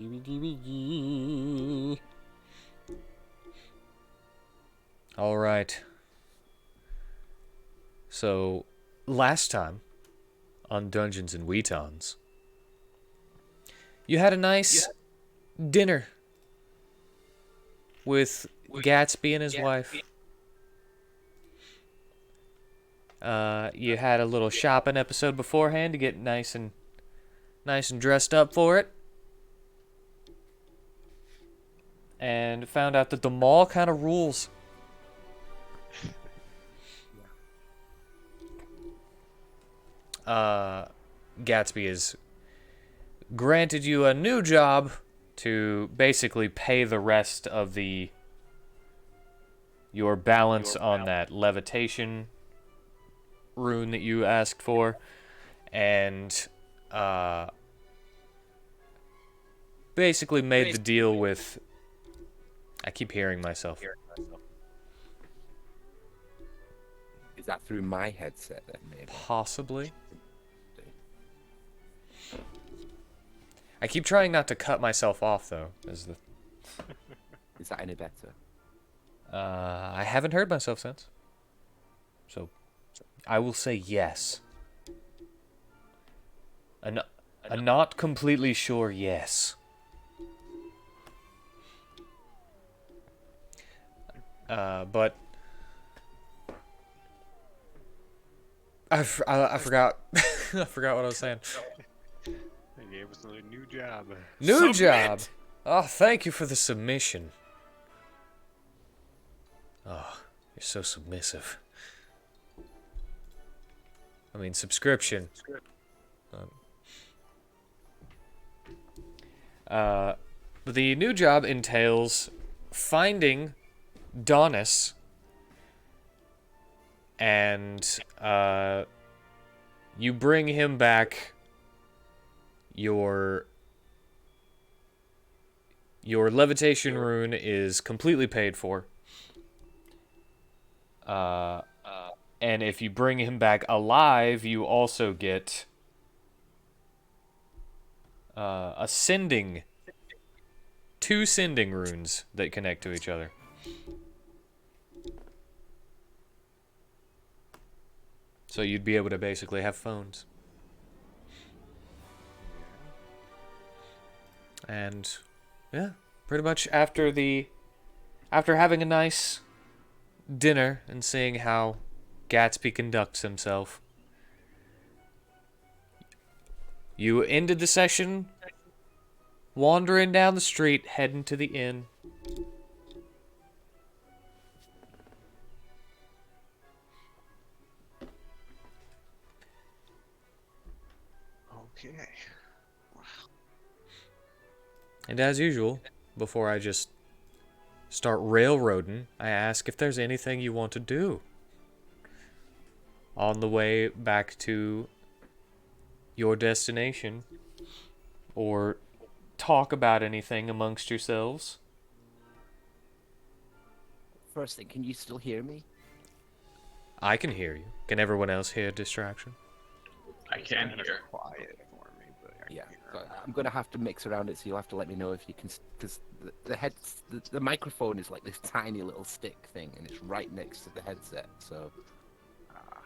All right. So, last time on Dungeons and WheatTons, you had a nice dinner with Gatsby and his wife. You had a little shopping episode beforehand to get nice and dressed up for it. And found out that the mall kind of rules. Gatsby has granted you a new job to basically pay the rest of your balance on that levitation rune that you asked for, and basically made the deal with. I keep hearing myself. Is that through my headset then, maybe? Possibly. I keep trying not to cut myself off, though. Is that any better? I haven't heard myself since. So, I will say yes. A not completely sure yes. But I forgot. I forgot what I was saying. They gave us a new job. New job. Oh, thank you for the submission. Oh, you're so submissive. I mean, subscription. The new job entails finding Donnis and you bring him back your levitation rune is completely paid for. And if you bring him back alive, you also get two sending runes that connect to each other. So you'd be able to basically have phones. And yeah, pretty much after having a nice dinner and seeing how Gatsby conducts himself, you ended the session wandering down the street, heading to the inn. Okay. And as usual, before I just start railroading, I ask if there's anything you want to do on the way back to your destination, or talk about anything amongst yourselves. First thing, can you still hear me? I can hear you. Can everyone else hear distraction? I can hear. Quiet for me, but I Yeah. can hear So it. I'm gonna have to mix around it, so you'll have to let me know if you can, because the microphone is like this tiny little stick thing, and it's right next to the headset. So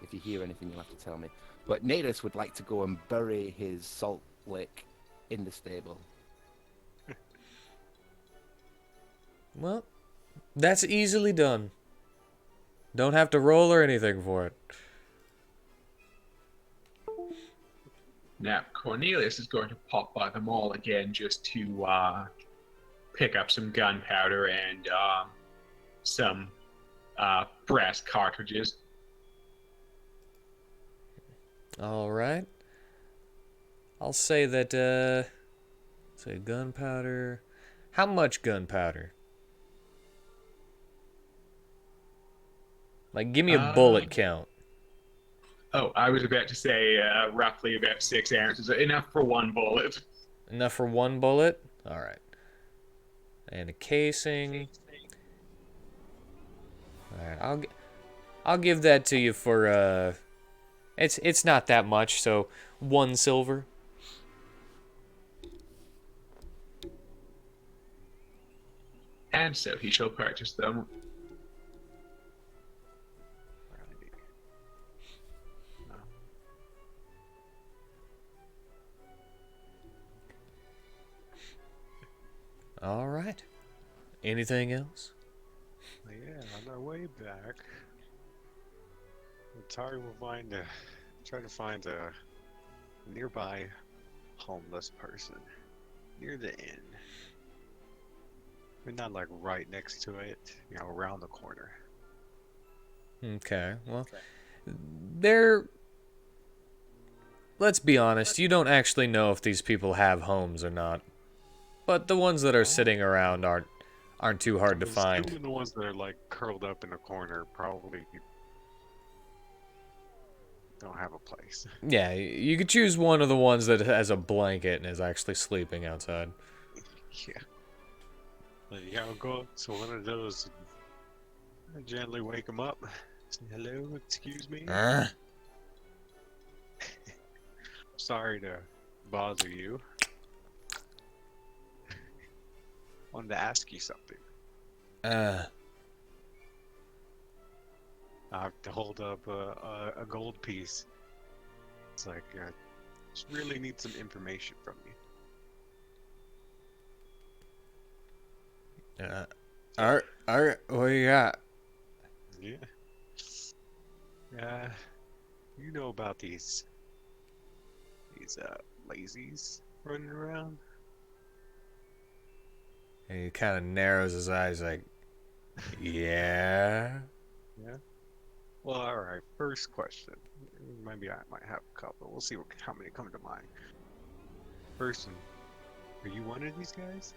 if you hear anything, you'll have to tell me. But Nadis would like to go and bury his salt lick in the stable. Well, that's easily done. Don't have to roll or anything for it. Now, Cornelius is going to pop by the mall again just to pick up some gunpowder and some brass cartridges. All right. I'll say that, say gunpowder. How much gunpowder? Like, give me a bullet count. Oh, I was about to say roughly about 6 ounces. Enough for one bullet. Enough for one bullet? All right. And a casing. All right, I'll give that to you for it's not that much, so 1 silver. land, so he shall purchase them. Right. All right. Anything else? Yeah, on our way back, Atari will try to find a nearby homeless person near the inn. But not like right next to it, around the corner. Okay. Well, they're. Let's be honest. You don't actually know if these people have homes or not. But the ones that are sitting around aren't too hard to find. Assuming the ones that are like curled up in the corner probably don't have a place. Yeah, you could choose one of the ones that has a blanket and is actually sleeping outside. Yeah. But yeah, I'll go up to one of those and gently wake them up. Say, hello, excuse me. Sorry to bother you. Wanted to ask you something. I have to hold up a gold piece. It's like, just really need some information from you. What you got? Yeah. You know about these lazies running around? And he kind of narrows his eyes like, yeah. Yeah. Well, all right. First question. Maybe I might have a couple. We'll see how many come to mind. First one. Are you one of these guys?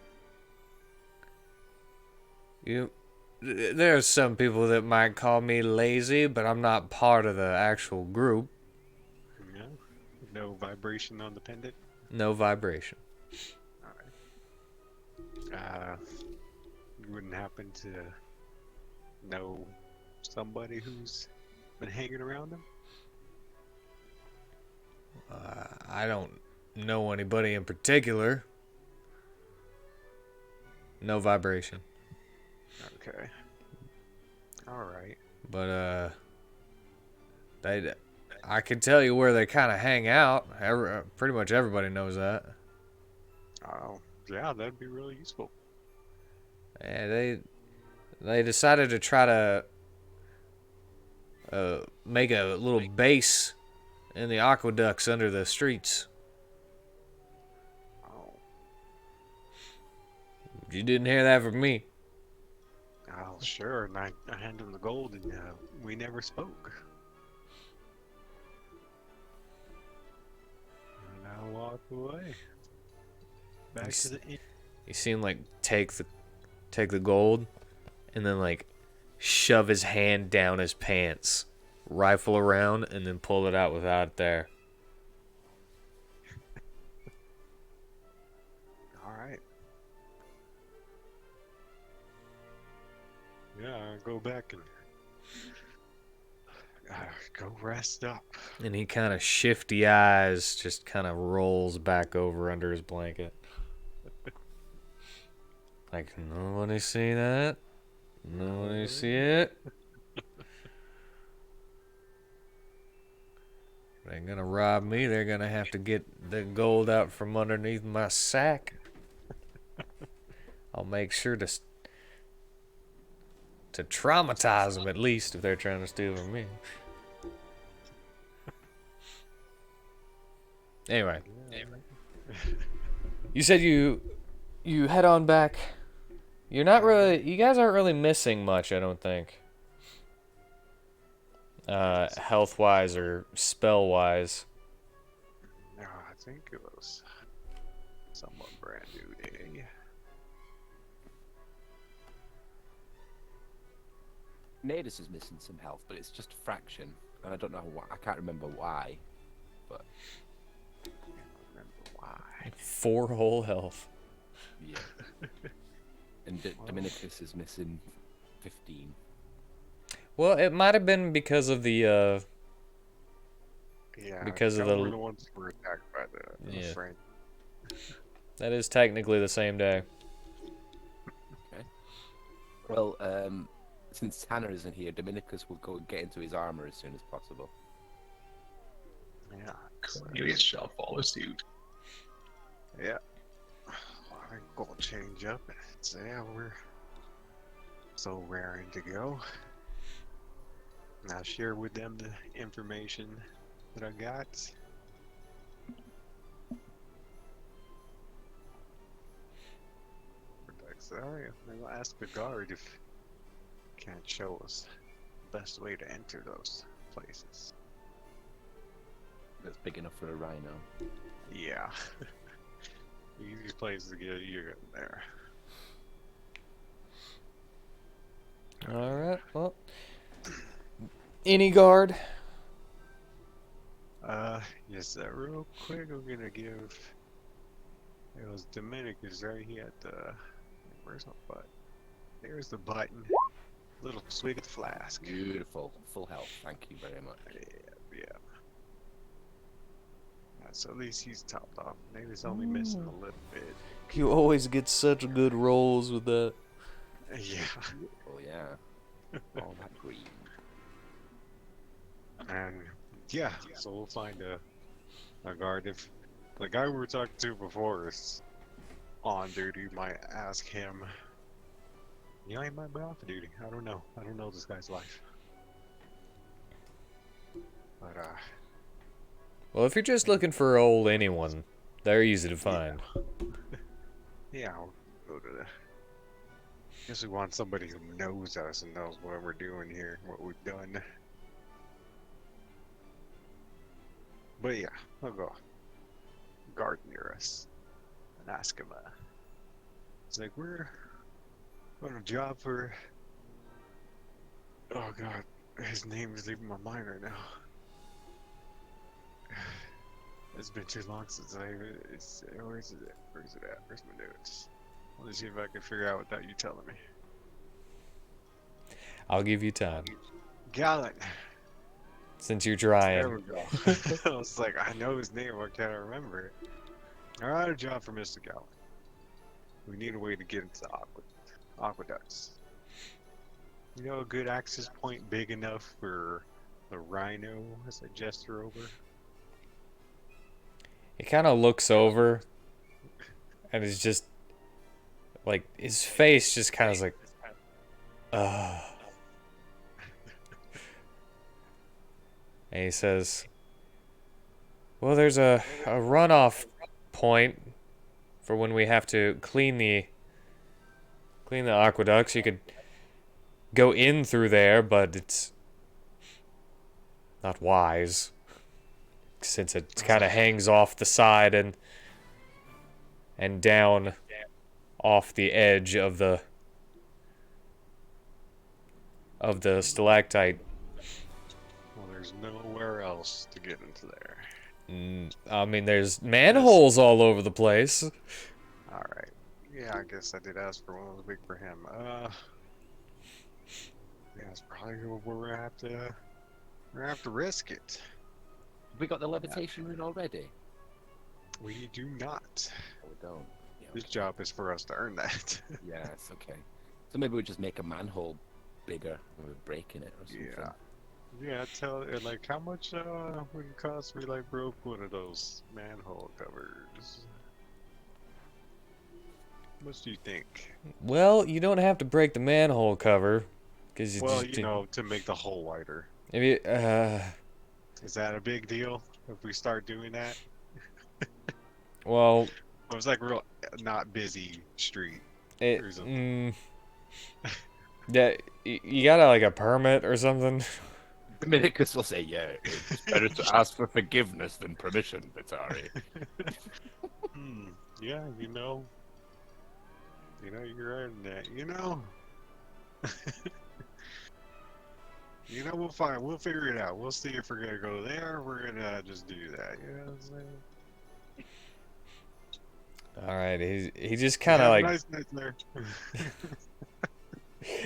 There are some people that might call me lazy, but I'm not part of the actual group. No. No vibration on the pendant? No vibration. Alright. You wouldn't happen to know somebody who's been hanging around them? I don't know anybody in particular. No vibration. Okay. Alright. But, I can tell you where they kind of hang out. Pretty much everybody knows that. Oh, yeah, that'd be really useful. Yeah, they decided to try to make a little base in the aqueducts under the streets. Oh. You didn't hear that from me. Oh, sure. And I handed him the gold and we never spoke. And I walked away. Back to the inn. You see him like take the gold and then like shove his hand down his pants, rifle around, and then pull it out without it there. Alright. Yeah, I'll go back and go rest up. And he kind of shifty eyes just kind of rolls back over under his blanket. Like, nobody see that? Nobody see it? They're gonna rob me. They're gonna have to get the gold out from underneath my sack. I'll make sure to traumatize them at least if they're trying to steal from me. Anyway, you said you head on back. You guys aren't really missing much, I don't think. Health-wise or spell-wise. No, I think it was somewhat brand new day. Nadis is missing some health, but it's just a fraction, and I don't know why. I can't remember why, but I can't remember why. 4 whole health. yeah. And Dominicus is missing 15. Well, it might have been because of the Yeah, because of y'all the- were the ones who were attacked by the Yeah. friend. that is technically the same day. Okay. Well, since Tanner isn't here, Dominicus will go and get into his armor as soon as possible. Yeah. Cornelius shall follow suit. Yeah. I think we'll change up. So yeah, we're so raring to go. I'll share with them the information that I got. Sorry, I'll ask the guard if he can't show us the best way to enter those places. That's big enough for a rhino. Yeah. Easiest place to get you in there. All right. Well, any guard? Yes, real quick, I'm gonna give. It was Dominicus, right? He had the. Where's my butt? There's the button. Little swig of the flask. Beautiful. Full health. Thank you very much. Yeah. So at least he's topped off. Maybe it's only missing a little bit. You always get such good rolls with that. Yeah. Oh yeah. All that green. And yeah, so we'll find a guard. If the guy we were talking to before is on duty, might ask him. You know, he might be off duty. I don't know. I don't know this guy's life. But Well, if you're just looking for old anyone, they're easy to find. yeah, I'll go to the. Guess we want somebody who knows us and knows what we're doing here, what we've done. But yeah, I'll go guard near us and ask him. It's like we're on a job for. Oh god, his name is leaving my mind right now. It's been too long since I. Where is it? Where is it at? Where's my notes? Let me see if I can figure out without you telling me. I'll give you time. Gallant. Since you're There trying. we go. I was like, I know his name, why can't I remember it? I got a job for Mr. Gallant. We need a way to get into the aqueducts. You know, a good access point big enough for the rhino as I gesture over? He kind of looks over and is just like his face just kind of like, and he says, well, there's a runoff point for when we have to clean the aqueducts. You could go in through there, but it's not wise since it kind of hangs off the side and down off the edge of the stalactite. Well, there's nowhere else to get into there. I mean, there's manholes all over the place. Alright. Yeah, I guess I did ask for one that was big for him. Yeah, it's probably where we're gonna have to risk it. Have we got the levitation in already? We do not. Oh, we don't. Yeah, This okay. job is for us to earn that. Yes, okay. So maybe we just make a manhole bigger and we're breaking it or something. Yeah. Yeah, like how much would it cost me like broke one of those manhole covers? How much do you think? Well, you don't have to break the manhole cover, because Well, you know, to make the hole wider. if you Is that a big deal if we start doing that? well, It was like real not busy street. it Or something. yeah, you gotta like a permit or something. Dominicus will say, yeah, it's better to ask for forgiveness than permission, Vitari. Yeah, you're right in that. We'll figure it out. We'll see if we're gonna go there. We're gonna just do that. You know what I'm saying? All right, he just kind of Have a like nice night there.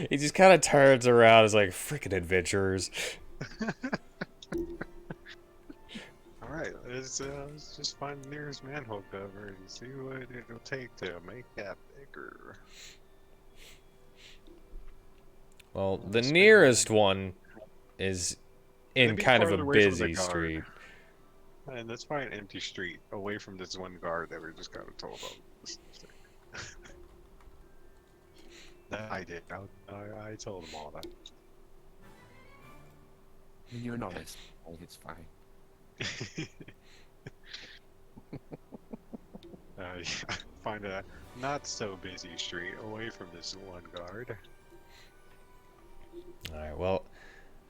he just kind of turns around as like freaking adventurers. All right, let's just find the nearest manhole cover and see what it'll take to make that bigger. Well, the nearest one is in be kind of a farther away from the busy guard. street. And let's find an empty street away from this one guard that we just got told of. That I did. I told them all that. You're an honest boy, it's fine. Yeah, find a not so busy street away from this one guard. Alright, well,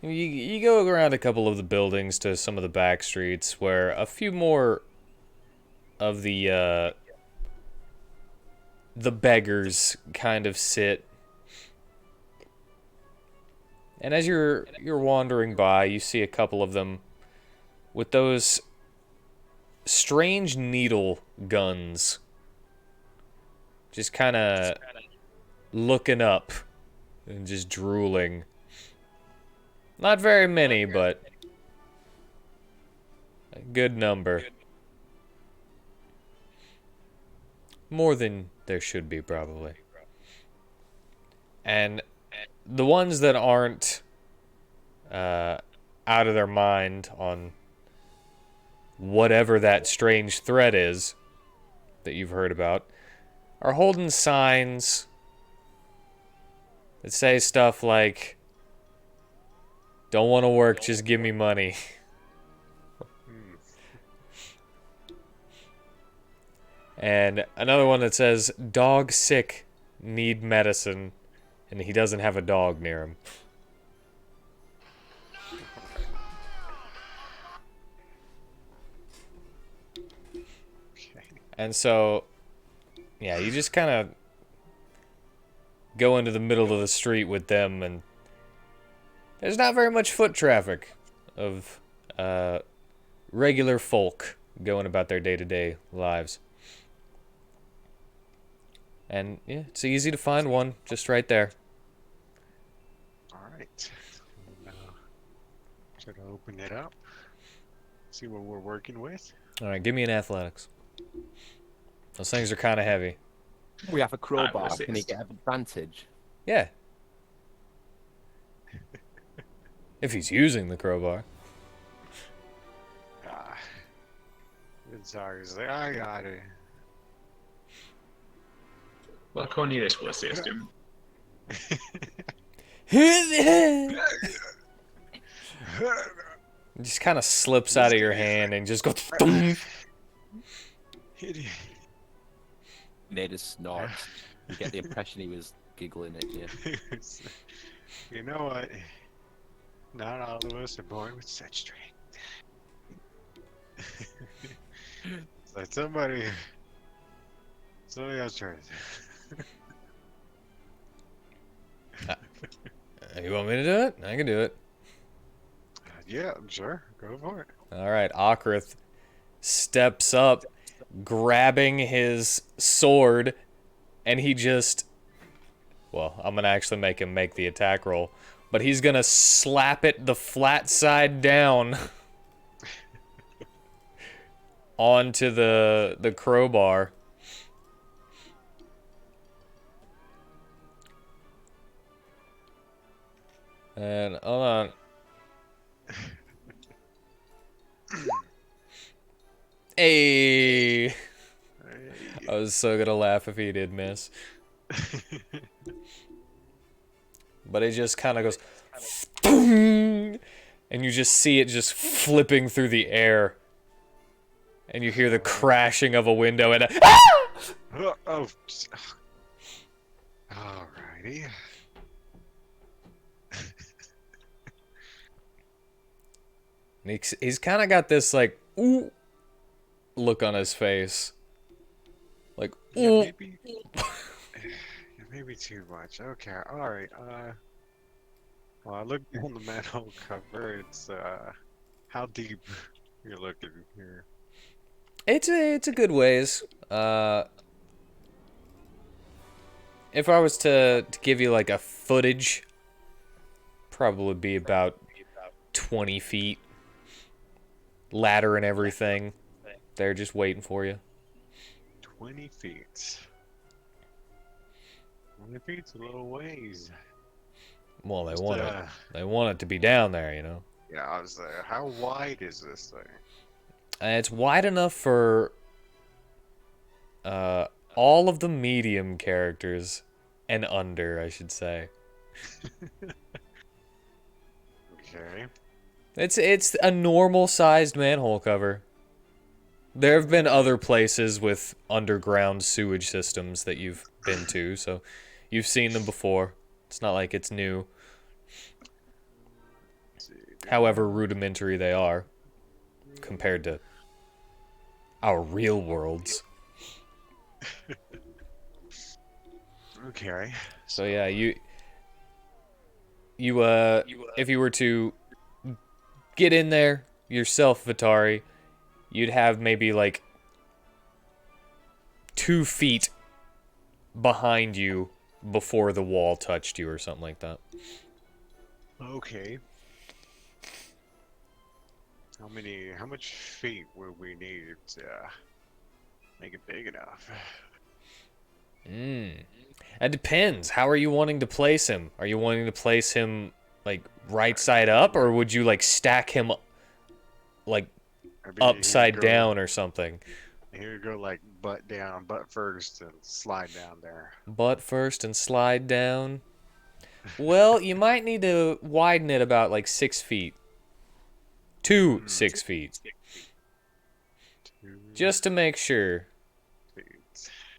you go around a couple of the buildings to some of the back streets where a few more of the beggars kind of sit. And as you're wandering by, you see a couple of them with those strange needle guns. Just kind of looking up and just drooling. Not very many, but a good number. More than there should be, probably. And the ones that aren't out of their mind on whatever that strange threat is that you've heard about are holding signs that say stuff like, "Don't want to work, just give me money." And another one that says, "Dog sick, need medicine," and he doesn't have a dog near him. Okay. And so, yeah, you just kind of go into the middle of the street with them, and there's not very much foot traffic of regular folk going about their day-to-day lives. And, yeah, it's easy to find one just right there. Alright. Should I open it up? See what we're working with? Alright, give me an athletics. Those things are kind of heavy. We have a crowbar. was Can he assist. get advantage? Yeah. If he's using the crowbar. It's always like, I got it. Well, Cornelius will assist him. It just kind of slips out of your hand and just goes thump. Idiot. Nada snorts. You get the impression he was giggling at you. You know what? Not all of us are born with such strength. It's like somebody else tried it. You want me to do it? I can do it. Yeah, sure. Go for it. Alright, Okrith steps up, grabbing his sword, and he just... Well, I'm going to actually make him make the attack roll. But he's going to slap it the flat side down onto the crowbar. And, hold on. Hey! I was so gonna laugh if he did miss. But it just kind of goes... And you just see it just flipping through the air. And you hear the crashing of a window and a... Oh. Alrighty. He's kind of got this, like, ooh, look on his face. Like, ooh. Yeah, maybe too much. Okay, alright. Well, I looked on the manhole cover. It's, how deep you're looking here. It's a good ways. If I was to give you, like, a footage, probably be about 20 feet. Ladder and everything. They're just waiting for you. 20 feet. 20 feet's a little ways. Well, Just, they want it to be down there, you know. yeah, I was like, how wide is this thing? It's wide enough for all of the medium characters and under, I should say. Okay. It's a normal sized manhole cover. There have been other places with underground sewage systems that you've been to, so you've seen them before. It's not like it's new, Let's see. however rudimentary they are compared to our real worlds. Okay. So yeah, if you were to get in there yourself, Vitari, you'd have maybe like 2 feet behind you before the wall touched you or something like that. Okay. How much feet will we need to make it big enough? That depends. How are you wanting to place him? Are you wanting to place him like right side up, or would you like stack him like Maybe upside down or something? Here we go, like butt down, butt first, and slide down there. Butt first and slide down. Well, you might need to widen it about like 6 feet. 6 feet. 2 Just to make sure. feet.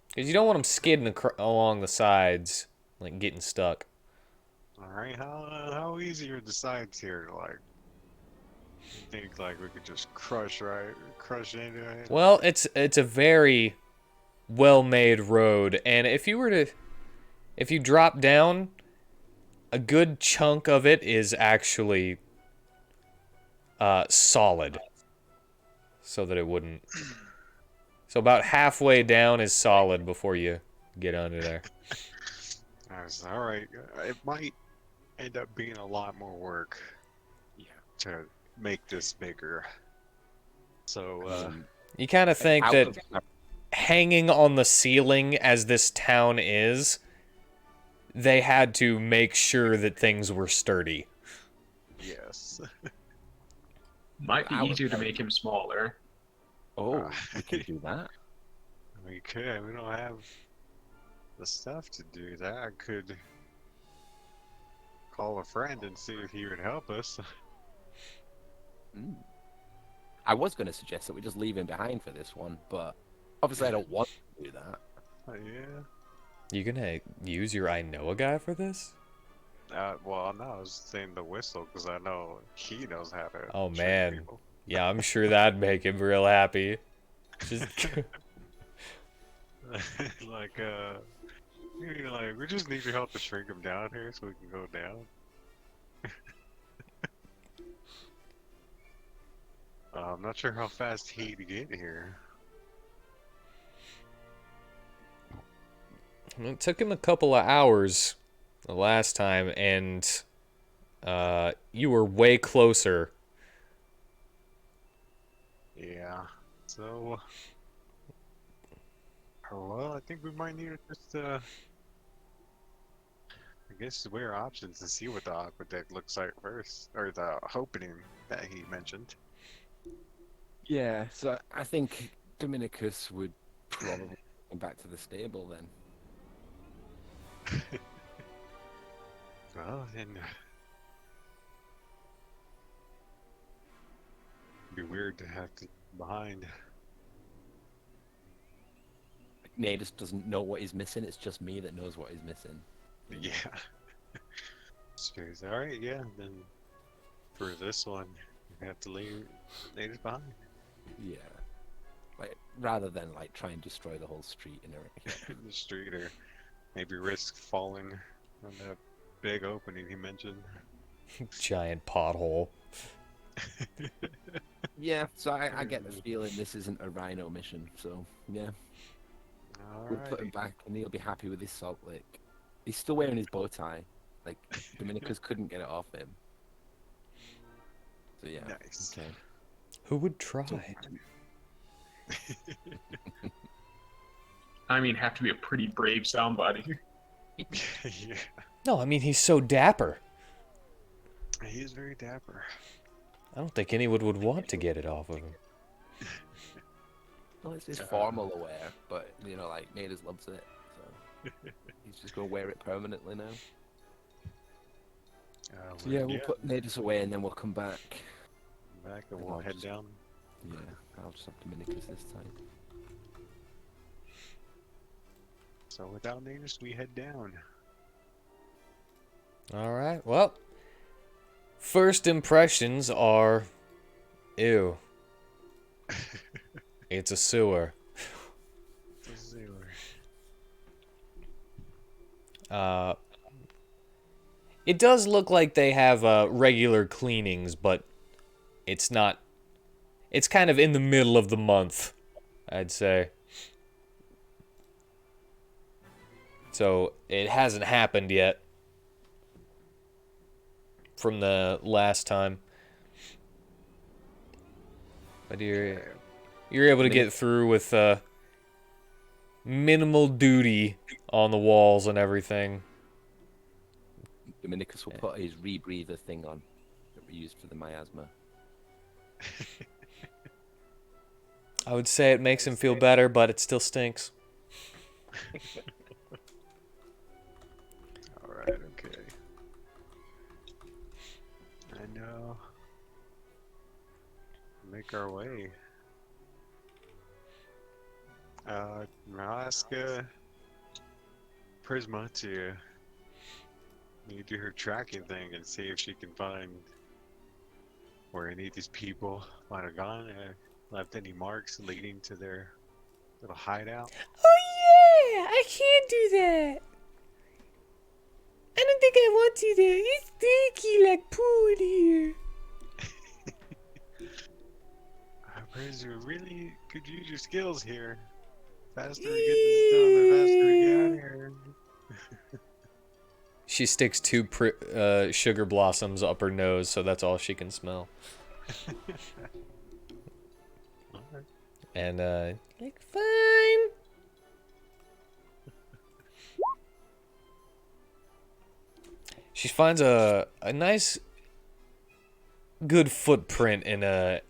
Because you don't want them skidding along the sides, like getting stuck. All right, how easy are the sides here? Like, you think like we could just crush into it? Well, it's a very well-made road, and if you drop down, a good chunk of it is actually solid, so that it wouldn't. So about halfway down is solid before you get under there. I was all right. It might end up being a lot more work. Yeah. To make this bigger. So, You kind of think Out that of- hanging on the ceiling as this town is, they had to make sure that things were sturdy. yes. Might be Out of easier to character. make him smaller. Oh, we could do that. We could. We don't have the stuff to do that. I could call a friend and see if he would help us. Mm. I was going to suggest that we just leave him behind for this one, but obviously I don't want to do that. Yeah. You gonna use your I know a guy for this? Well, no, I was saying the whistle because I know he knows how to. Oh, trick man. people. Yeah, I'm sure that'd make him real happy. Just like, like we just need your help to shrink him down here so we can go down. I'm not sure how fast he'd get here. It took him a couple of hours the last time, and you were way closer. Yeah. So, well, I think we might need to just, I guess, weigh our options and see what the aqua deck looks like first, or the opening that he mentioned. Yeah, so I think Dominicus would probably go back to the stable then. Well, then, it'd be weird to have to behind. Nadis doesn't know what he's missing, it's just me that knows what he's missing. Yeah. All right, yeah. Then for this one, we have to leave natives behind. Yeah. Like, rather than like try and destroy the whole street and everything. In the street, or maybe risk falling on that big opening he mentioned. Giant pothole. Yeah, so I get the feeling this isn't a rhino mission, so yeah. We'll put him Alright. back and he'll be happy with his salt lick. He's still wearing his bow tie. Like, Dominicus couldn't get it off him. So yeah. Nice. Okay. Who would try? I mean, have to be a pretty brave somebody. Yeah. No, I mean, he's so dapper. He is very dapper. I don't think anyone would want to get it off of him. Well, it's formal aware, but you know, like Naders loves it, so he's just gonna wear it permanently now. So yeah, we'll put Naders away and then we'll come back. Back and And we'll I'll head just- down. Yeah, I'll just have Dominicus this time. So without notice, we head down. All right. Well, first impressions are, ew. It's a sewer. The sewer. It does look like they have regular cleanings, but it's not. It's kind of in the middle of the month, I'd say. So it hasn't happened yet from the last time. But you're able to get through with minimal duty on the walls and everything. Dominicus will put his rebreather thing on that we used for the miasma. I would say it makes him feel better, but it still stinks. Alright, okay. And make our way. I'll ask Prisma to do her tracking thing and see if she can find where any of these people might have gone. Left any marks leading to their little hideout. Oh yeah, I can't do that. I don't think I want to do that. It's stinky like poo in here. Prisma really could use your skills here. Faster we get this done, the faster we get out of here. She sticks two sugar blossoms up her nose, so that's all she can smell. Alright. And, like, fine. She finds a nice, good footprint in a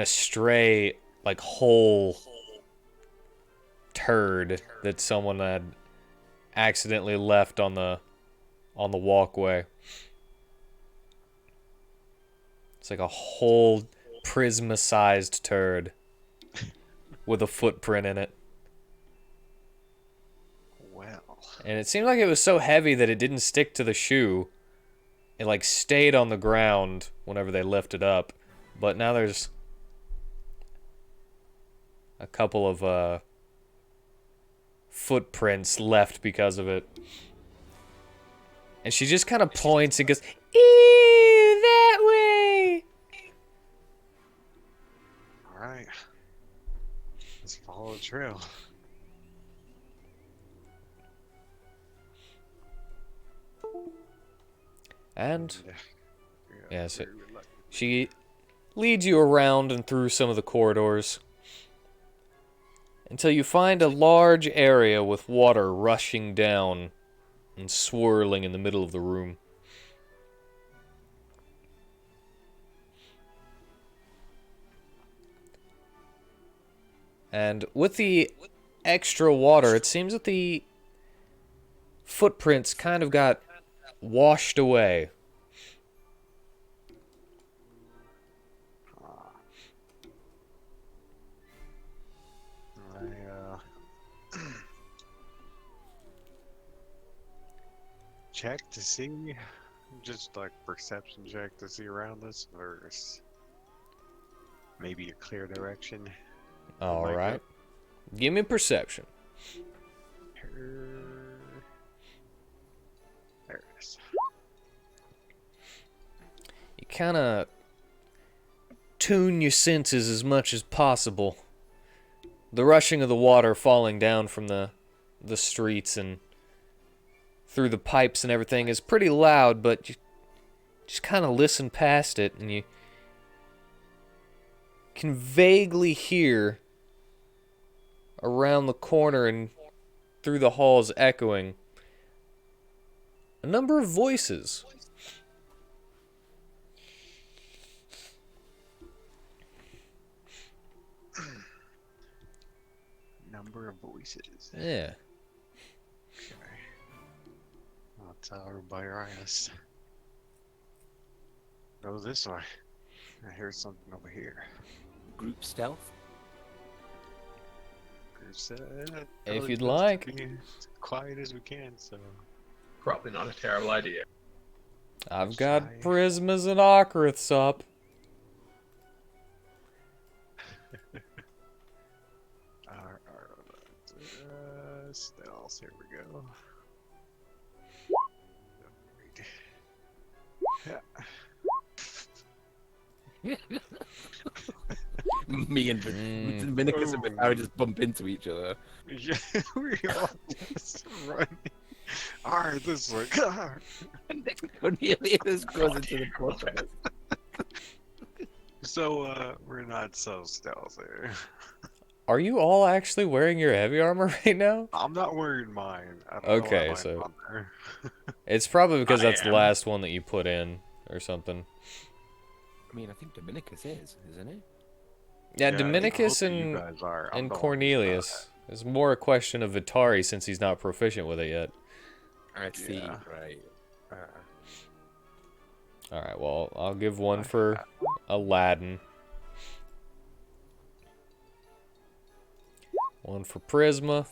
stray, like, whole turd that someone had accidentally left on the walkway. It's like a whole Prisma-sized turd with a footprint in it. Well, And it seemed like it was so heavy that it didn't stick to the shoe. It like stayed on the ground whenever they lifted up. But now there's a couple of footprints left because of it. And she just kind of points and goes, "Ew, that way!" alright. Let's follow the trail. And Yeah, yes, very reluctant. she leads you around and through some of the corridors until you find a large area with water rushing down and swirling in the middle of the room. And with the extra water, it seems that the footprints kind of got washed away. Check to see, just like perception check to see around us, or maybe a clear direction. All Like right. Give me perception. There it is. You kind of tune your senses as much as possible. The rushing of the water falling down from the streets and through the pipes and everything is pretty loud, but you just kind of listen past it and you can vaguely hear around the corner and through the halls echoing a number of voices. number of voices. Yeah. Okay. I'll tell everybody else. Go this way. I hear something over here. Group stealth. If you'd like. Be as quiet as we can, so. Probably not a terrible idea. I've got Shy. prismas and ocariths up. Stealth, here we go. Me and Dominicus and Vitari just bump into each other. Yeah, we all just running. Alright, this way. And then Cornelius goes into the fortress. So, we're not so stealthy. Are you all actually wearing your heavy armor right now? I'm not wearing mine. I don't Okay, know why so- I'm on there. It's probably because I that's the am. last one that you put in, or something. I mean, I think Dominicus is, isn't he? Yeah, I think Dominicus both of you and guys are. I'm and the one who's Cornelius. It's more a question of Vitari since he's not proficient with it yet. I see. Yeah. Right. All right, well, I'll give one for Aladdin. One for Prisma.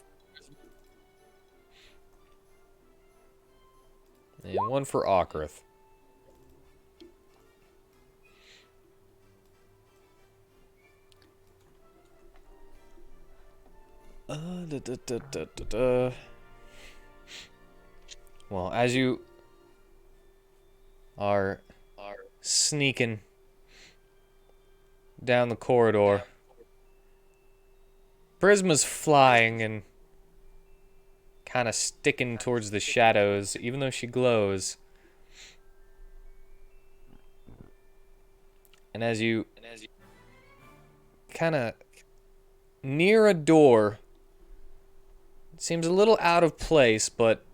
And one for Ocarith. Da, da, da, da, da, da. Well, as you are sneaking down the corridor, Prisma's flying and kind of sticking towards the shadows, even though she glows. And as you kind of near a door, it seems a little out of place, but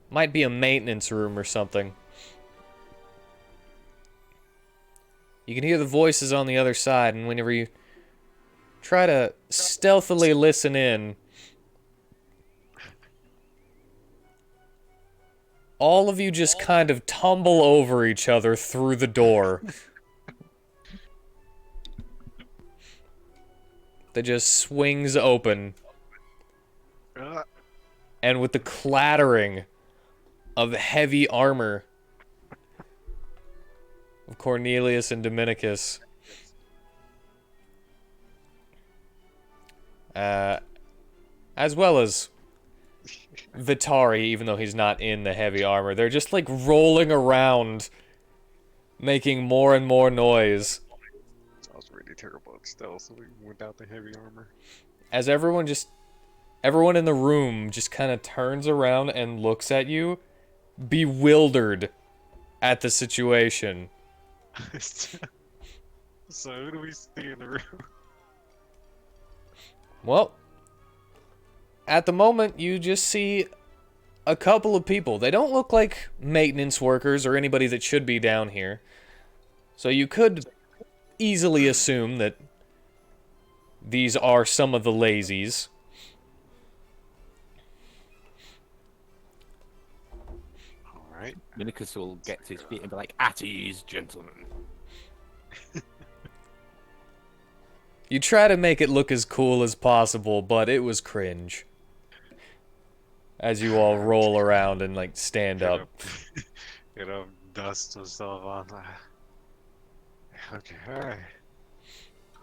might be a maintenance room or something. You can hear the voices on the other side, and whenever you try to stealthily listen in, all of you just kind of tumble over each other through the door. That just swings open, Uh, and with the clattering of heavy armor of Cornelius and Dominicus, as well as Vitari, even though he's not in the heavy armor, they're just like rolling around, making more and more noise. sounds really terrible at stealth without the heavy armor. As everyone in the room just kind of turns around and looks at you, bewildered at the situation. So who do we see in the room? Well, at the moment, you just see a couple of people. They don't look like maintenance workers or anybody that should be down here. So you could easily assume that these are some of the lazies. Alright. Dominicus will get to his feet and be like, "At ease, gentlemen." You try to make it look as cool as possible, but it was cringe. As you all roll around and, like, stand up. Dust and stuff on that. Okay, alright.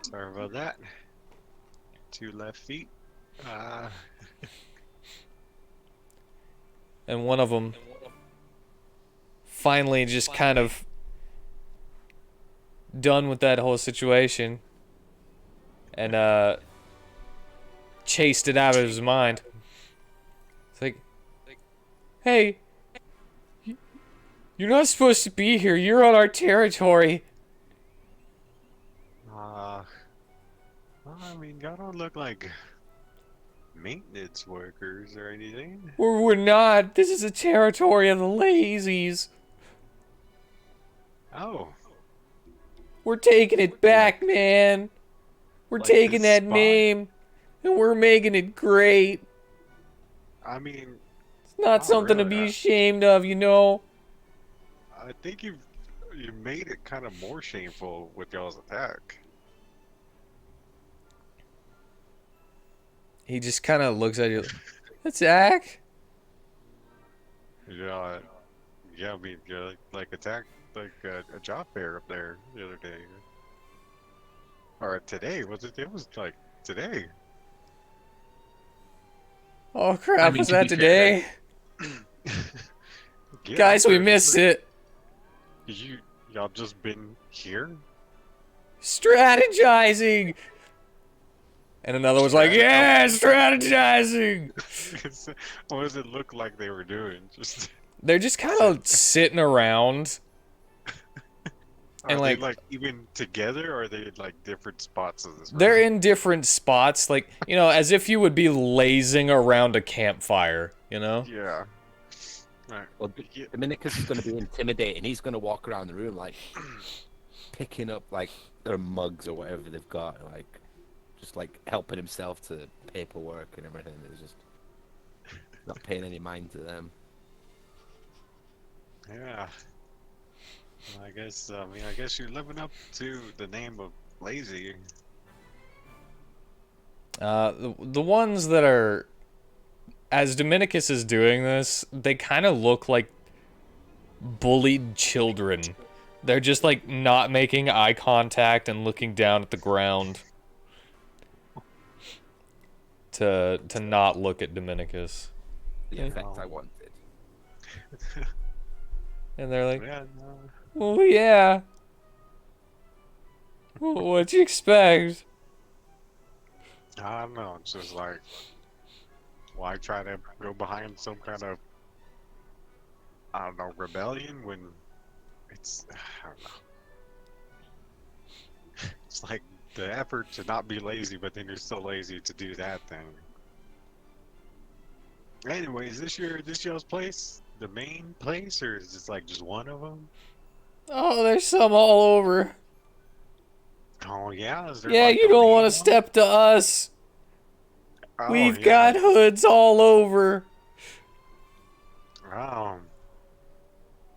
Sorry about that. 2 left feet. And one of them finally just kind of done with that whole situation and chased it out of his mind. It's like, hey, you're not supposed to be here. You're on our territory. Well, I mean, y'all don't look like maintenance workers or anything. We're not. This is a territory of the lazies. Oh, We're taking it back, man. We're Like taking this that spot? name And we're making it great. I mean, It's not oh, something to really? be ashamed of, you know? I think you made it kind of more shameful with y'all's attack. He just kind of looks at you. Attack? Yeah, yeah. I mean, you like attacked like a job fair up there the other day, or today. Was it? It was like today. Oh crap, I mean, was to that be fair, today? Get Guys, out we there. missed it. Y'all just been here? Strategizing! And another was like, yeah, strategizing! What does it look like they were doing? Just They're just kind of sitting around. are And they like, like even together, or are they like different spots of this they're room? in different spots, like, you know, as if you would be lazing around a campfire, you know? Yeah. Right. Well, Yeah. Dominicus is going to be intimidating. He's going to walk around the room like picking up like their mugs or whatever they've got, like just like helping himself to paperwork and everything. It's just not paying any mind to them. Yeah. Well, I guess you're living up to the name of lazy. The ones that are, as Dominicus is doing this, they kind of look like bullied children. They're just like not making eye contact and looking down at the ground to not look at Dominicus. The Yeah. effect I wanted. And they're like, Yeah, no. "Oh yeah, what'd you expect?" I don't know. It's just like, why try to go behind some kind of, I don't know, rebellion when it's, I don't know. It's like the effort to not be lazy, but then you're still lazy to do that thing. Anyway, is this y'all's place? The main place, or is this like just one of them? Oh, there's some all over. Oh yeah, is there Yeah, like you a don't main want to one? step to us. Oh, We've yeah. got hoods all over.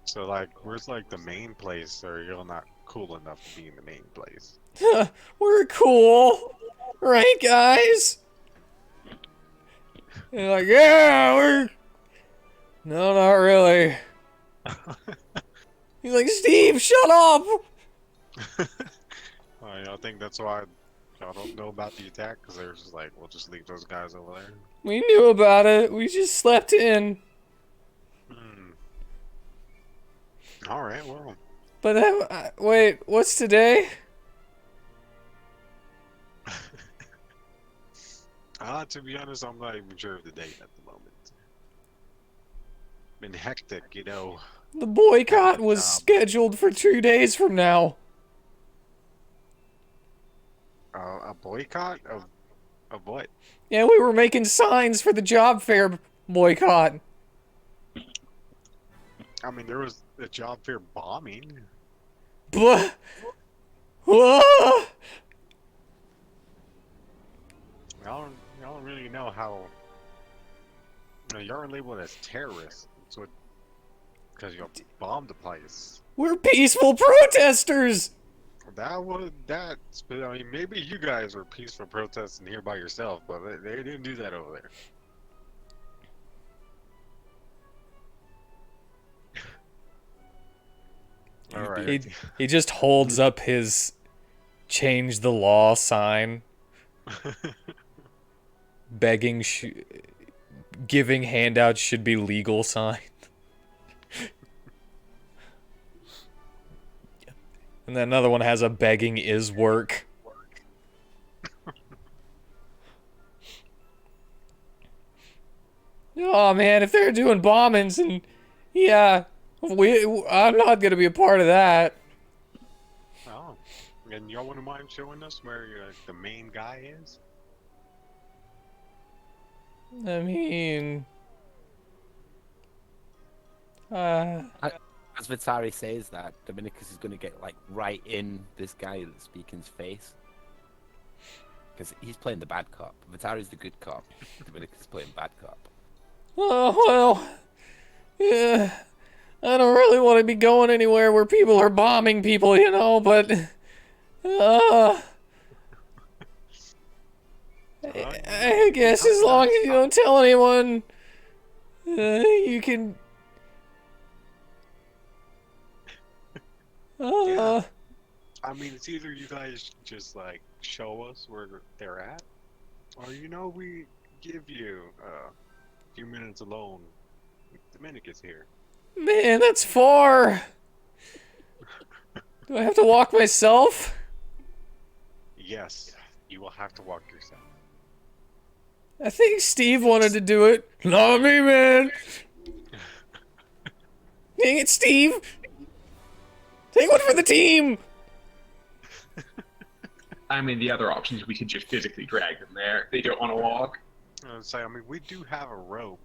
So like, where's like the main place, or you're not cool enough to be in the main place? We're cool, right, guys? They're like, yeah, we're. No, not really. He's like, Steve, shut up. I think that's why y'all don't know about the attack, because they're just like, we'll just leave those guys over there. We knew about it. We just slept in. Hmm. All right, well, But that, wait, what's today? to be honest, I'm not even sure of the date at the moment. Been hectic, you know. The boycott was job. scheduled for 2 days from now. A boycott of what? Yeah, we were making signs for the job fair boycott. I mean, there was a job fair bombing. Blah. Ah. Y'all don't really know how. Y'all are labeled as terrorists. So, because you bombed the place. We're peaceful protesters. That's. I mean, maybe you guys were peaceful protesting here by yourself, but they didn't do that over there. All right. He just holds up his change the law sign, begging, giving handouts should be legal sign. And then another one has a begging is work. Oh man, if they're doing bombings and yeah, I'm not gonna be a part of that. Oh, and y'all wouldn't mind showing us where the main guy is? I mean, As Vitari says that, Dominicus is going to get like right in this guy that's speaking's face. Because he's playing the bad cop. Vitari's the good cop. Dominicus playing bad cop. Oh, well, yeah, I don't really want to be going anywhere where people are bombing people, you know, but, I guess as long as you don't tell anyone, you can, Yeah. I mean, it's either you guys just like show us where they're at, or we give you a few minutes alone. Dominic is here. man, that's far. Do I have to walk myself? Yes, you will have to walk yourself. I think Steve wanted to do it. Not me, man. Dang it, Steve. Take one for the team. I mean, the other option is we could just physically drag them there. If they don't want to walk. I mean, we do have a rope.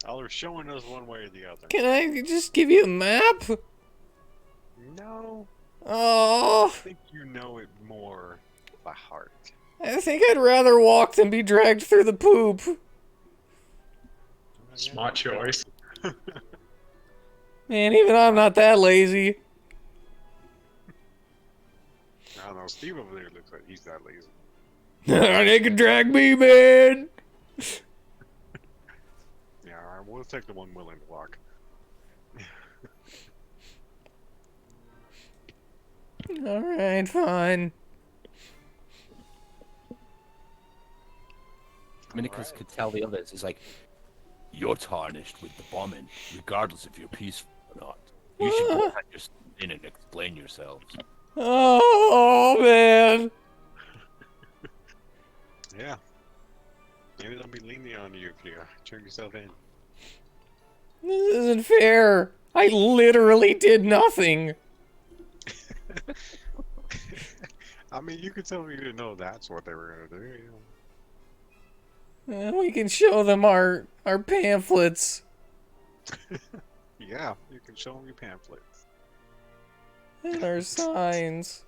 Either showing us one way or the other. Can I just give you a map? No, Oh, I think you know it more by heart. I think I'd rather walk than be dragged through the poop. Smart choice. Man, even I'm not that lazy. I don't know. Steve over there looks like he's that lazy. They can drag me, man. Yeah, alright, we'll take the one willing to walk. Alright, fine. Dominicus could tell the others. He's like, you're tarnished with the bombing, regardless if you're peaceful or not. You should go back your in and explain yourselves. Oh, man. Yeah. Maybe they'll be leaning on you if you turn yourself in. This isn't fair. I literally did nothing. I mean, you could tell me you didn't know that's what they were gonna do. We can show them our pamphlets. Yeah, you can show them your pamphlets. And our signs.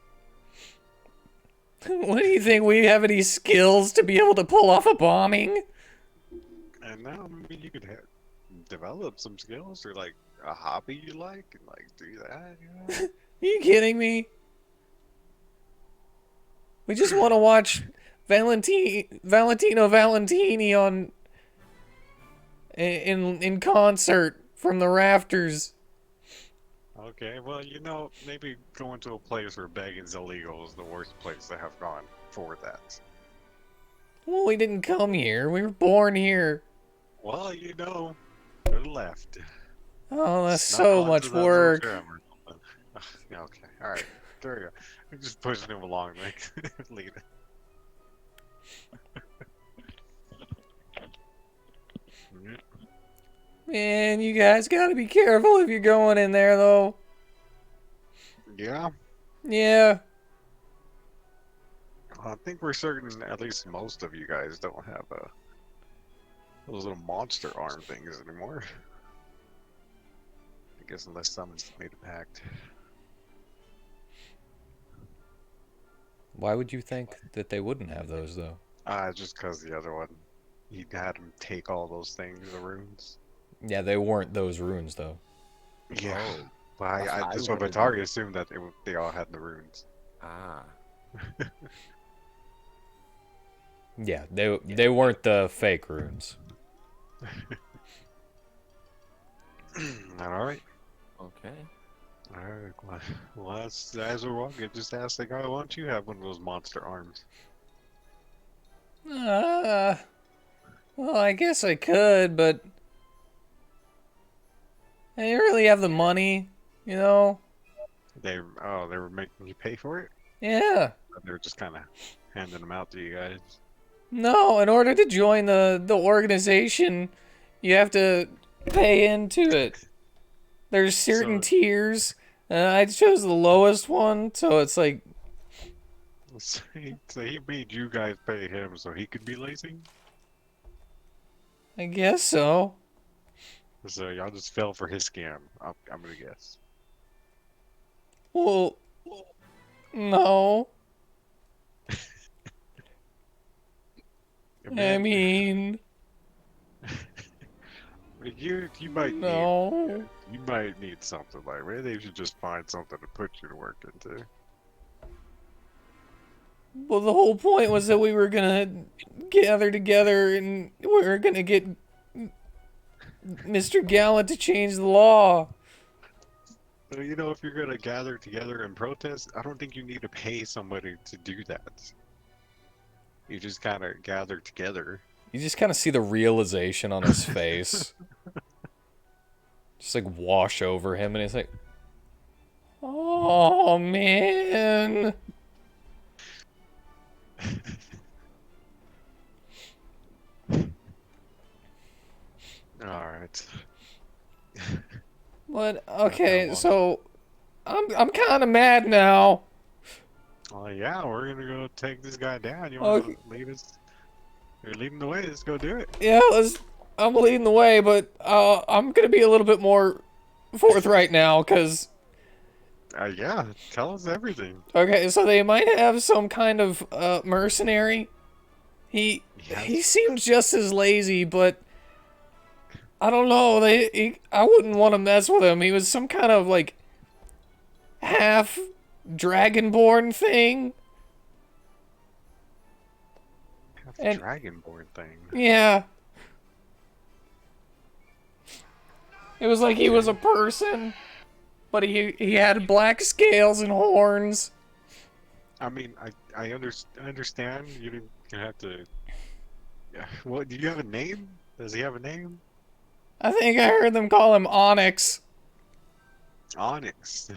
What do you think? We have any skills to be able to pull off a bombing? And now, I mean, you could develop some skills or like a hobby you like, and like do that. Are you kidding me? We just want to watch Valentino Valentini on in concert from the rafters. Okay, well, maybe going to a place where begging's illegal is the worst place to have gone for that. Well, we didn't come here. We were born here. Well, to the left. Oh, that's Snuck so onto much that little work. tram or something. Okay, alright. There we go. I'm just pushing him along, like, lead it. Man, you guys gotta be careful if you're going in there, though. Yeah, Yeah. I think we're certain at least most of you guys don't have those little monster arm things anymore. I guess unless someone's made a pact. Why would you think that they wouldn't have those, though? Just because the other one, he had him take all those things, the runes. Yeah, they weren't those runes, though. Yeah. Oh, Well, that's what I that's what my would've target assumed that they all had the runes. ah. Yeah, they weren't the fake runes. Alright. Okay. Alright, well, that's, as we're walking, just ask the guy, why don't you have one of those monster arms? Well, I guess I could, but I didn't really have the money, you know? They were making you pay for it? Yeah. Or they were just kind of handing them out to you guys? No, in order to join the organization, you have to pay into it. There's certain tiers. I chose the lowest one, so it's like... So he made you guys pay him so he could be lazy? I guess so. So y'all just fell for his scam, I'm gonna guess. Well, no. I Man, mean, you might need no. you might need something like maybe they should just find something to put you to work into. Well, the whole point was that we were gonna gather together and we were gonna get Mr. Gallant to change the law. So, you know, if you're gonna gather together and protest, I don't think you need to pay somebody to do that. You just kind of gather together. You just kind of see the realization on his face. Just like wash over him, and he's like, oh man. All right. But Not that okay, long. so I'm kind of mad now. Yeah, we're gonna go take this guy down. You Okay. wanna lead us? You're leading the way. Let's go do it. Yeah, I'm leading the way, but I'm gonna be a little bit more forthright now, cause Yeah, tell us everything. okay, so they might have some kind of mercenary. He Yes. seemed just as lazy, but I don't know. I wouldn't want to mess with him. He was some kind of like half dragonborn thing. Have the And- Dragonborn thing. Yeah. It was like he was a person, but he had black scales and horns. I mean, I understand. You didn't have to. Yeah. What? Do you have a name? Does he have a name? I think I heard them call him Onyx. Onyx.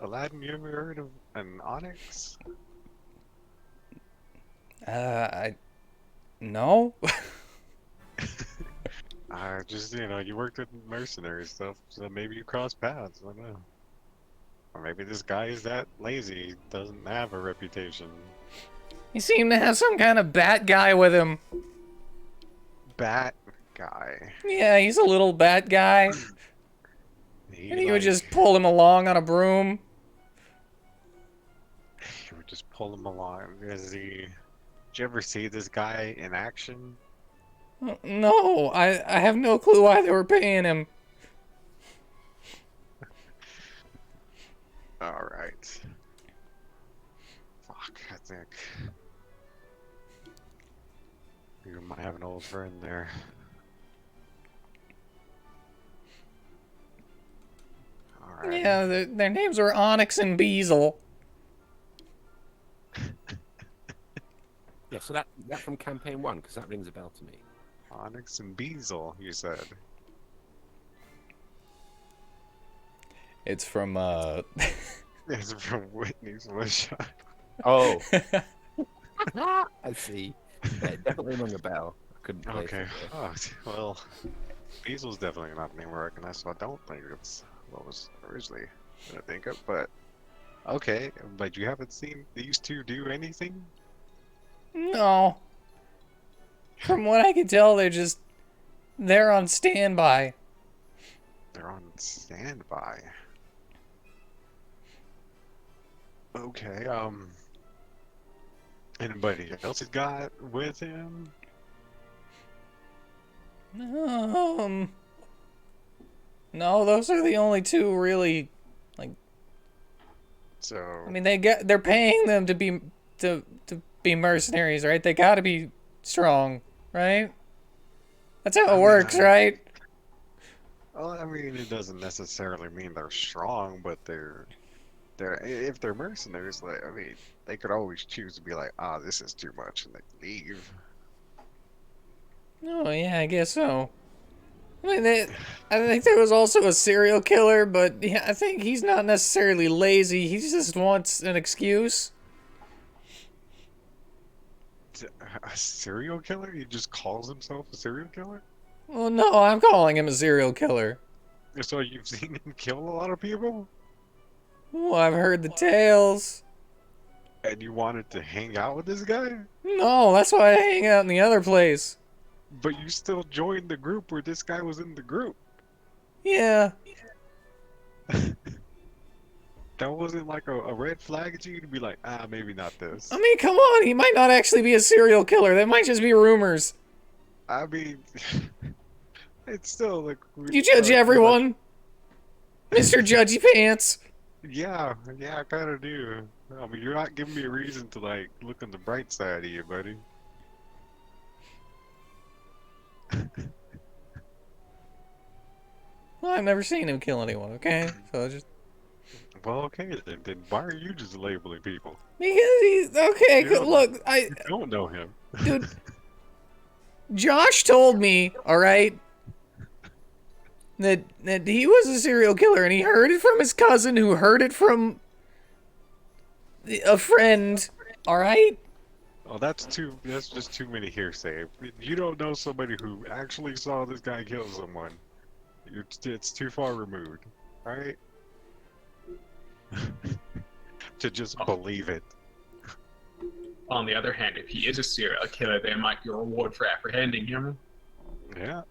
Aladdin, you ever heard of an onyx? No. Just, you know, you worked with mercenary stuff, so maybe you crossed paths. I don't know. Or maybe this guy is that lazy, he doesn't have a reputation. He seemed to have some kind of bat guy with him. Bat guy. Yeah, he's a little bat guy. And he would just pull him along on a broom. He would just pull him along. Did you ever see this guy in action? No, I have no clue why they were paying him. Alright. Fuck, I think. You might have an old friend there. Alright. Yeah, their names were Onyx and Beazle. Yeah, so that from campaign 1, because that rings a bell to me. Onyx and Beazle, you said. It's from It's from Whitney's Wish. Oh. I see. Yeah, it definitely rung a bell. I couldn't place Okay. it, but- Oh, well, Beazle's definitely not the name I recognize, so I don't think it's what was originally gonna think of, but okay, but you haven't seen these two do anything? No. From what I can tell, they're on standby. They're on standby. Okay, anybody else has got with him? No, those are the only two really. So, I mean, they're paying them to be mercenaries, right? They got to be strong, right? That's how it mean, works, right? well, I mean, it doesn't necessarily mean they're strong, but they're if they're mercenaries, like, I mean, they could always choose to be like, ah, this is too much, and they leave. Oh yeah, I guess so. I mean, I think there was also a serial killer, but yeah, I think he's not necessarily lazy. He just wants an excuse. A serial killer? He just calls himself a serial killer? Well, no, I'm calling him a serial killer. So you've seen him kill a lot of people? Oh, I've heard the tales. And you wanted to hang out with this guy? No, that's why I hang out in the other place. But you still joined the group where this guy was in the group. Yeah. That wasn't like a red flag to you to be like, ah, maybe not this. I mean, come on, he might not actually be a serial killer. That might just be rumors. I mean, it's still like You judge everyone, Mr. Judgy Pants. Yeah, yeah, I kind of do. I mean, you're not giving me a reason to like look on the bright side of you, buddy. Well, I've never seen him kill anyone, okay? So just... Well, okay then. Why are you just labeling people? Because he's... Okay, You don't look, You don't know him. Dude, Josh told me, alright, that he was a serial killer, and he heard it from his cousin, who heard it from a friend, alright? Oh, that's just too many hearsay. You don't know somebody who actually saw this guy kill someone. It's too far removed, right? To just believe it. On the other hand, if he is a serial killer, there might be a reward for apprehending him. Yeah.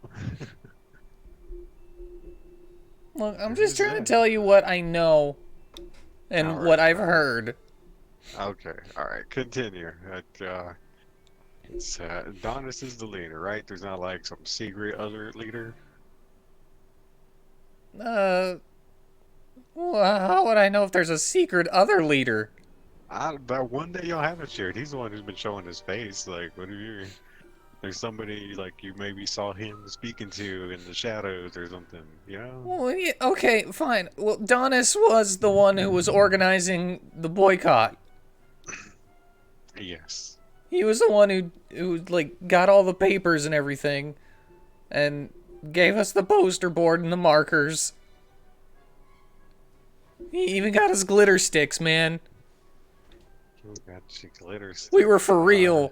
Look, I'm just trying to tell you what I know and what I've heard. Okay, alright, continue. It's Donnis is the leader, right? There's not like some secret other leader. Well, how would I know if there's a secret other leader? But one day you'll have it shared. He's the one who's been showing his face. Like, what have you? There's somebody like you maybe saw him speaking to in the shadows or something. You know? Well, yeah, okay, fine. Well, Donnis was the one who was organizing the boycott. Yes. He was the one who like got all the papers and everything, and gave us the poster board and the markers. He even got his glitter sticks, man. Got you glitters. We were for real.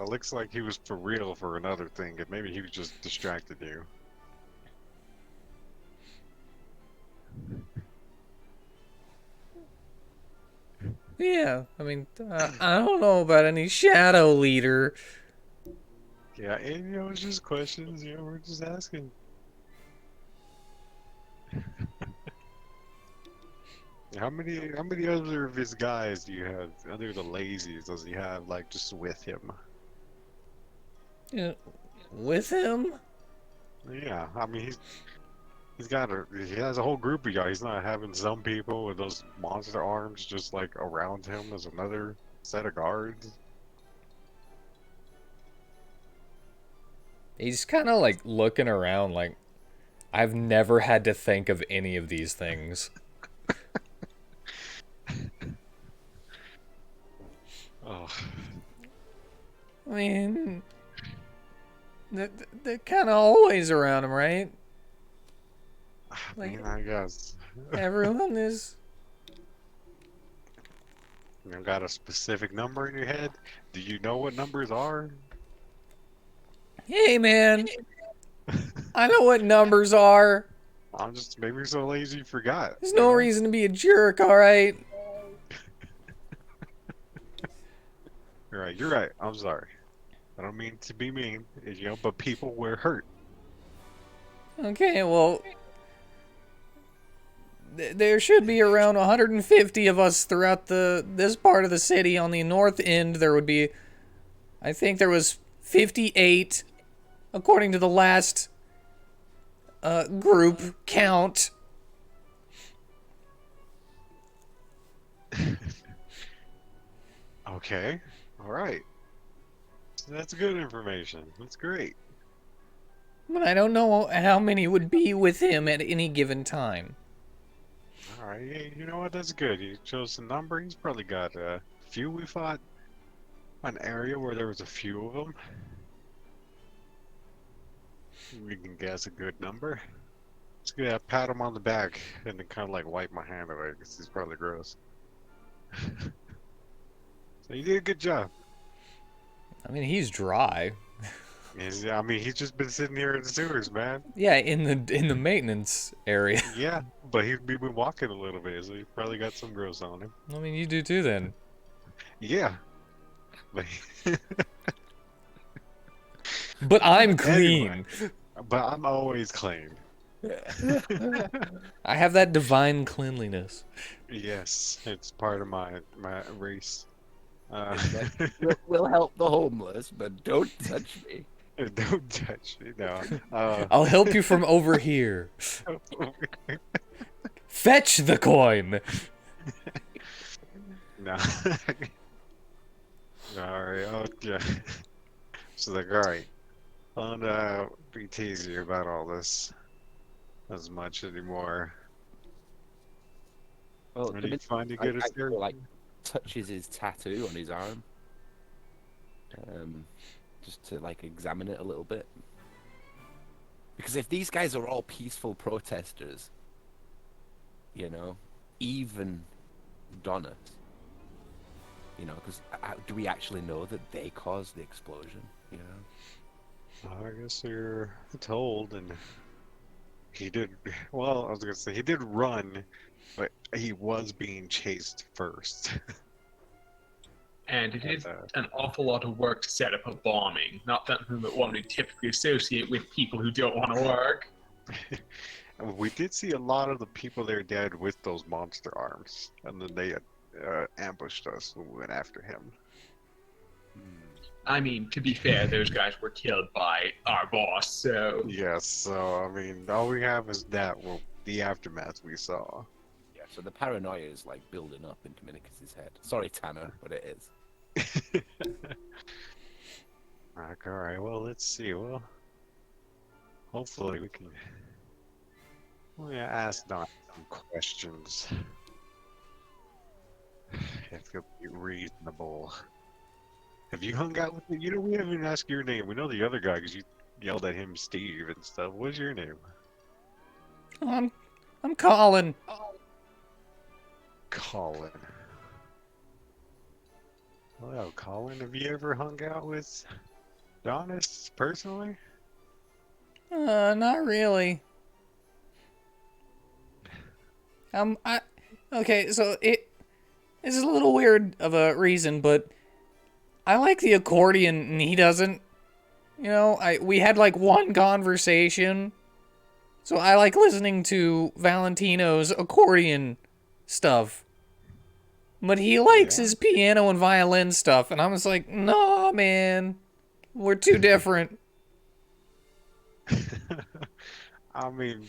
Looks like he was for real for another thing, and maybe he was just distracted you. Yeah, I mean, I don't know about any shadow leader. Yeah, and you know, it's just questions. You know, we're just asking. How many other of his guys do you have? Other the lazies, does he have like just with him? Yeah, with him? Yeah, I mean he has a whole group of guys. He's not having some people with those monster arms just like around him as another set of guards. He's kind of like looking around like, I've never had to think of any of these things. Oh. I mean, they're kind of always around him, right? I Like, mean, I guess. everyone is... You got a specific number in your head? Do you know what numbers are? Hey, man. I know what numbers are. I'm just maybe you're so lazy you forgot. There's you no know? reason to be a jerk, alright? You're right. I'm sorry. I don't mean to be mean, you know, but people were hurt. Okay, well... There should be around 150 of us throughout this part of the city. On the north end, there would be... I think there was 58, according to the last group count. Okay. All right. That's good information. That's great. But I don't know how many would be with him at any given time. All right. Yeah, you know what? That's good. You chose the number. He's probably got a few. We fought an area where there was a few of them. We can guess a good number. It's good. I pat him on the back and then kind of like wipe my hand away because he's probably gross. So you did a good job. I mean, he's dry. I mean, he's just been sitting here in the sewers, man. Yeah, in the maintenance area. Yeah, but he's been walking a little bit, so he probably got some gross on him. I mean, you do too, then. Yeah. But, But I'm clean. anyway, but I'm always clean. I have that divine cleanliness. Yes, it's part of my race. It's like, we'll help the homeless, but don't touch me. Don't touch me. No. I'll help you from over here. Fetch the coin. No. All right. Oh, yeah. So like, all right. I'll not be teasing about all this as much anymore. Well, When the you minute finally I, get us I there. feel like touches his tattoo on his arm, just to like examine it a little bit. Because if these guys are all peaceful protesters, you know, even Donnis, you know, because do we actually know that they caused the explosion? You know, I guess you're told, and he did. Well, I was gonna say he did run, but he was being chased first. And it is Uh, an awful lot of work to set up a bombing. Not something that one would typically associate with people who don't want to work. and we did see a lot of the people there dead with those monster arms, and then they ambushed us when we went after him. I mean, to be fair, those guys were killed by our boss, so Yes, so I mean, all we have is that, well, the aftermath we saw. yeah. So the paranoia is like building up in Dominicus's head. Sorry, Tanner, but it is. Like, all right, well, let's see. Well, hopefully we can. We ask Don some questions. If you'll be reasonable. Have you hung out with me? You know, we haven't even asked your name. We know the other guy because you yelled at him, Steve, and stuff. What's your name? I'm Colin. Colin. Well, Colin, have you ever hung out with Donnis personally? Not really. Okay, so it's a little weird of a reason, but I like the accordion and he doesn't. You know, we had like one conversation, so I like listening to Valentino's accordion stuff. But he likes Yeah. his piano and violin stuff, and I was like, no, man, we're too different. I mean,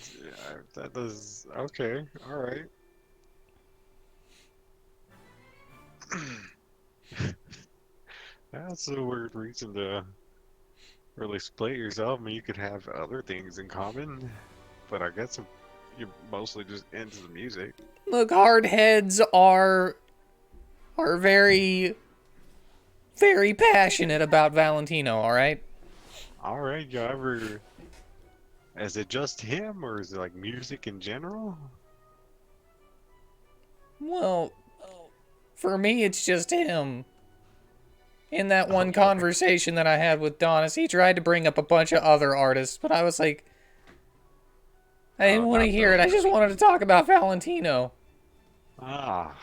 that does. Okay, alright. That's a weird reason to really split yourself. I mean, you could have other things in common, but I guess you're mostly just into the music. Look, hard heads are very, very passionate about Valentino, alright? Alright, you ever. Is it just him, or is it like music in general? Well, for me, it's just him. In that one Okay. conversation that I had with Donnis, he tried to bring up a bunch of other artists, but I was like, I didn't want to Not hear it. I those. just wanted to talk about Valentino. Ah.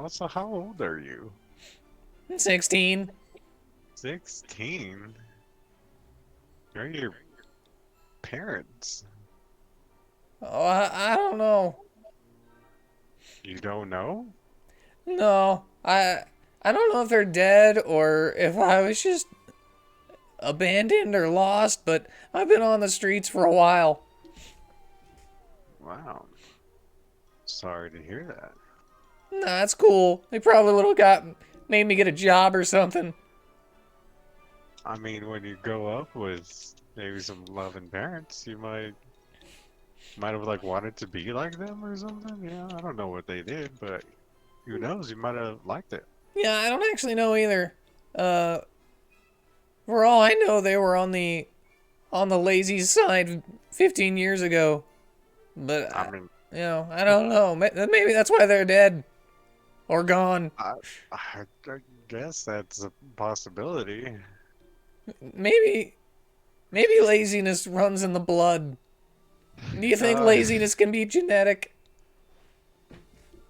So, how old are you? 16. 16? Are your parents? Oh, I don't know. You don't know? No, I don't know if they're dead or if I was just abandoned or lost, but I've been on the streets for a while. Wow. Sorry to hear that. Nah, that's cool. They probably would have made me get a job or something. I mean, when you grow up with maybe some loving parents, you might have like wanted to be like them or something. Yeah, I don't know what they did, but who knows? You might have liked it. Yeah, I don't actually know either. For all I know, they were on the lazy side 15 years ago. But I mean, I don't know. Maybe that's why they're dead or gone. I guess that's a possibility. Maybe laziness runs in the blood. Do you think Uh, laziness can be genetic?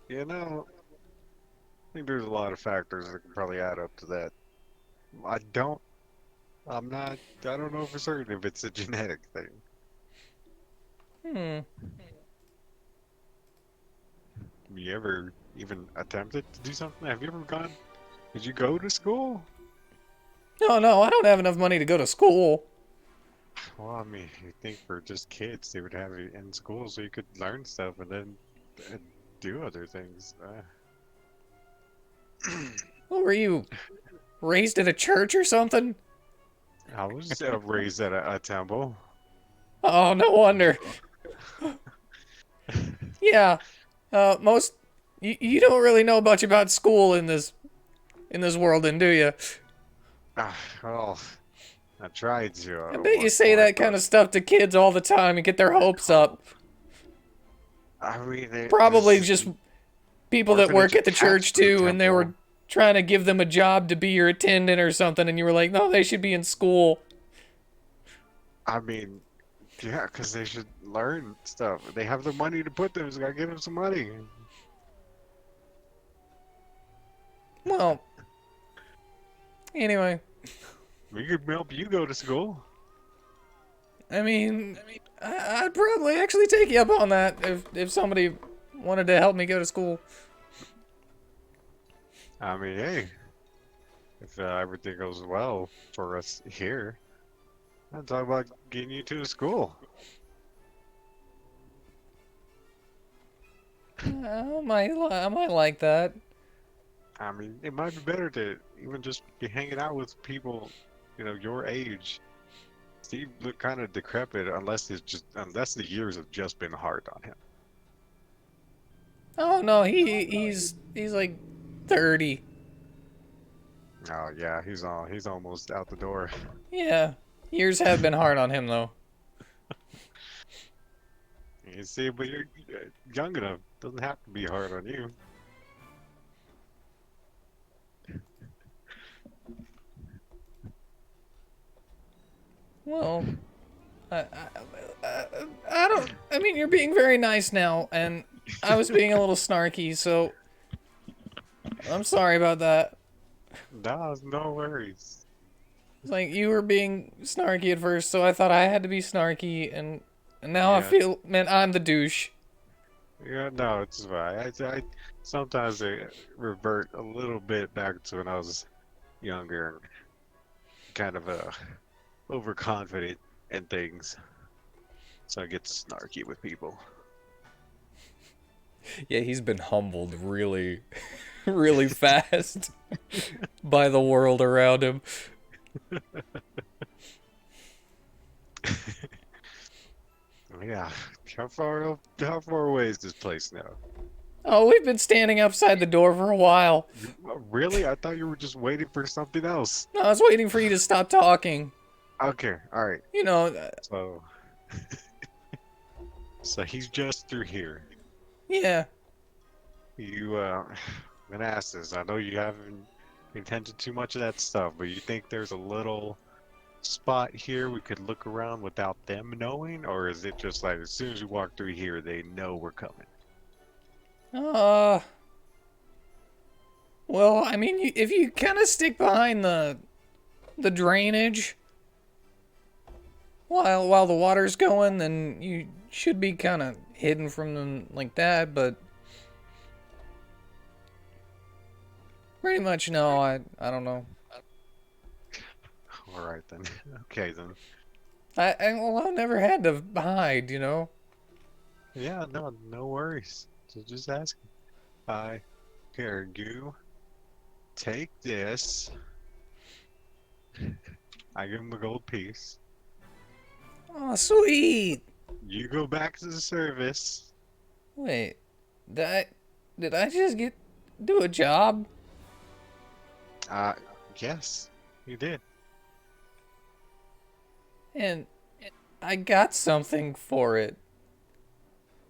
You know, I think there's a lot of factors that can probably add up to that. I don't I'm not. I don't know for certain if it's a genetic thing. Hmm. Have you ever even attempted to do something? Have you ever gone? Did you go to school? No, I don't have enough money to go to school. Well, I mean, you think for just kids, they would have it in school so you could learn stuff and then uh, do other things. What were you, raised at a church or something? I was raised at a temple. Oh, no wonder. Yeah. Most you don't really know much about school in this world, then, do you? Well, I tried to I at bet you one say point, that kind but of stuff to kids all the time and get their hopes up. I mean, Probably this just people that orphanage work at the attached church to the too, and they temple. were trying to give them a job to be your attendant or something, and you were like, no, they should be in school. I mean, yeah, because they should learn stuff. They have the money to put them, so gotta give them some money. Well, anyway, We could help you go to school. I mean, I'd probably actually take you up on that if somebody wanted to help me go to school. I mean, hey, if everything goes well for us here, I'm talking about getting you to school. I might like that. I mean, it might be better to even just be hanging out with people, your age. Steve looked kind of decrepit, unless the years have just been hard on him. Oh no, he's like 30. Oh yeah, he's almost out the door. Yeah, years have been hard on him though. You see, but you're young enough. Doesn't have to be hard on you. Well, I don't. I mean, you're being very nice now, and I was being a little snarky, so I'm sorry about that. No, no worries. It's like you were being snarky at first, so I thought I had to be snarky, and now I Yeah, feel, man, I'm the douche. yeah, no, it's fine. I sometimes I revert a little bit back to when I was younger and kind of overconfident in things, so I get snarky with people. Yeah, he's been humbled really, really fast by the world around him. Yeah, how far away is this place now? Oh, we've been standing outside the door for a while. Really? I thought you were just waiting for something else. No, I was waiting for you to stop talking. Okay, all right. You know, So, so he's just through here. yeah. I'm gonna ask this. I know you haven't intended too much of that stuff, but you think there's a little spot here we could look around without them knowing, or is it just like as soon as we walk through here, they know we're coming? Uh, well, I mean, if you kind of stick behind the drainage while the water's going, then you should be kind of hidden from them like that. But pretty much, no, I don't know. All right then. Okay then. Well, I've never had to hide, you know. Yeah, no worries. So just ask. Here, you take this. I give him a gold piece. Oh, sweet. You go back to the service. Wait, did I just do a job? Uh, yes, you did. And I got something for it.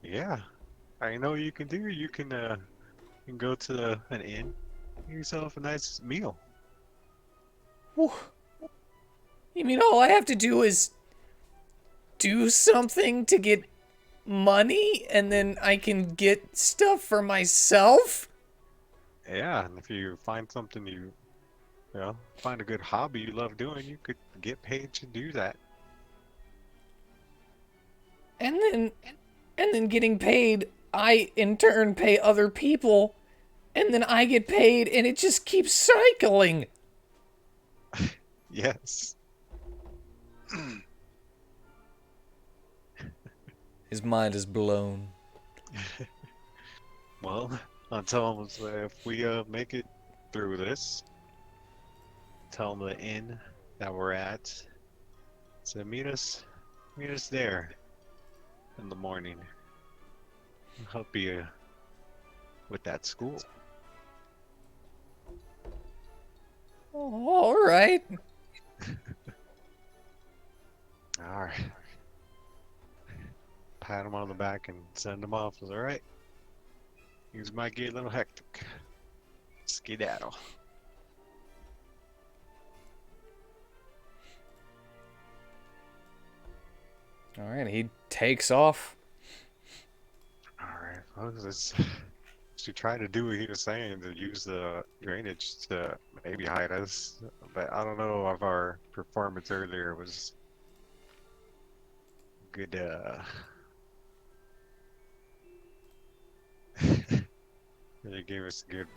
Yeah, I know you can do. You can go to an inn, get yourself a nice meal. Whew. You mean all I have to do is do something to get money and then I can get stuff for myself? Yeah, and if you find something you You know, find a good hobby you love doing. You could get paid to do that. And then getting paid, I in turn pay other people, and then I get paid, and it just keeps cycling. Yes. His mind is blown. Well, I'll tell them if we make it through this, tell them the inn that we're at. So meet us there in the morning. I'll help you with that school. Oh, all right. All right. Pat him on the back and send him off. Is all right. Things might get a little hectic. Skedaddle. All right, he takes off. All right. Well, let's to try to do what he was saying to use the drainage to maybe hide us. But I don't know if our performance earlier was good. Really gave us a good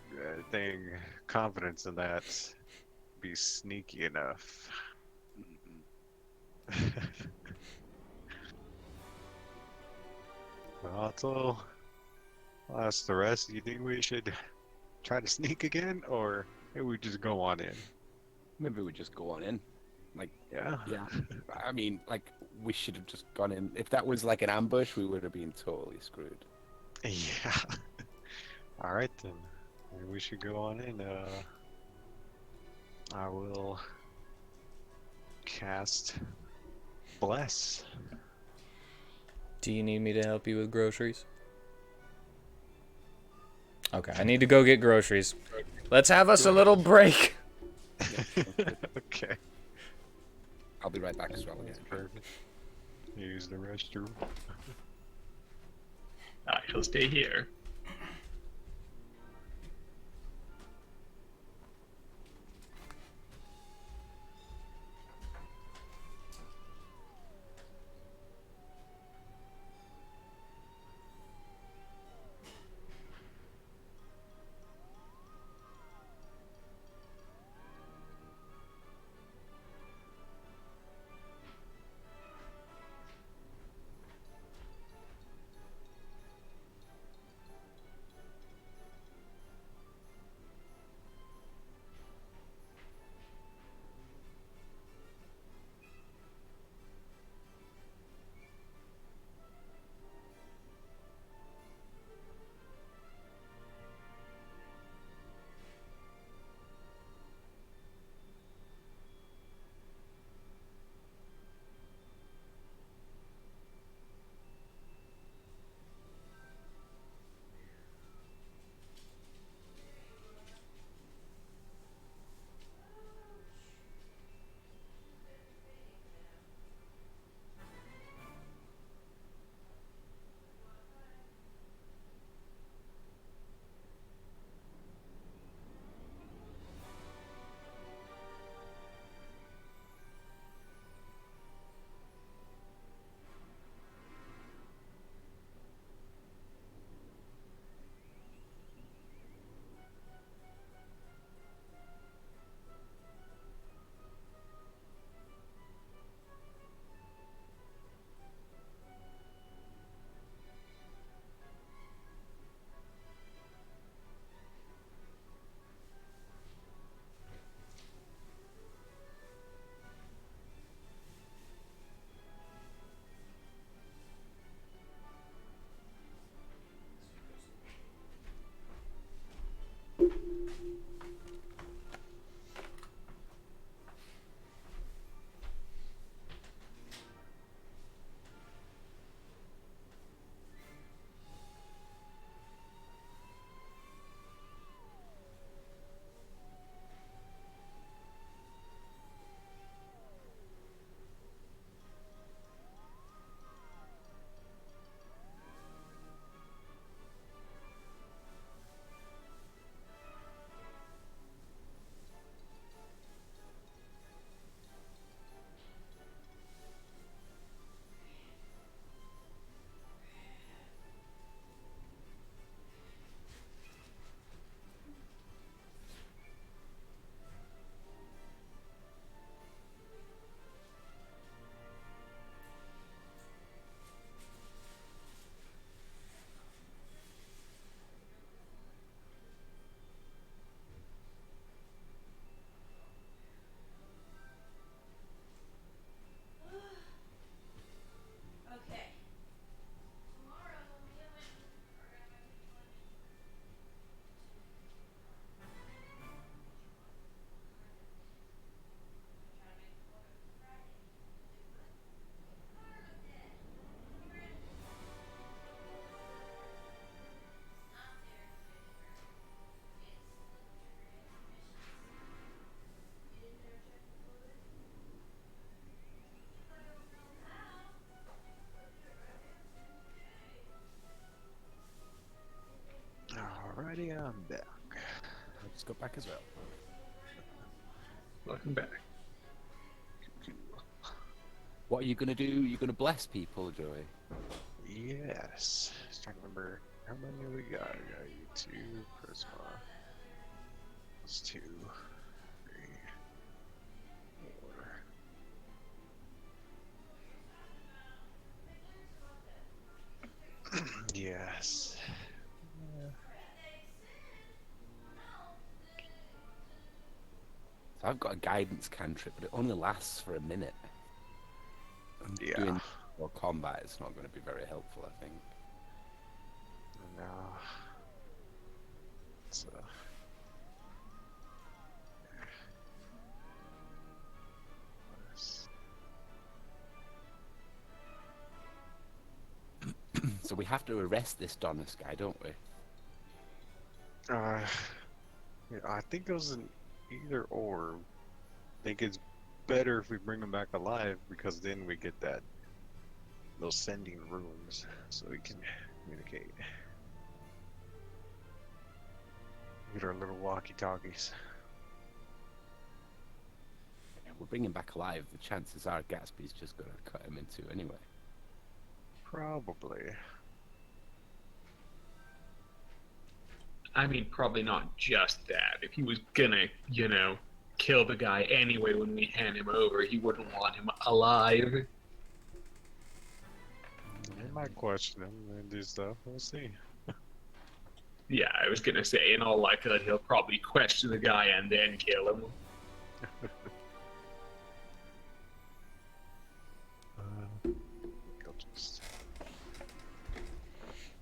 thing, confidence in that. Be sneaky enough. Well, I'll ask the rest. Do you think we should try to sneak again, or maybe we just go on in? Maybe we just go on in. Like, Yeah. yeah. I mean, like, we should have just gone in. If that was like an ambush, we would have been totally screwed. Yeah. All right then. Maybe we should go on in. I will cast Bless. Do you need me to help you with groceries? Okay, I need to go get groceries. Let's have us a little break. Okay. I'll be right back as well again. Perfect. Use the restroom. I shall stay here. I'm back. I just got back as well. Welcome back. What are you gonna do? You gonna bless people, Joey? Yes. Just trying to remember how many we got. We got you two, Prisma. That's 2, 3, 4. Yes. So I've got a guidance cantrip, but it only lasts for a minute. And Yeah. doing or combat is not going to be very helpful, I think. No. It's So we have to arrest this Donnis guy, don't we? yeah, I think it was an either or. I think it's better if we bring him back alive because then we get those sending runes so we can communicate. Get our little walkie-talkies. We'll bring him back alive. The chances are Gatsby's just going to cut him in two anyway. Probably. I mean, probably not just that. If he was gonna, kill the guy anyway when we hand him over, he wouldn't want him alive. I might question him and do stuff. We'll see. Yeah, I was gonna say, in all likelihood, he'll probably question the guy and then kill him. I'll just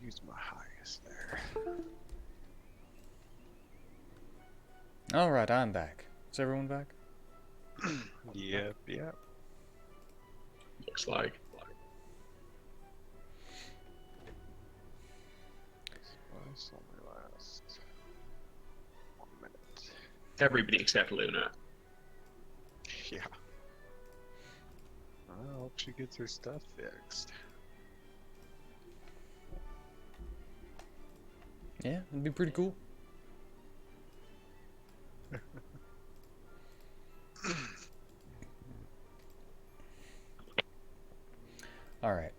use my highest there. Alright, I'm back. Is everyone back? Yep, yep. Looks like. This only lasts 1 minute. Everybody except Luna. Yeah. I hope she gets her stuff fixed. Yeah, it'd be pretty cool. Alright.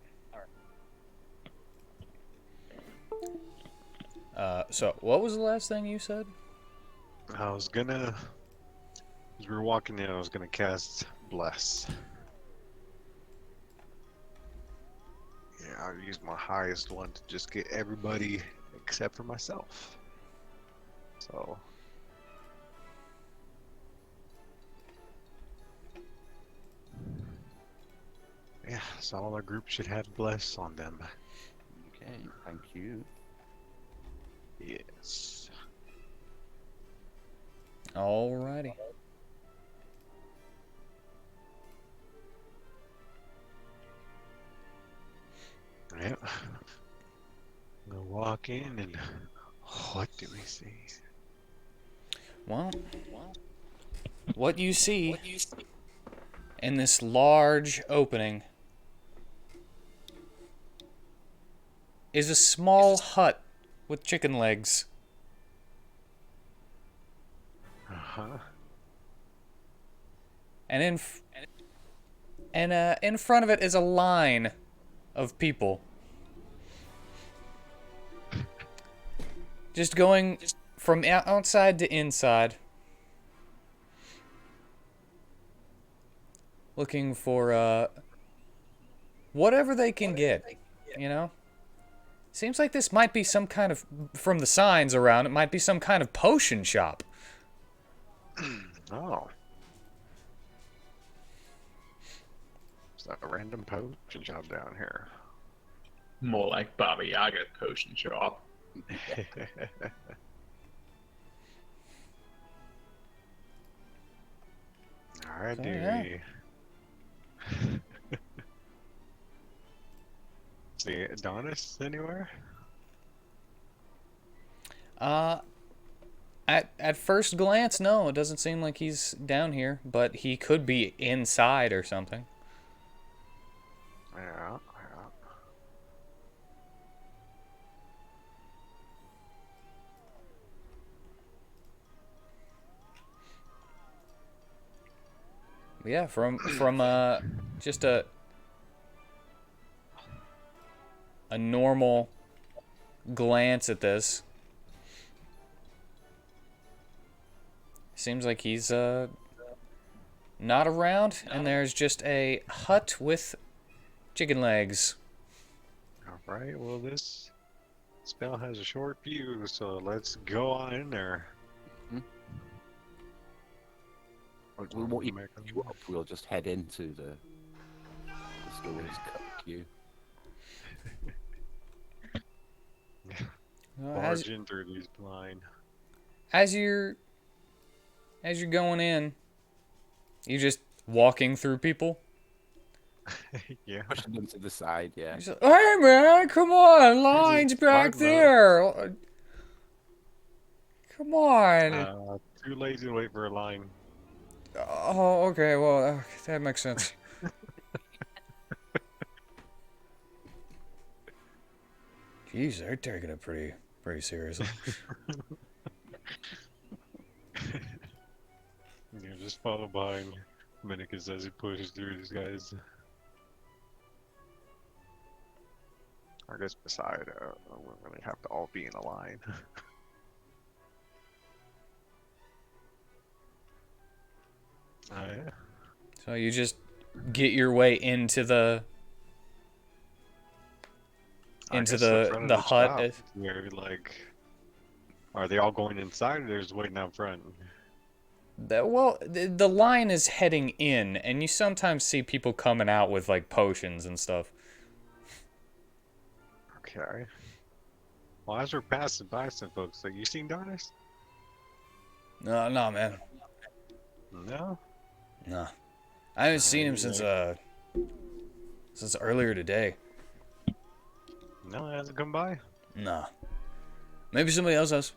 So, what was the last thing you said? I was gonna, as we were walking in, I was gonna cast Bless. Yeah, I'll use my highest one to just get everybody except for myself. So. Yeah, so all our group should have Bless on them. Okay, thank you. Yes. Alrighty. Yep. We'll walk in and what do we see? Well, what you see in this large opening is a small hut with chicken legs. Uh-huh. And in front of it is a line of people. Just going from outside to inside. Looking for whatever they can get, you know? Seems like this might be some kind of, from the signs around, it might be some kind of potion shop. Oh. Is that a random potion job down here? More like Baba Yaga's potion shop. Alright, Oh, do yeah. we see Adonis anywhere? At first glance, no, it doesn't seem like he's down here, but he could be inside or something. Yeah, yeah. Yeah, from just a normal glance at this, seems like he's not around, and there's just a hut with chicken legs. Alright, well this spell has a short fuse, so let's go on in there. We won't even Make a- queue up. We'll just head into the store's queue. As, Barge in through these blind. as you're going in, you just walking through people. Yeah. Pushing them to the side, yeah. He's like, hey man, come on, line's back smart mode. there. Come on. Too lazy to wait for a line. Oh, okay, well, that makes sense. Jeez, they're taking it pretty seriously. Yeah, just follow behind Minicus as he pushes through these guys. I guess beside, we really have to all be in a line. Yeah. So you just get your way into the I into guess the front of the hut. shop, where, like, are they all going inside or they're just waiting out front? Well, the line is heading in, and you sometimes see people coming out with like potions and stuff. Okay. Well, as we're passing by some folks, like, you seen Donnis? No, man, No? no. I haven't seen him since earlier today. No, it hasn't come by? Nah. Maybe somebody else has.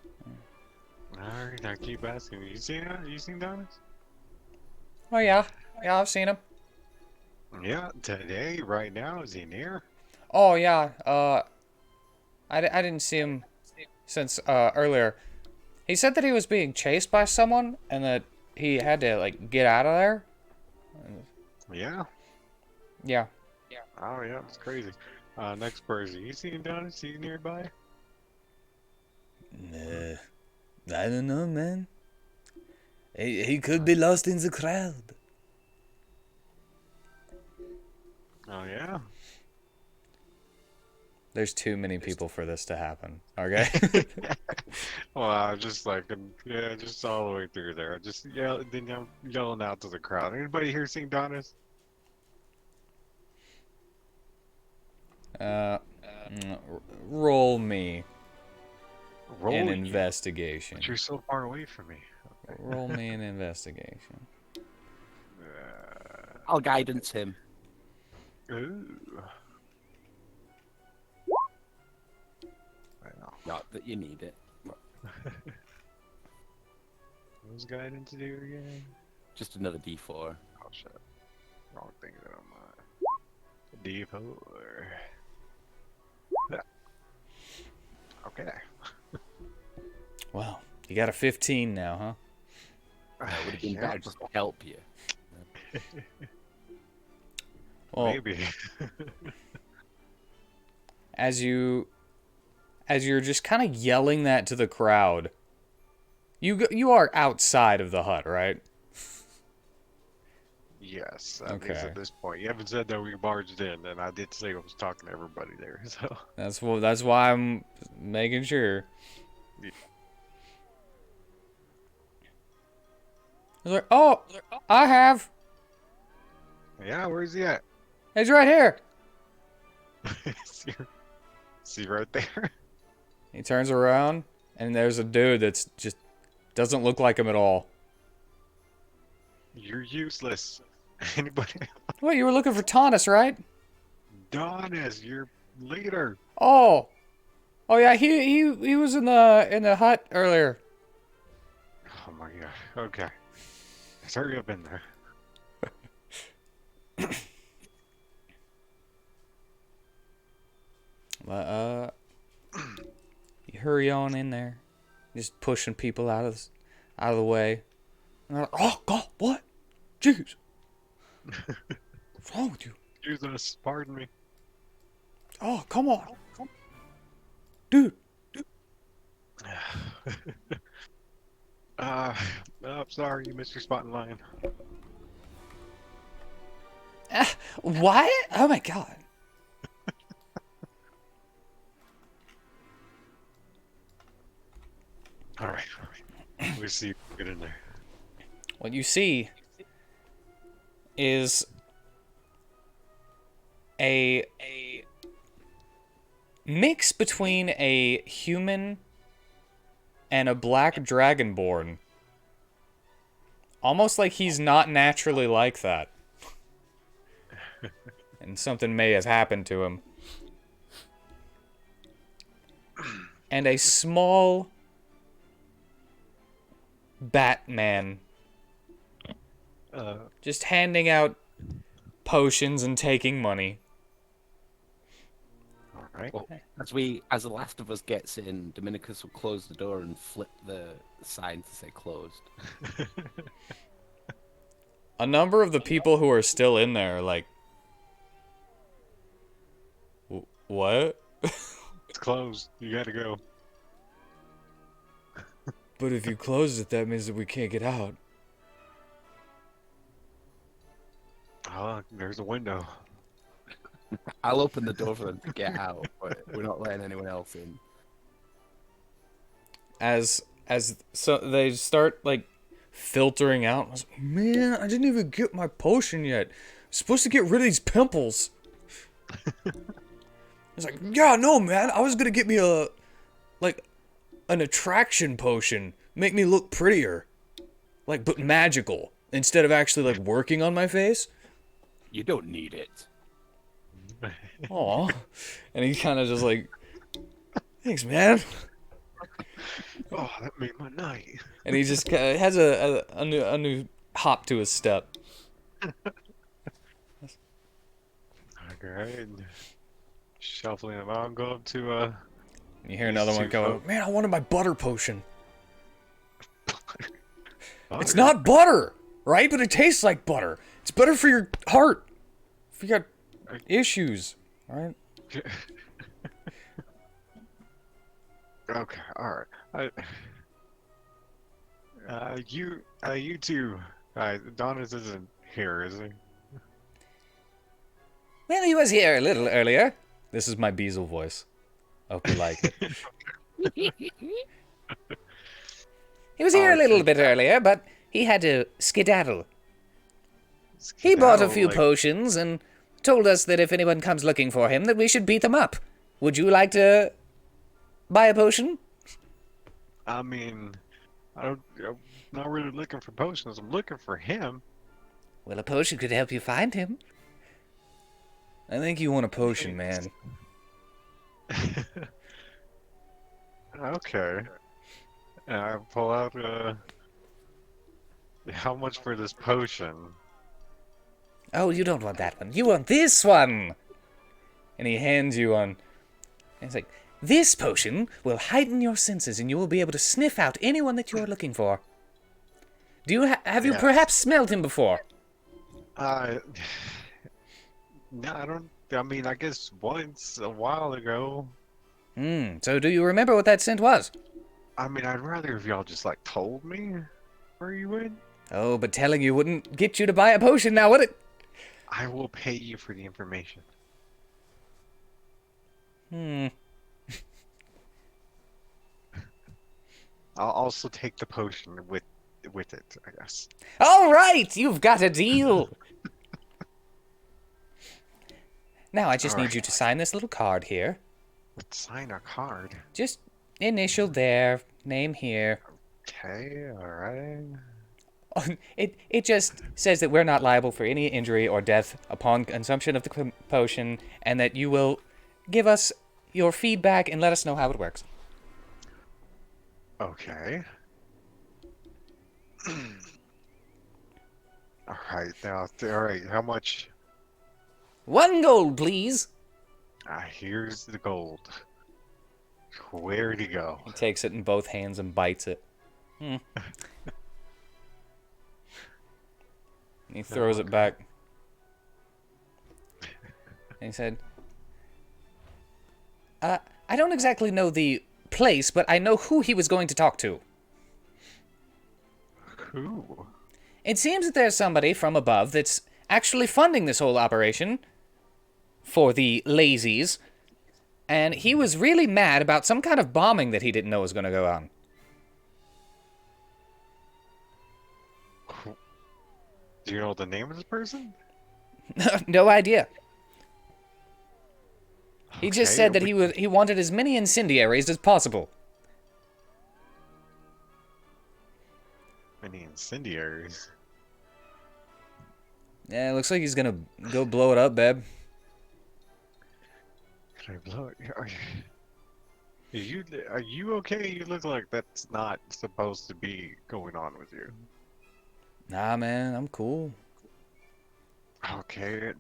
Alright, I keep asking. You seen it? You seen Donnis? Oh yeah, I've seen him. Yeah, today, right now, is he near? Oh yeah. I didn't see him since earlier. He said that he was being chased by someone and that he had to like get out of there. Yeah. Yeah. Oh, yeah, it's crazy. Next person. You seen Donnis? Is he nearby? Nah. I don't know, man. He could be lost in the crowd. Oh, yeah? There's too many people for this to happen. Okay. Well, I was just like, yeah, just all the way through there. Just yelling out to the crowd. Anybody here seen Donnis? Roll me Roll an you, investigation. but you're so far away from me. Roll me an investigation. I'll guidance him. Ooh. Well, Not that you need it. what was guidance to do again? Just another D4. Oh shit. Wrong thing that I'm D4. Yeah. Okay. Wow. You got a 15 now, huh? It would have been Yeah, better just to help you. Well, maybe. as you're just kind of yelling that to the crowd, you are outside of the hut, right? Yes, at least Okay. at this point. You haven't said that we barged in, and I did say I was talking to everybody there, so. That's why I'm making sure. Yeah. He's like, oh, I have. Yeah, where's he at? He's right here. See right there? He turns around, and there's a dude that's just doesn't look like him at all. You're useless. Anybody? Wait, you were looking for Donnis, right? Donnis, your leader. Oh, yeah, he was in the hut earlier. Oh my god. Okay. Let's hurry up in there. You hurry on in there, just pushing people out of the way. And they're like, oh God, what? Jeez. What's wrong with you? Excuse us. Pardon me. Oh, come on. Dude. Oh, sorry, you missed your spot in line. What? Oh my god. All right. We see. Get in there. What you see is a mix between a human and a black dragonborn. Almost like he's not naturally like that. And something may have happened to him. And a small Batman just handing out potions and taking money. All right. Well, as the last of us gets in, Dominicus will close the door and flip the sign to say closed. A number of the people who are still in there are like, what? It's closed. You gotta go. But if you close it, that means that we can't get out. Oh, there's a window. I'll open the door for them to get out, but we're not letting anyone else in. So they start like filtering out. I was like, man, I didn't even get my potion yet. I'm supposed to get rid of these pimples. It's like, yeah, no, man. I was gonna get me an attraction potion, make me look prettier, like but magical instead of actually like working on my face. You don't need it. Aw. And he kind of just like, thanks, man. Oh, that made my night. And he just has a new hop to his step. Okay. Shuffling them out, go up to You hear another one go, man, I wanted my butter potion. It's not butter, right? But it tastes like butter. It's better for your heart. If you got issues, right? Okay, all right. You two. Donnis isn't here, is he? Well, he was here a little earlier. This is my Beazle voice. I hope you like it. He was here a little bit earlier, but he had to skedaddle. He bought a few potions and told us that if anyone comes looking for him, that we should beat them up. Would you like to buy a potion? I mean, I'm not really looking for potions. I'm looking for him. Well, a potion could help you find him. I think you want a potion, man. Okay. And I pull out, how much for this potion? Oh, you don't want that one. You want this one! And he hands you one. And he's like, this potion will heighten your senses and you will be able to sniff out anyone that you are looking for. Do you have you perhaps smelled him before? No, I don't. I mean, I guess once a while ago. So do you remember what that scent was? I mean, I'd rather if y'all just like told me where you went. Oh, but telling you wouldn't get you to buy a potion now, would it? I will pay you for the information. I'll also take the potion with it, I guess. All right, you've got a deal. Now I just need you to sign this little card here. Let's sign a card. Just initial there, name here. Okay, alright. It just says that we're not liable for any injury or death upon consumption of the potion, and that you will give us your feedback and let us know how it works. Okay. Alright, now, alright, how much? 1 gold, please. Here's the gold. Where'd he go? He takes it in both hands and bites it. He throws it back. And he said, I don't exactly know the place, but I know who he was going to talk to. Who? It seems that there's somebody from above that's actually funding this whole operation for the lazies, and he was really mad about some kind of bombing that he didn't know was going to go on. Do you know the name of this person? No idea. He just Okay, said that he wanted as many incendiaries as possible. Many incendiaries. Yeah, it looks like he's gonna go blow it up, babe. Can I blow it? Are you okay? You look like that's not supposed to be going on with you. Nah, man, I'm cool. Okay.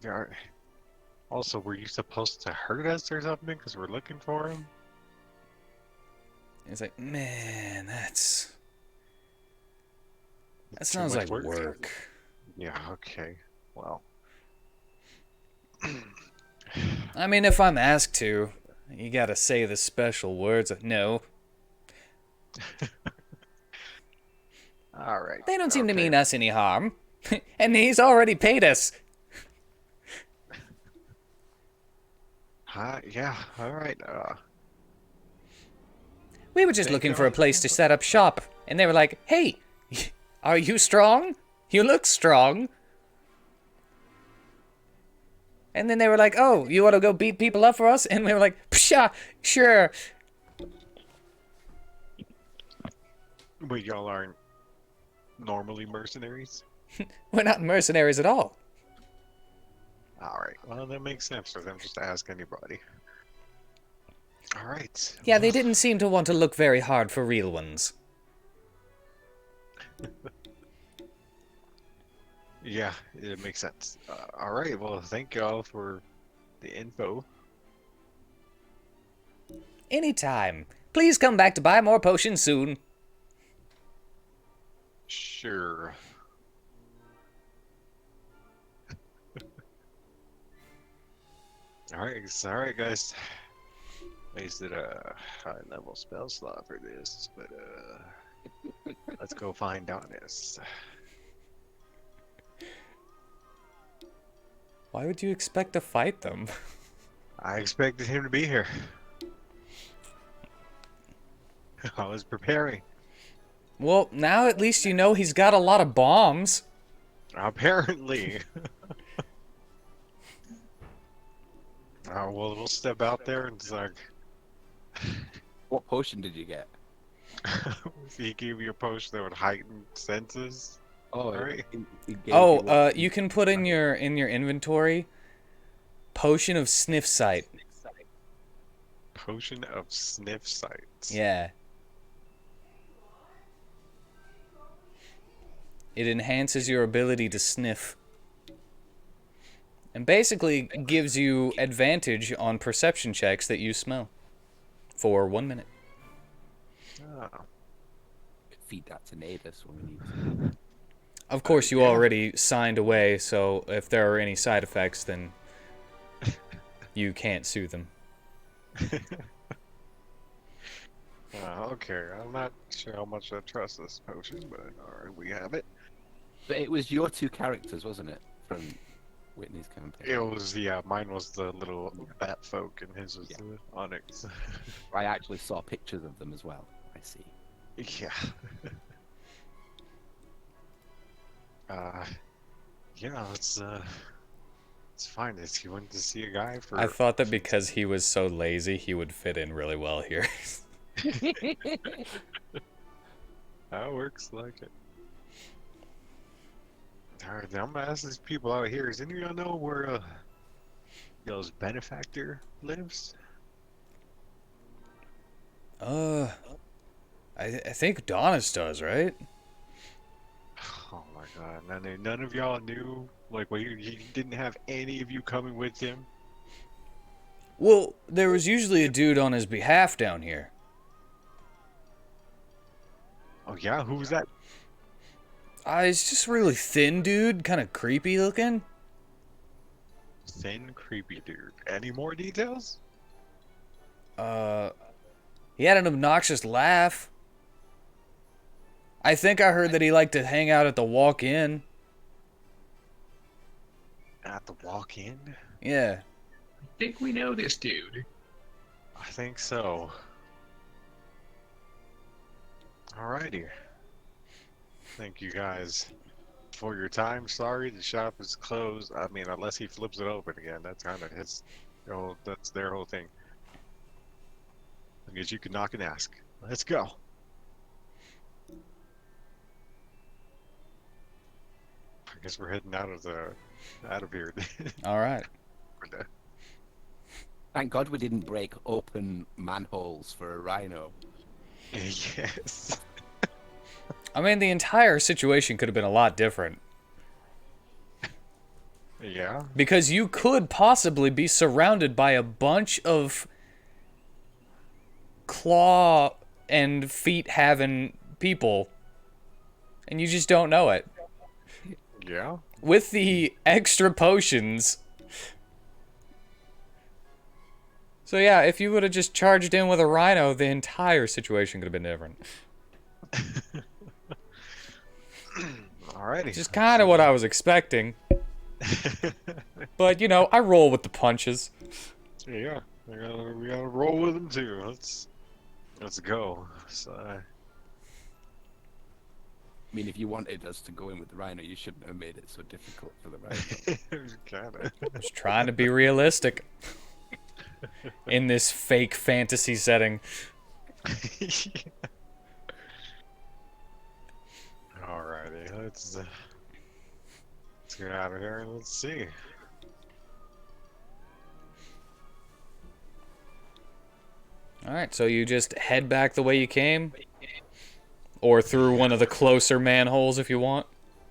Also, were you supposed to hurt us or something? Because we're looking for him? It's like, man, that Too sounds much like work. Yeah, okay. Well. I mean, if I'm asked to, you gotta say the special words of no. Alright. They don't seem to okay. mean us any harm. And he's already paid us. Yeah, alright. We were just Thank looking you. for a place to set up shop. And they were like, hey, are you strong? You look strong. And then they were like, oh, you want to go beat people up for us? And we were like, psha, sure. But y'all aren't normally mercenaries? We're not mercenaries at all. Alright, well, that makes sense for them just to ask anybody. Alright. Yeah, they didn't seem to want to look very hard for real ones. Yeah, it makes sense. Alright, well, thank y'all for the info. Anytime. Please come back to buy more potions soon. Sure. Alright, guys. Wasted a high level spell slot for this, but let's go find Donnis. Why would you expect to fight them? I expected him to be here. I was preparing. Well, now at least you know he's got a lot of bombs. Apparently. Well, we'll step out there and it's like, What potion did you get? he gave you a potion that would heighten senses. Oh, Right. it gave you what- You can put in your inventory potion of sniff sight. Potion of sniff sights. Yeah. It enhances your ability to sniff. And basically gives you advantage on perception checks that you smell. For 1 minute. Oh. Feed that to Natus when we need to. Of course, you Yeah. already signed away, so if there are any side effects, then you can't sue them. Okay, I'm not sure how much I trust this potion, but alright, we have it. But it was your two characters, wasn't it? From Whitney's campaign. It was, yeah, mine was the little bat folk and his was Yeah. the onyx. I actually saw pictures of them as well. I see. Yeah. Yeah, let's find this. He went to see a guy for... I thought that because he was so lazy, he would fit in really well here. That works like it. Alright, then I'm gonna ask these people out here. Does any of y'all know where y'all's benefactor lives? I think Donnis does, right? Oh my god, none of y'all knew? Like, well, he didn't have any of you coming with him? Well, there was usually a dude on his behalf down here. Oh yeah, who was that? He's just a really thin dude, kind of creepy looking. thin, creepy dude. Any more details? He had an obnoxious laugh. I think I heard that he liked to hang out at the walk-in. At the walk-in? Yeah. I think we know this dude. I think so. Alrighty. Thank you guys for your time. Sorry the shop is closed. I mean, unless he flips it open again. That's kind of his, that's their whole thing. I guess you can knock and ask. Let's go. I guess we're heading out of here. All right. Thank God we didn't break open manholes for a rhino. Yes. I mean, the entire situation could have been a lot different. Yeah. Because you could possibly be surrounded by a bunch of claw and feet having people, and you just don't know it. Yeah. With the extra potions. So yeah, if you would have just charged in with a rhino, the entire situation could have been different. Alrighty. Just kind of what I was expecting. But, you know, I roll with the punches. Yeah, we gotta roll with them too. Let's go. So, I mean, if you wanted us to go in with the rhino, you shouldn't have made it so difficult for the rhino. kinda. I was trying to be realistic in this fake fantasy setting. Alrighty, let's get out of here and let's see. Alright, so you just head back the way you came? Or through one of the closer manholes if you want?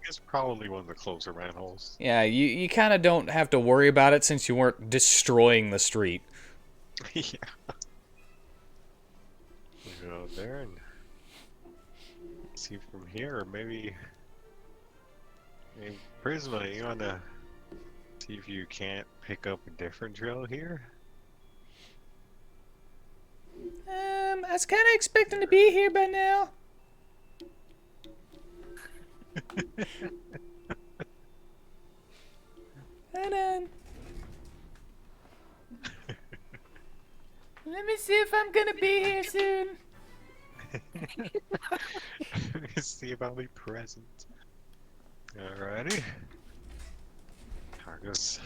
It's probably one of the closer manholes. Yeah, you kind of don't have to worry about it since you weren't destroying the street. Yeah. We go there and see from here, or maybe Prisma, you wanna see if you can't pick up a different trail here? I was kind of expecting to be here by now. Hold on. Let me see if I'm gonna be here soon. See if I'll be present. Alrighty. I guess.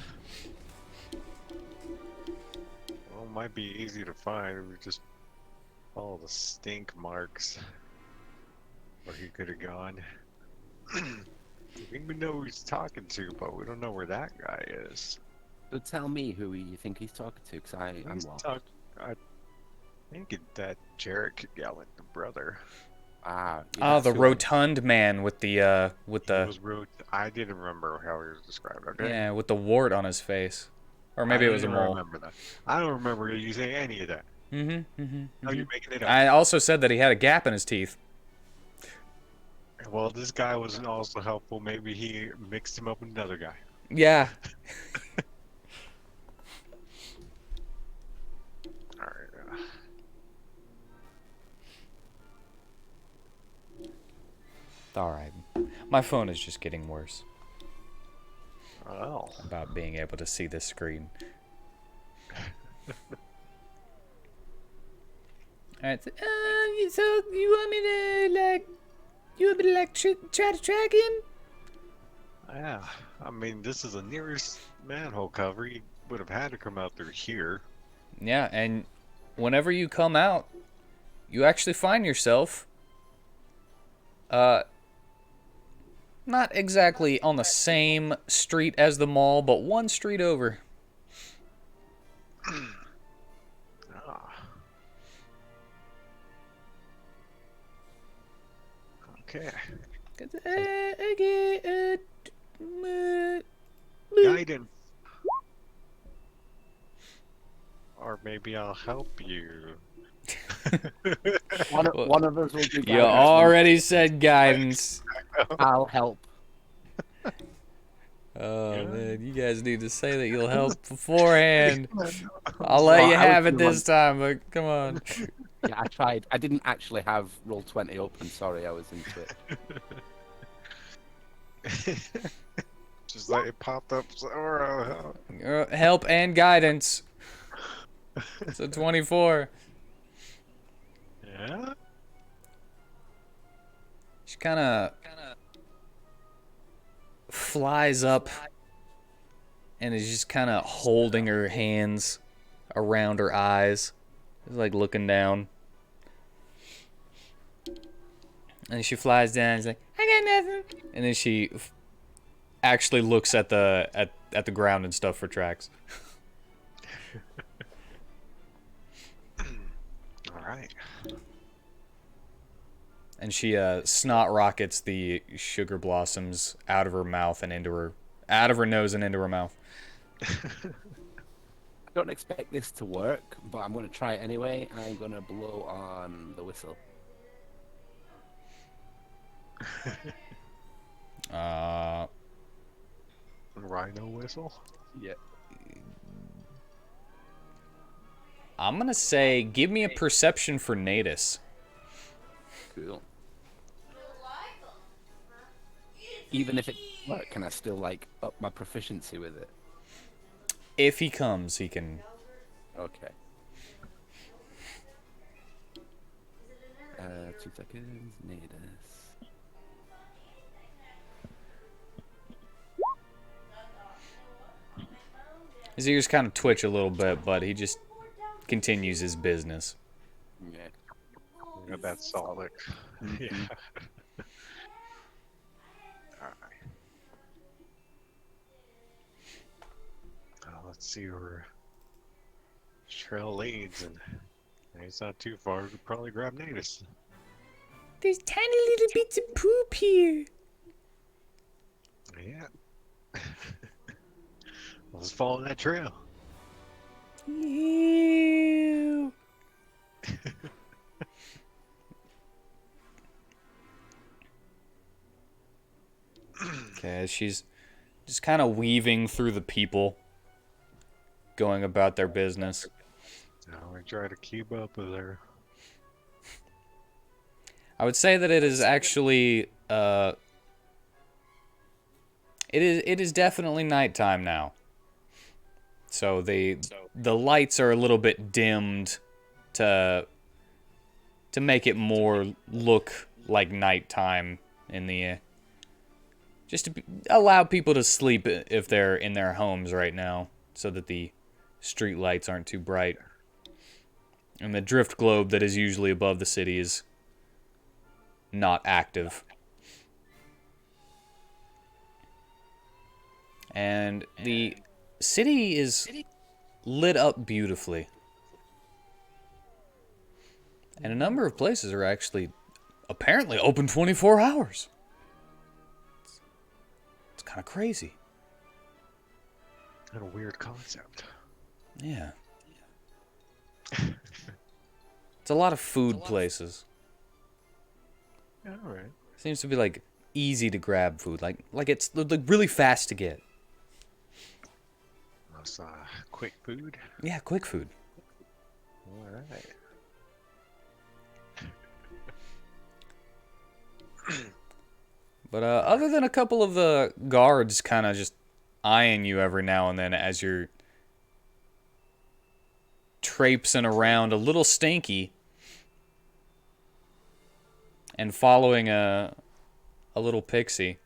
Well, it might be easy to find if we just follow the stink marks where he could have gone. I think we know who he's talking to, but we don't know where that guy is. So tell me who you think he's talking to, because I'm He's lost. I think it's that Gatsby Gallant, the brother. Ah, Oh, that's the who I- rotund man with the I didn't remember how he was described. Okay. yeah, with the wart on his face. Or maybe it was a I don't mole. remember that. I don't remember you saying any of that. No, you're making it up. I also said that he had a gap in his teeth. Well, this guy wasn't also helpful. Maybe he mixed him up with another guy. Yeah. Alright. Alright. My phone is just getting worse Well. about being able to see this screen. Alright, so you want me to try to track him? Yeah. I mean, this is the nearest manhole cover. He would have had to come out through here. Yeah, and whenever you come out, you actually find yourself not exactly on the same street as the mall, but one street over. Ah. Okay. Guidance. Or maybe I'll help you. One of us will do You guidance. already said guidance. I'll help. Oh Yeah. man, you guys need to say that you'll help beforehand. I'll Well, let you I was have it gonna this time, but come on. Yeah, I tried. I didn't actually have roll 20 open. Sorry, I was into it. Just like it popped up. So, oh, Help and guidance. It's a 24. yeah. She kind of flies up and is just kind of holding her hands around her eyes. Just like looking down. And she flies down and she's like, I got nothing. And then she actually looks at the the ground and stuff for tracks. All right. And she snot rockets the sugar blossoms out of her mouth and out of her nose and into her mouth. I don't expect this to work, but I'm going to try it anyway. I'm going to blow on the whistle. Rhino whistle. Yeah. I'm gonna say, give me a perception for Natus. Cool. Even if it work, can I still like up my proficiency with it? If he comes, he can. Okay. 2 seconds. Natus. His ears kind of twitch a little bit, but he just continues his business. Yeah. Yeah, that's solid. Yeah. Alright. Let's see where trail leads, and it's not too far. We could probably grab Natus. There's tiny little bits of poop here. Yeah. Let's follow that trail. Ew. Okay, she's just kind of weaving through the people, going about their business. Now we try to keep up with her. I would say that it is actually, it is definitely nighttime now. So the lights are a little bit dimmed to make it more look like nighttime in the just to allow people to sleep if they're in their homes right now, so that the street lights aren't too bright. And the drift globe that is usually above the city is not active. And the city is lit up beautifully. And a number of places are actually apparently open 24 hours. It's kind of crazy. What a weird concept. Yeah. It's a lot of food places. Yeah, alright. Seems to be like easy to grab food, like it's like really fast to get. That's quick food. Yeah, quick food. Alright. But other than a couple of the guards kind of just eyeing you every now and then as you're traipsing around a little stinky and following a little pixie.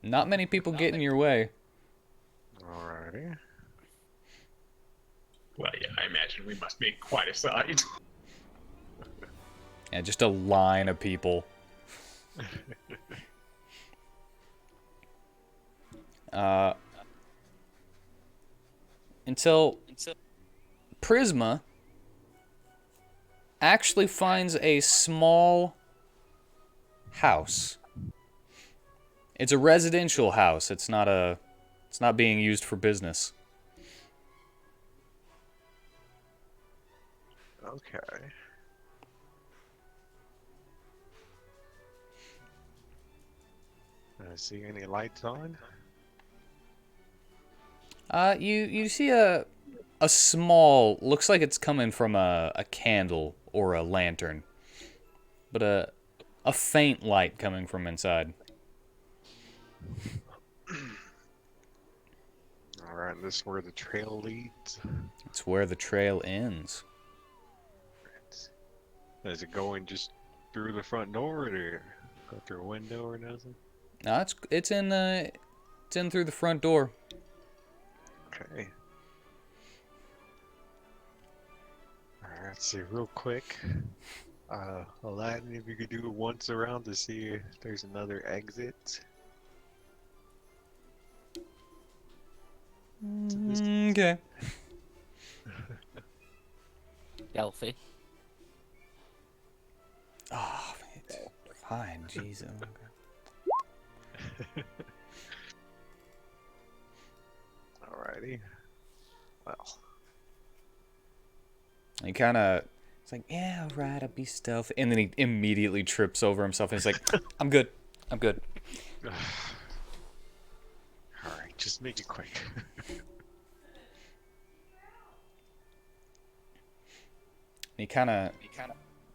Not many people get in your way. Alrighty. Well, yeah, I imagine we must make quite a sight. Yeah, just a line of people. Until Prisma actually finds a small house. It's a residential house. It's not being used for business. Okay. See any lights on? You see a small, looks like it's coming from a candle or a lantern, but a faint light coming from inside. Alright, this is where the trail leads. It's where the trail ends. Is it going just through the front door or go through a window or nothing? No, it's in through the front door. Okay. Alright, let's see real quick. Aladdin, if you could do it once around to see if there's another exit. Okay. Delphi. Oh, it's fine, Jesus. Alrighty. Well. He kind of, it's like, yeah, all right, I'll be stealthy, and then he immediately trips over himself, and he's like, I'm good. Alright, just make it quick. He kind of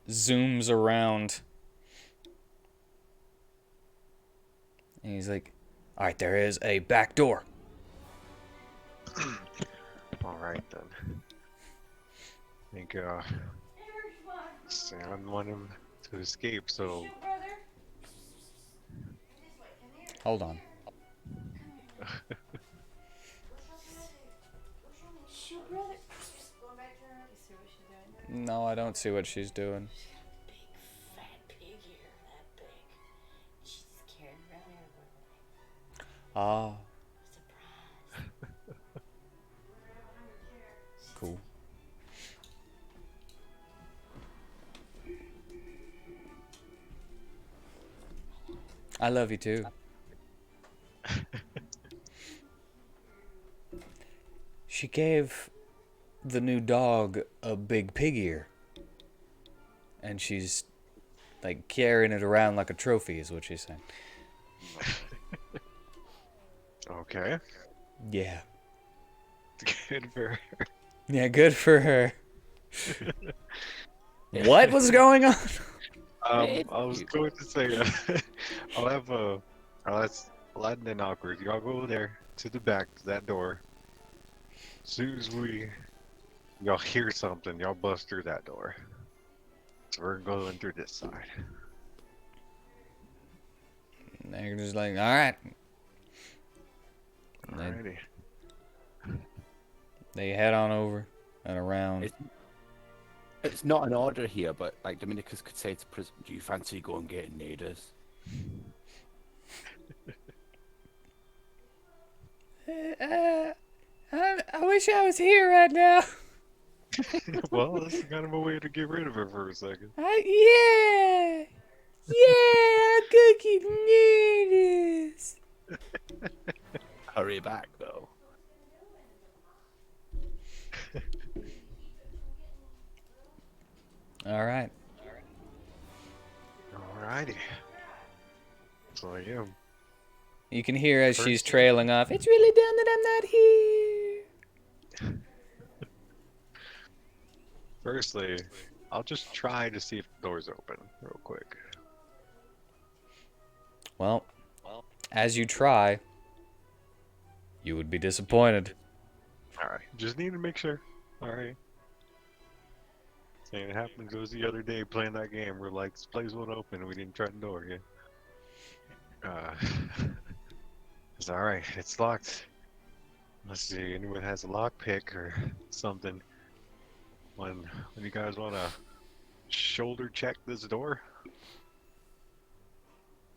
zooms around, and he's like, all right, there is a back door. Alright then. I think, Sam want him to escape, so... Hold on. No, I don't see what she's doing. Big fat pig here, that big. She's carrying around everywhere. Ah, Surprise. cool. I love you too. She gave the new dog a big pig ear. And she's like carrying it around like a trophy is what she's saying. Okay. Yeah. Good for her. Yeah, good for her. What was going on? I was going to say, I'll have let's Aladdin and Awkward. Y'all go there to the back to that door. As soon as y'all hear something, y'all bust through that door. So we're going through this side. And they're just like, all right. And Alrighty. they head on over and around. It's not an order here, but like Dominicus could say to prison, do you fancy going getting naders? I wish I was here right now. Well, that's kind of a way to get rid of her for a second. Yeah, I could keep this. Hurry back, though. All right. Alrighty. So yeah. You can hear as she's First- trailing off. It's really dumb that I'm not here. Firstly, I'll just try to see if the door's open real quick. Well, as you try, you would be disappointed. Alright, just need to make sure. Alright. Same happened to us the other day playing that game. We're like, this place won't open and we didn't try the door yet. It's alright, it's locked. Let's see, anyone has a lockpick or something. When you guys wanna shoulder check this door? I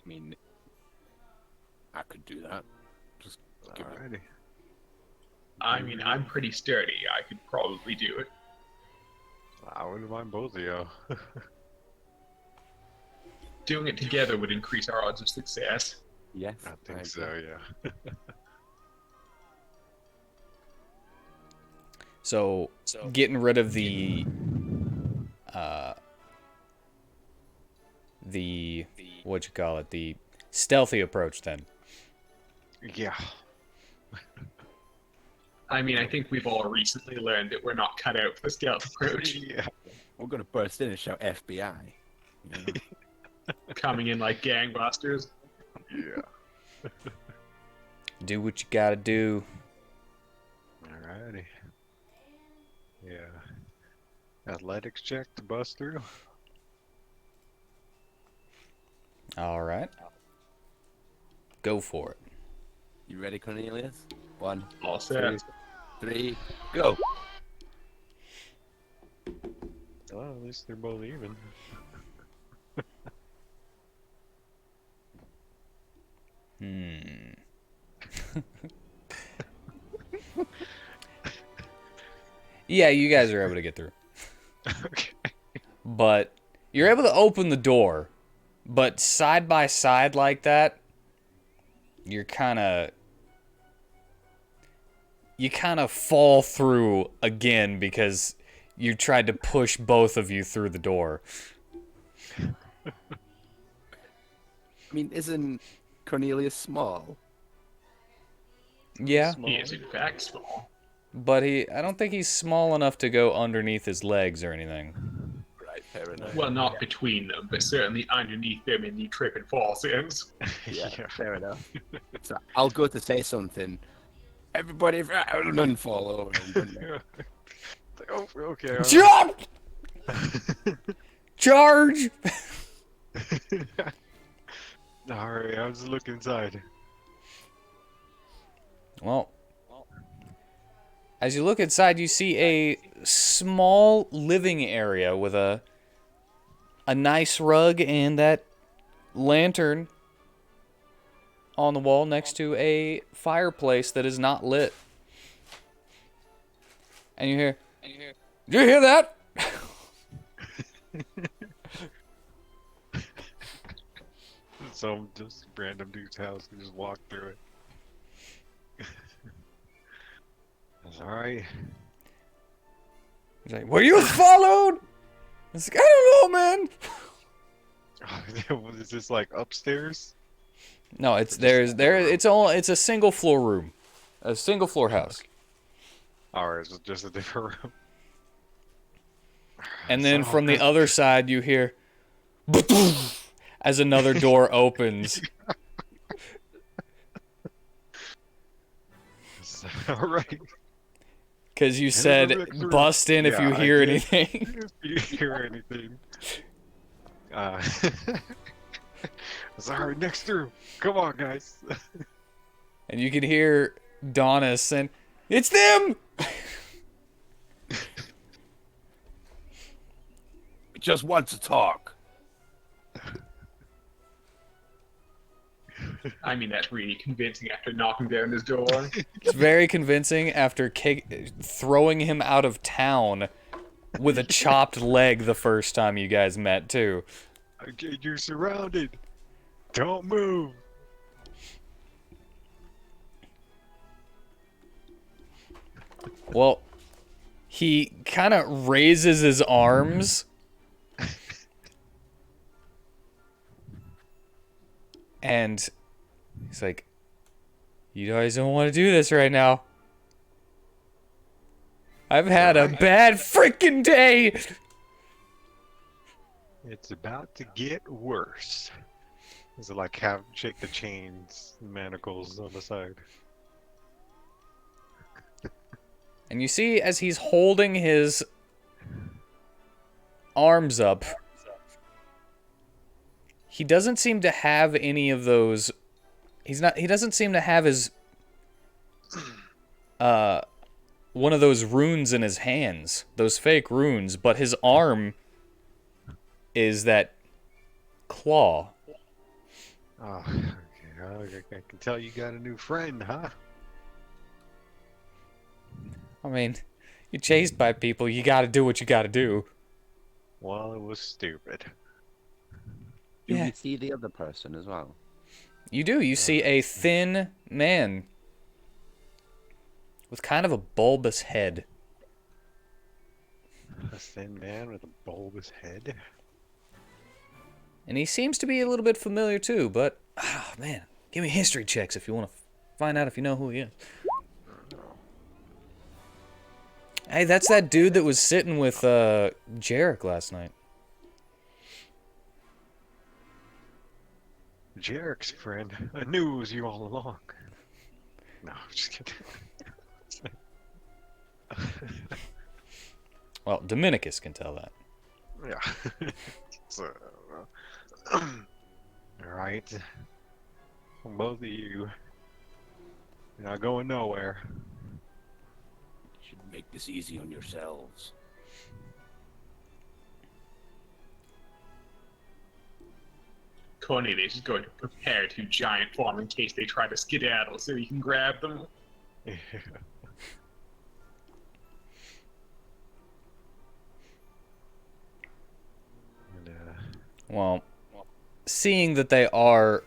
mean, I could do that. Just give it. Alrighty. I mean, I'm pretty sturdy. I could probably do it. I wouldn't mind both of you. Doing it together would increase our odds of success. Yes, I think agree. so, yeah. So, getting rid of the what you call it, the stealthy approach then. Yeah. I mean, I think we've all recently learned that we're not cut out for the stealth approach. Yeah. We're gonna burst in and shout FBI. You know? Coming in like gangbusters. Yeah. Do what you gotta do. Alrighty. Yeah. Athletics check to bust through. All right. Go for it. You ready, Cornelius? 1, All set. 2, 3, go. Well, at least they're both even. Yeah, you guys are able to get through. Okay. But you're able to open the door, but side by side like that, you kind of fall through again because you tried to push both of you through the door. I mean, isn't Cornelius small? Yeah, He is in fact small. but I don't think he's small enough to go underneath his legs or anything. Right, fair enough. Well, not between them, but certainly underneath them in the trip and fall sense. Yeah, fair enough. So I'll go to say something. Everybody round and fall over. Oh, okay. alright. Jump! Charge! Alright, I was looking inside. Well, as you look inside, you see a small living area with a nice rug and that lantern on the wall next to a fireplace that is not lit. And you hear, "Did you hear that?" Some just random dude's house and just walk through it. That's alright. He's like, "Were you followed?" It's like, "I don't know, man." Is this like upstairs? No, it's it's a single floor room, a single floor house. Alright, it's just a different room. And then So- from the other side, you hear as another door opens. Alright. Because you And said another through. bust in if Yeah, you I hear did. anything. If you hear anything. Sorry, next through. Come on, guys. And you can hear Donnis saying, "It's them!" We just want to talk. I mean, that's really convincing after knocking down his door. It's very convincing after throwing him out of town with a chopped leg the first time you guys met, too. Okay, you're surrounded. Don't move. Well, he kind of raises his arms. And he's like, "You guys don't want to do this right now. I've had a bad freaking day." It's about to get worse. Is it like have shake the chains, manacles on the side? And you see as he's holding his arms up, he doesn't seem to have any of those. He doesn't seem to have his one of those runes in his hands, those fake runes, but his arm is that claw. Oh, okay. I can tell you got a new friend, huh? I mean, you're chased by people, you gotta do what you gotta do. Well, it was stupid. Do Yeah. you see the other person as well? You do. You see a thin man with kind of a bulbous head. A thin man with a bulbous head. And he seems to be a little bit familiar too, but, oh man, give me history checks if you want to find out if you know who he is. Hey, that's that dude that was sitting with Jarek last night. Jarek's friend. I knew it was you all along. No, I'm just kidding. Well, Dominicus can tell that. Yeah. So, alright. Both of you. You're not going nowhere. Should make this easy on yourselves. Cornelius is going to prepare to giant form in case they try to skedaddle so he can grab them. Yeah. And, Well, seeing that they are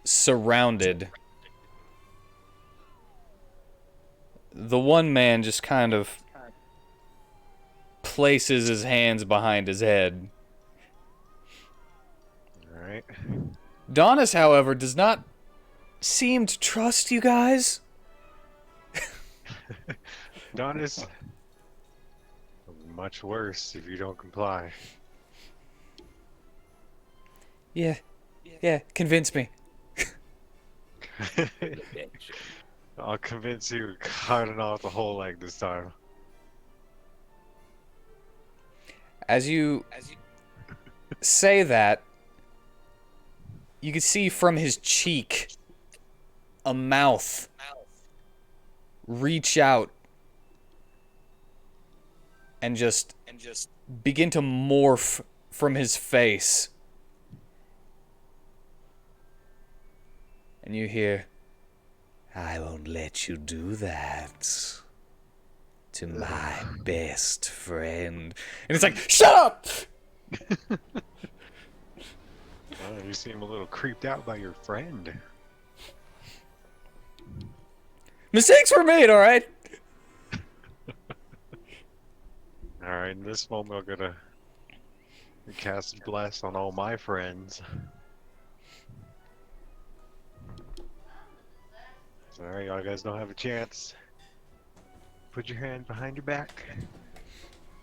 surrounded, the one man just kind of places his hands behind his head. alright. Donnis, however, does not seem to trust you guys. Donnis, much worse if you don't comply. Yeah, convince me. I'll convince you cutting off the whole leg this time. As you say that, you can see from his cheek a mouth reach out and just begin to morph from his face. And you hear, "I won't let you do that to my best friend." And it's like, shut up! Well, you seem a little creeped out by your friend. Mistakes were made, alright? Alright, in this moment I'm gonna cast Bless on all my friends. Sorry, y'all guys don't have a chance. Put your hand behind your back.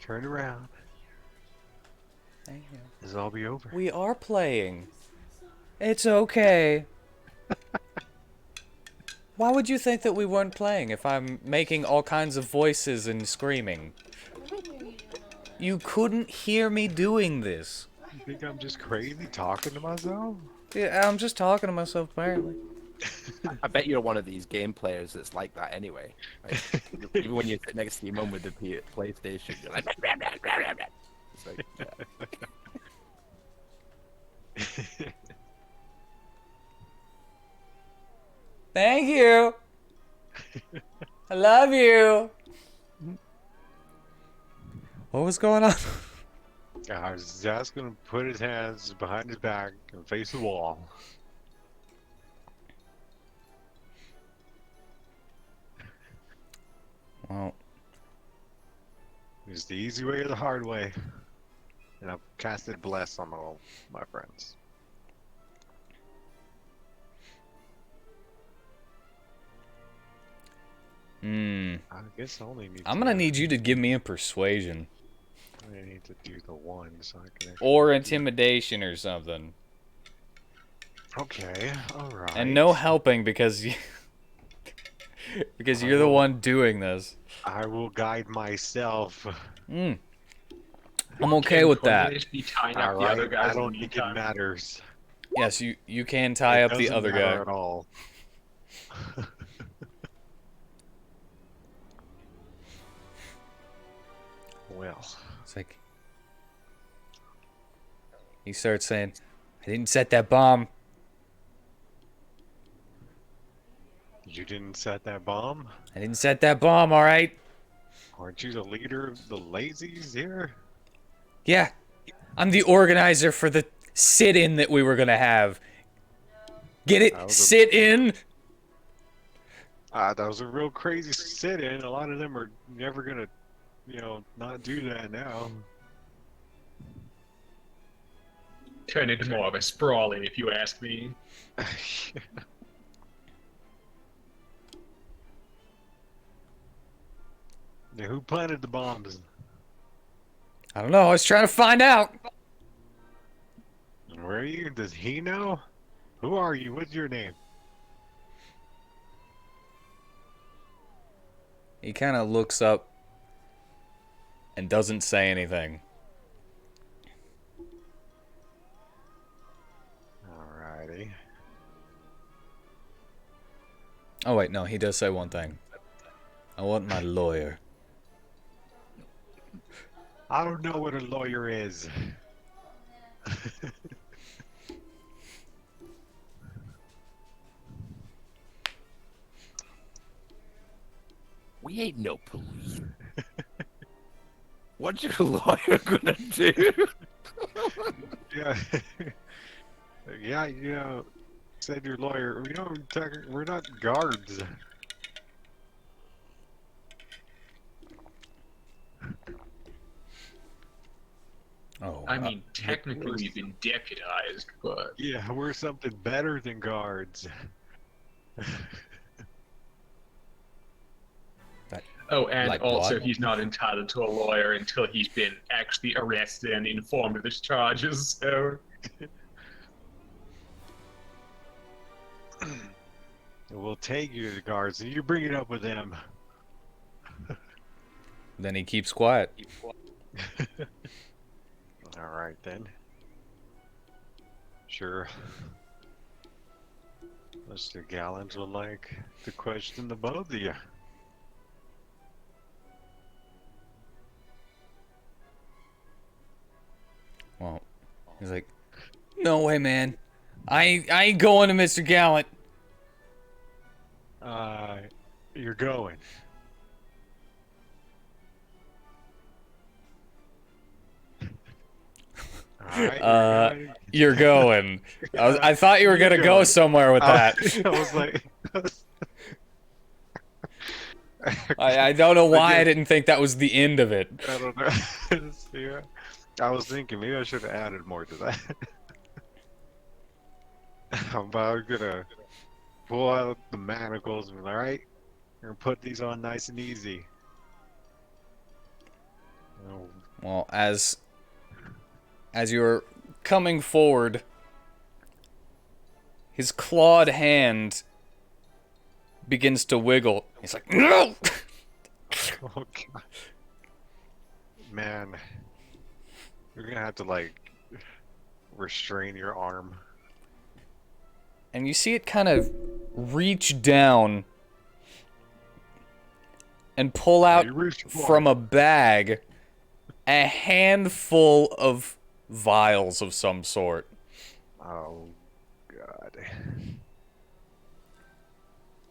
Turn around. Thank you. This will all be over. We are playing. It's okay. Why would you think that we weren't playing if I'm making all kinds of voices and screaming? You couldn't hear me doing this. You think I'm just crazy talking to myself? Yeah, I'm just talking to myself, apparently. I bet you're one of these game players that's like that anyway. Like, even when you sit next to your mum with the PlayStation, you're like, it's like, yeah. Thank you. I love you. What was going on? I was just gonna put his hands behind his back and face the wall. Well, It's the easy way or the hard way. And I've casted Bless on all my friends. I guess I only need I'm gonna need you to give me a persuasion. I need to do the one so I can Or intimidation or something. Okay, alright. And no helping because you... because you're the one doing this. I will guide myself. I'm okay with that. Cornelius be tying up the other Alright, guys I don't in the think it meantime? matters. Yes, you can tie up the Doesn't other matter guy. at all. Well, It's like... He starts saying, "I didn't set that bomb." you didn't set that bomb? I didn't set that bomb, alright? Aren't you the leader of the lazies here? Yeah. I'm the organizer for the sit-in that we were gonna have. Get it? That was a- Sit-in? That was a real crazy sit-in. A lot of them are never gonna, not do that now. Turned into more of a sprawling, if you ask me. Yeah, who planted the bombs? I don't know. I was trying to find out. Where are you? Does he know? Who are you? What's your name? He kind of looks up and doesn't say anything. Alrighty. Oh, wait, no, he does say one thing. I want my lawyer. I don't know what a lawyer is. We ain't no police. What's your lawyer gonna do? Yeah. Yeah, you know, said your lawyer. We don't. We're not guards. Oh, I mean, technically we've been deputized, but Yeah, we're something better than guards. oh, and Like also what? he's not entitled to a lawyer until he's been actually arrested and informed of his charges. So We'll take you to the guards, and you bring it up with them. Then he keeps quiet. All right then. Sure. Mr. Gallant would like to question the both of you. Well, he's like, no way, man. I ain't going to Mr. Gallant. You're going. Alright, You're going. I thought you were You're gonna go going. somewhere with that. I was like, I don't know why I Again. didn't think that was the end of it. I don't know. Yeah. I was thinking maybe I should have added more to that. I'm about gonna pull out the manacles and alright, we're gonna put these on nice and easy. Oh, Well, as you're coming forward, his clawed hand begins to wiggle. He's like, no! oh god. Man. You're gonna have to like restrain your arm. And you see it kind of reach down and pull out You reached for from it. a bag a handful of vials of some sort. Oh god.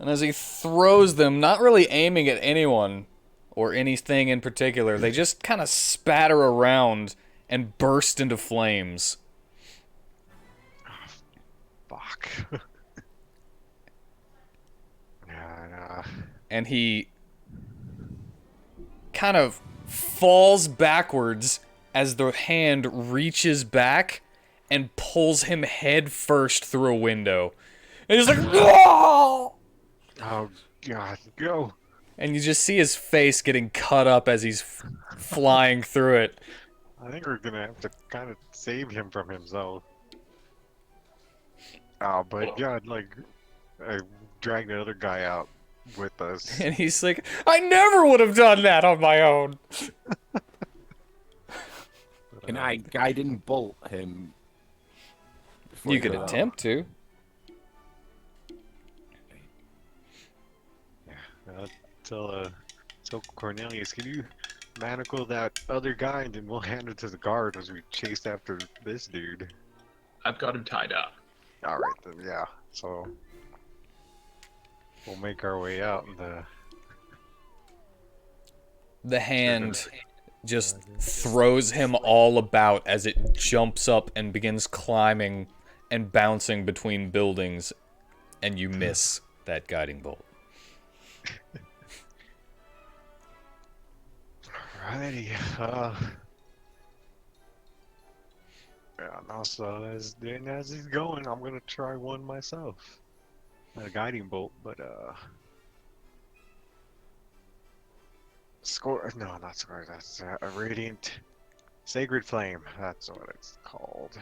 And as he throws them, not really aiming at anyone or anything in particular, they just kind of spatter around and burst into flames. Fuck. Yeah, And he kind of falls backwards as the hand reaches back and pulls him head first through a window. And he's like, "No!" oh god, go. And you just see his face getting cut up as he's flying through it. I think we're gonna have to kind of save him from himself. Oh, but god, like, I dragged the other guy out with us. And he's like, I never would have done that on my own. And I didn't bolt him. before You he could got out. attempt to. Tell Cornelius, can you manacle that other guy and then we'll hand it to the guard as we chase after this dude. I've got him tied up. Alright then, yeah. So we'll make our way out and The hand just throws him all about as it jumps up and begins climbing and bouncing between buildings, and you miss that guiding bolt. Alrighty, And also, as he's going, I'm gonna try one myself. Not a guiding bolt, but score. No, not score. That's a radiant sacred flame. That's what it's called.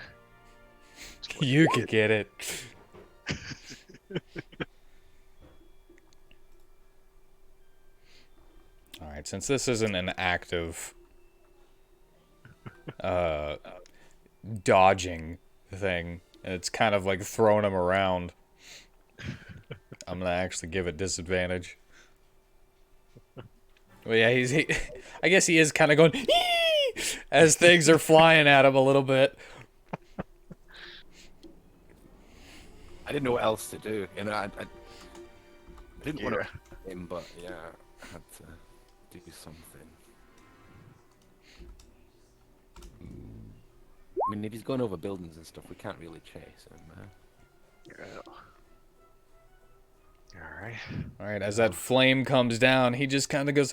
That's what You it could get it. All right, since this isn't an active uh, dodging thing, and it's kind of like throwing him around, I'm gonna actually give it disadvantage. Well, yeah, I guess he is kind of going "Ee!" as things are flying at him a little bit. I didn't know what else to do. You know, I didn't want Yeah. to hit him, but yeah, I had to do something. I mean, if he's going over buildings and stuff, we can't really chase him, man. Yeah. All right. All right, as that flame comes down, he just kind of goes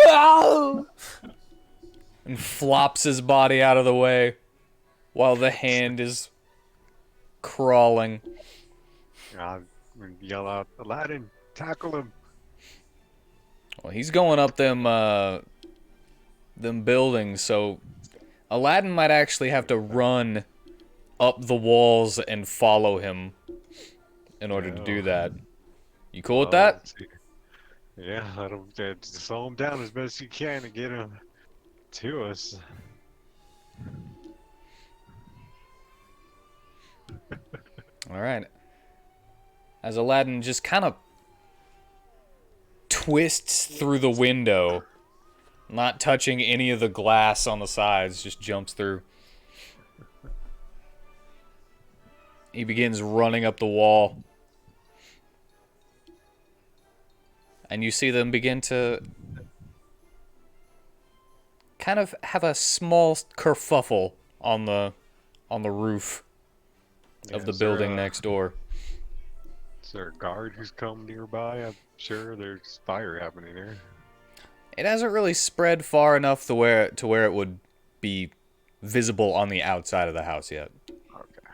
"Ah!" and flops his body out of the way while the hand is crawling. I'm gonna yell out, Aladdin, tackle him. Well, he's going up them buildings, so Aladdin might actually have to run up the walls and follow him in order to do that. You cool with that? Let's see. Yeah, that'll slow him down as best you can to get him to us. All right. As Aladdin just kind of twists through the window, not touching any of the glass on the sides, just jumps through. He begins running up the wall. And you see them begin to kind of have a small kerfuffle on the roof of the Is there building a- next door. Is there a guard who's come nearby? I'm sure there's fire happening there. It hasn't really spread far enough to where it would be visible on the outside of the house yet. Okay.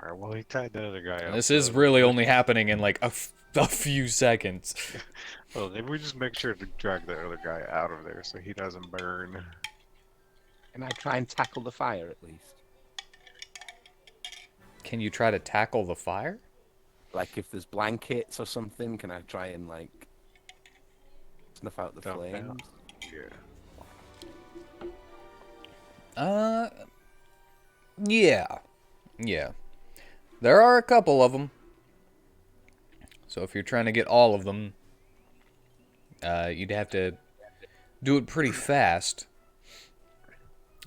Alright, well, he tied the other guy up. This is really only happening in like a few seconds. Well, maybe we just make sure to drag the other guy out of there so he doesn't burn. Can I try and tackle the fire at least? Can you try to tackle the fire? Like, if there's blankets or something, can I try and, like, snuff out the Dump out. flames? Yeah. Yeah. Yeah. There are a couple of them. So if you're trying to get all of them, you'd have to do it pretty fast.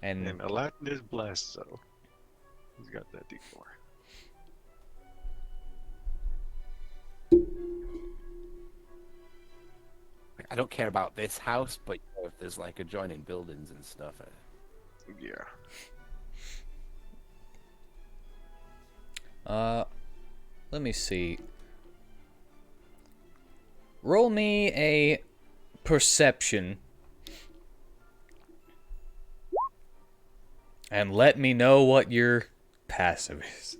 And And Aladdin is blessed, so he's got that D4. I don't care about this house, but you know, if there's, like, adjoining buildings and stuff, Yeah. let me see. Roll me a perception. And let me know what your passive is.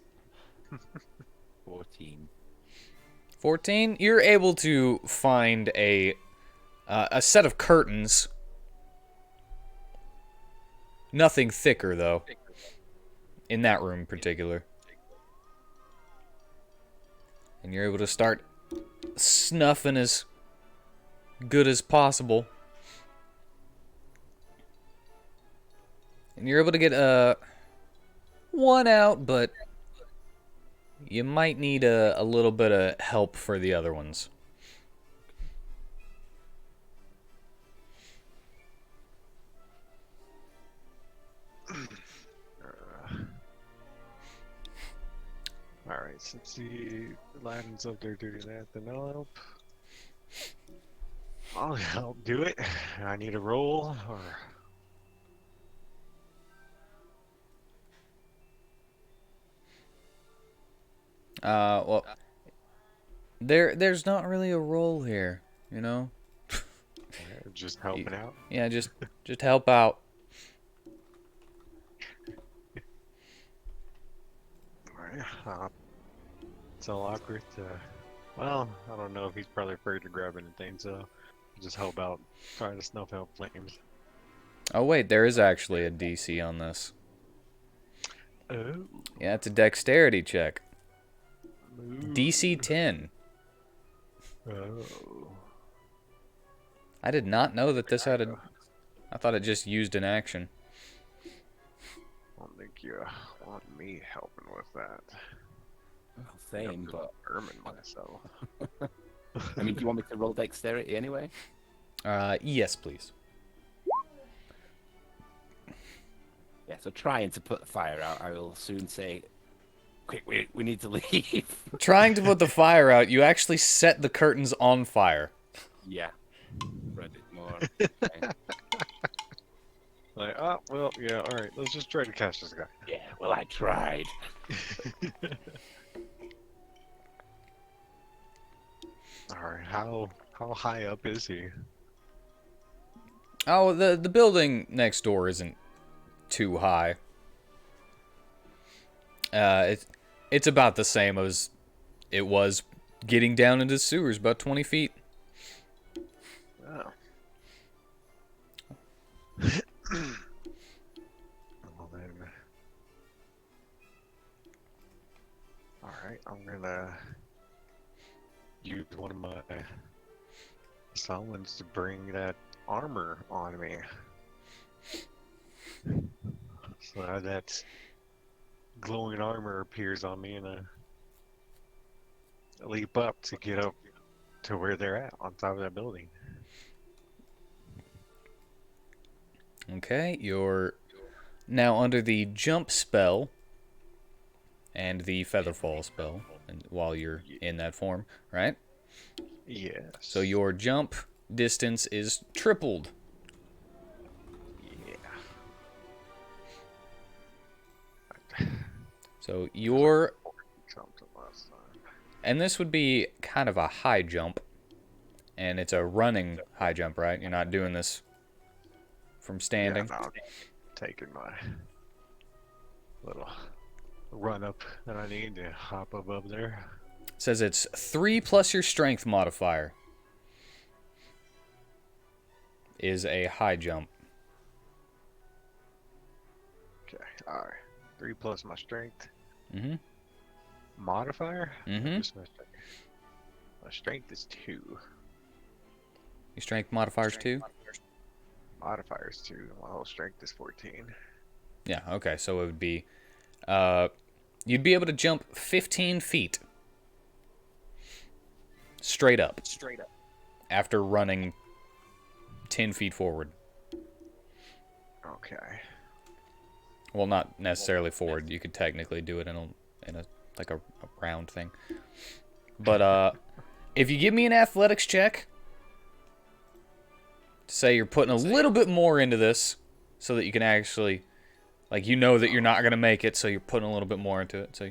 14. 14, you're able to find a set of curtains. Nothing thicker, though. In that room in particular. And you're able to start snuffing as good as possible. And you're able to get one out, but you might need a little bit of help for the other ones. Alright, since the Aladdin's up there doing that, then I'll help do it. I need a roll, or... Well, there's not really a role here, you know? just helping out. Yeah, just help out. It's all awkward. Well, I don't know if he's probably afraid to grab anything, so I'll just help out, try to snuff out flames. Oh wait, there is actually a DC on this. Oh. Yeah, it's a dexterity check. Ooh. DC 10. Oh. I did not know that this had a... I thought it just used an action. I don't think you want me helping with that. Well, same, but Ermine myself. I mean, do you want me to roll dexterity anyway? Yes, please. Yeah, so trying to put the fire out, I will soon say, quick, we need to leave. Trying to put the fire out, you actually set the curtains on fire. Yeah. Spread it more. Okay. Like, oh, well, yeah, alright, let's just try to catch this guy. Yeah, well, I tried. Alright, how high up is he? Oh, the building next door isn't too high. It's about the same as it was getting down into the sewers, about 20 feet. Oh. Well then. Alright, I'm gonna use one of my summons to bring that armor on me. So that glowing armor appears on me and I leap up to get up to where they're at on top of that building. Okay, you're now under the jump spell and the featherfall spell and while you're in that form, right? Yes. So your jump distance is tripled. Yeah. So your... Something last time. And this would be kind of a high jump. And it's a running high jump, right? You're not doing this from standing. Yeah, no, I'm taking my little run up that I need to hop above there. It says it's 3 plus your strength modifier is a high jump. Okay, alright. 3 plus my strength. Mm-hmm. Modifier? Mm-hmm. Just my strength. My strength is 2. Your strength modifier's 2? Modifier is 2. My whole strength is 14. Yeah, okay, so it would be... you'd be able to jump 15 feet. Straight up. After running 10 feet forward. Okay. Well, not necessarily forward. You could technically do it in a like a round thing. But if you give me an athletics check, say you're putting a little bit more into this, so that you can actually, like, you know that you're not gonna make it, so you're putting a little bit more into it. So.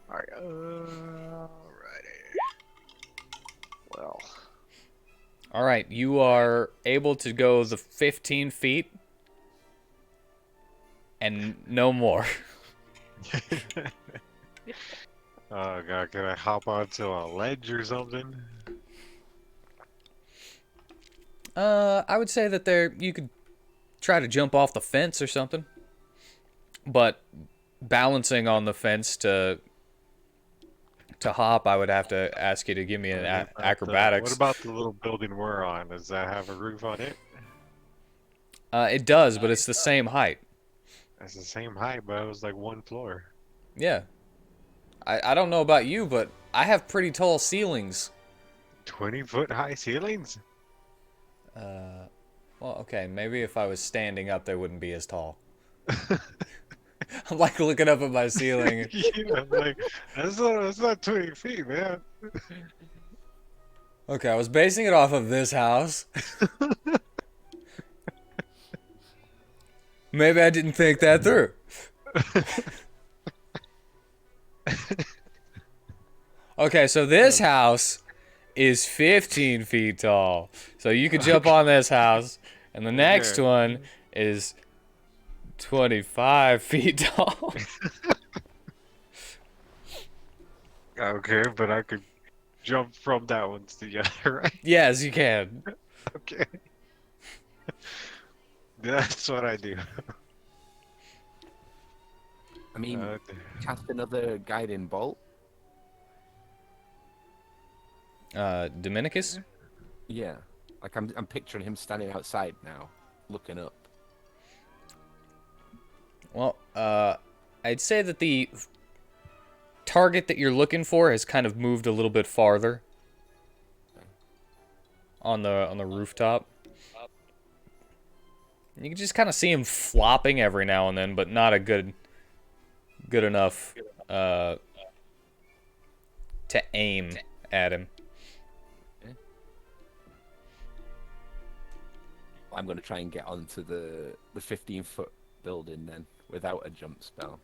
Alright. Alrighty. Well. All right, you are able to go the 15 feet. And no more. Oh god, can I hop onto a ledge or something? I would say that you could try to jump off the fence or something. But balancing on the fence to hop, I would have to ask you to give me an acrobatics. What about the little building we're on? Does that have a roof on it? It does, but it's the same height. It's the same height, but it was like one floor. Yeah. I don't know about you, but I have pretty tall ceilings. 20-foot high ceilings? Well, okay, maybe if I was standing up, they wouldn't be as tall. I'm like looking up at my ceiling. Yeah, like, that's not 20 feet, man. Okay, I was basing it off of this house. Maybe I didn't think that through. Okay, so this house is 15 feet tall. So you could jump on this house, and the next one is 25 feet tall. Okay, but I could jump from that one to the other, right? Yes, you can. Okay. That's what I do. I mean, Uh, cast another guiding bolt. Dominicus? Yeah, like I'm picturing him standing outside now, looking up. Well, I'd say that the target that you're looking for has kind of moved a little bit farther on the rooftop. You can just kind of see him flopping every now and then, but not a good enough to aim at him. I'm going to try and get onto the 15-foot building then, without a jump spell.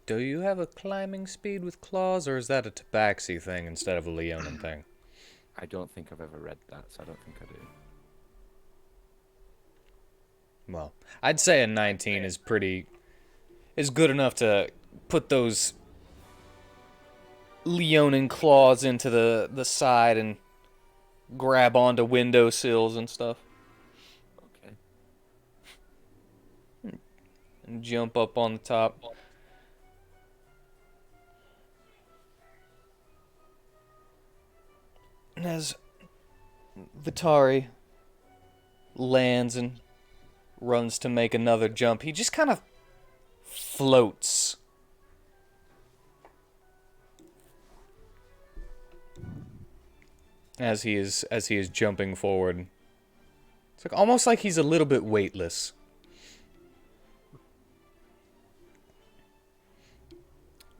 Do you have a climbing speed with claws, or is that a tabaxi thing instead of a Leonin thing? I don't think I've ever read that, so I don't think I do. Well, I'd say a 19 is good enough to put those Leonin claws into the side and grab onto window sills and stuff. Okay. And jump up on the top. And as Vitari lands and runs to make another jump, he just kind of floats. As he is jumping forward. It's like almost like he's a little bit weightless.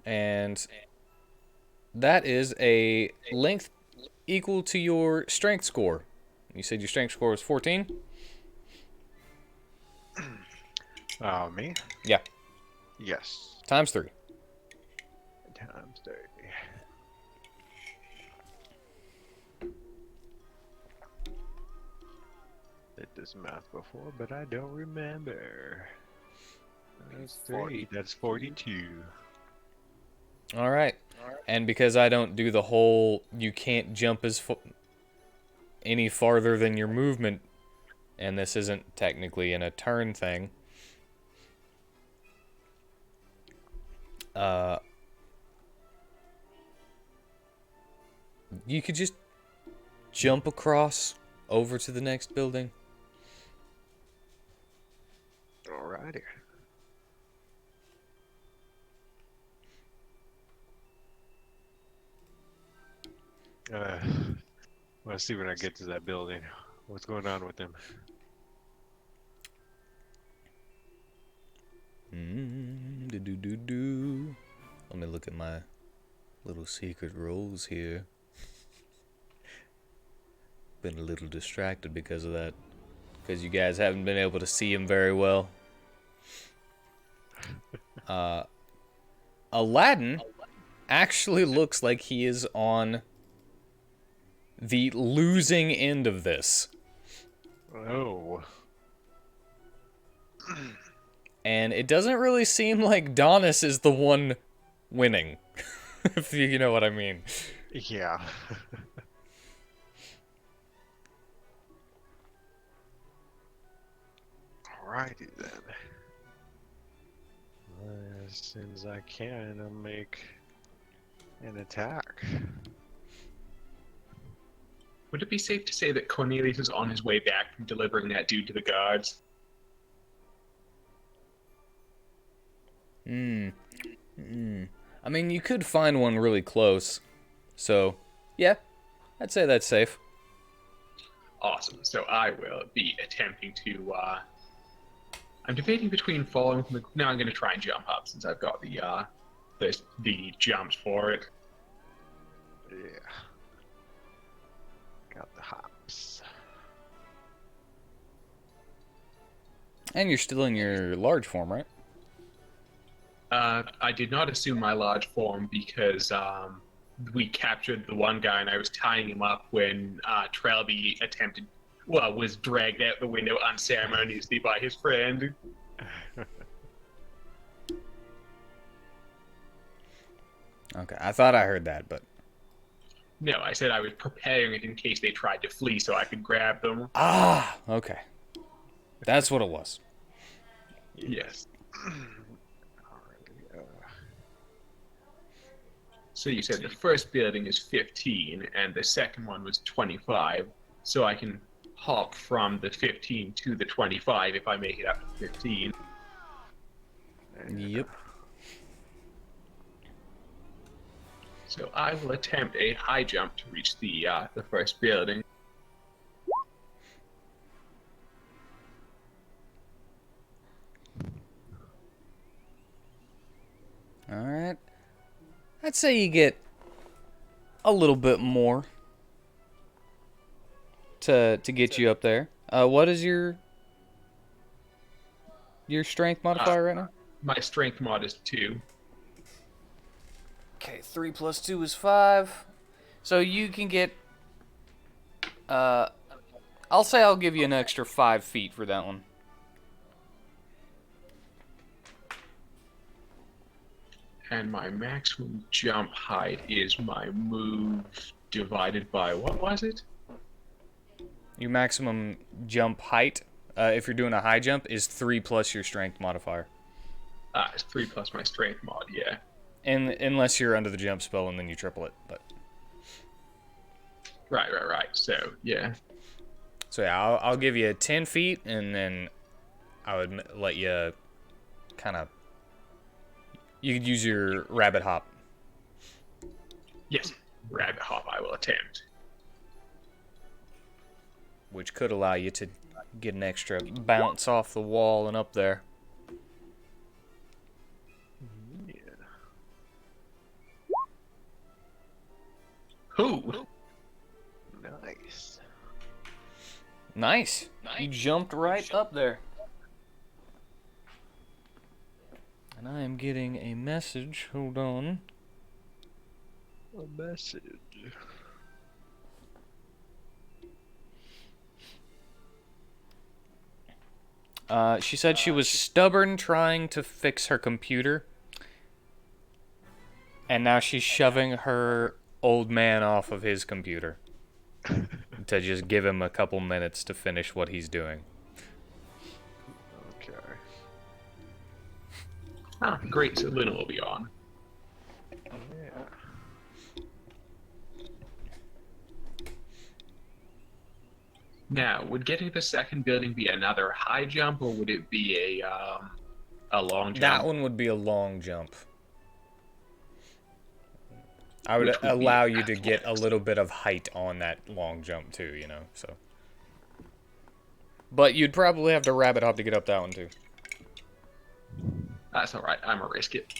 And that is a length equal to your strength score. You said your strength score was 14? Me? Yeah. Yes. Times 3. Times 30. Did this math before, but I don't remember. That's 40. That's 42. All right. And because I don't do the whole you can't jump any farther than your movement, and this isn't technically in a turn thing, you could just jump across over to the next building. Alrighty. Let's see when I get to that building. What's going on with him? Do. Let me look at my little secret rolls here. Been a little distracted because of that. Because you guys haven't been able to see him very well. Aladdin actually looks like he is on the losing end of this. Oh. And it doesn't really seem like Donnis is the one winning. If you know what I mean. Yeah. Alrighty then. As soon as I can, I'll make an attack. Would it be safe to say that Cornelius is on his way back from delivering that dude to the guards? I mean, you could find one really close. So, yeah, I'd say that's safe. Awesome. So I will be attempting to. I'm debating between falling from the. No, I'm going to try and jump up since I've got the jumps for it. Yeah. Got the hops. And you're still in your large form, right? I did not assume my large form because we captured the one guy and I was tying him up when Trelby attempted. well, was dragged out the window unceremoniously by his friend. Okay, I thought I heard that, but No, I said I was preparing it in case they tried to flee so I could grab them. okay, that's what it was. Yes. Alrighty, So you said the first building is 15 and the second one was 25. So I can hop from the 15 to the 25 if I make it up to 15. Yep. So I will attempt a high jump to reach the first building. All right. I'd say you get a little bit more to get you up there. What is your strength modifier right now? My strength mod is 2. Okay, 3 plus 2 is 5. So you can get. I'll say I'll give you an extra 5 feet for that one. And my maximum jump height is my move divided by, what was it? Your maximum jump height, if you're doing a high jump, is 3 plus your strength modifier. It's 3 plus my strength mod, yeah. And unless you're under the jump spell and then you triple it, but. Right. So, yeah. So yeah, I'll give you 10 feet, and then I would let you kind of. You could use your rabbit hop. Yes, rabbit hop I will attempt. Which could allow you to get an extra bounce off the wall and up there. yeah. Who? Nice. Nice. You jumped right up there. And I am getting a message. Hold on. A message. She said she was stubborn trying to fix her computer. And now she's shoving her old man off of his computer. To just give him a couple minutes to finish what he's doing. Okay. Great, so Luna will be on. Yeah. Now, would getting to the second building be another high jump, or would it be a long jump? That one would be a long jump. I would Which would be allow you to get a little bit of height on that long jump too, you know, so. But you'd probably have to rabbit hop to get up that one too. That's alright, I'm gonna risk it.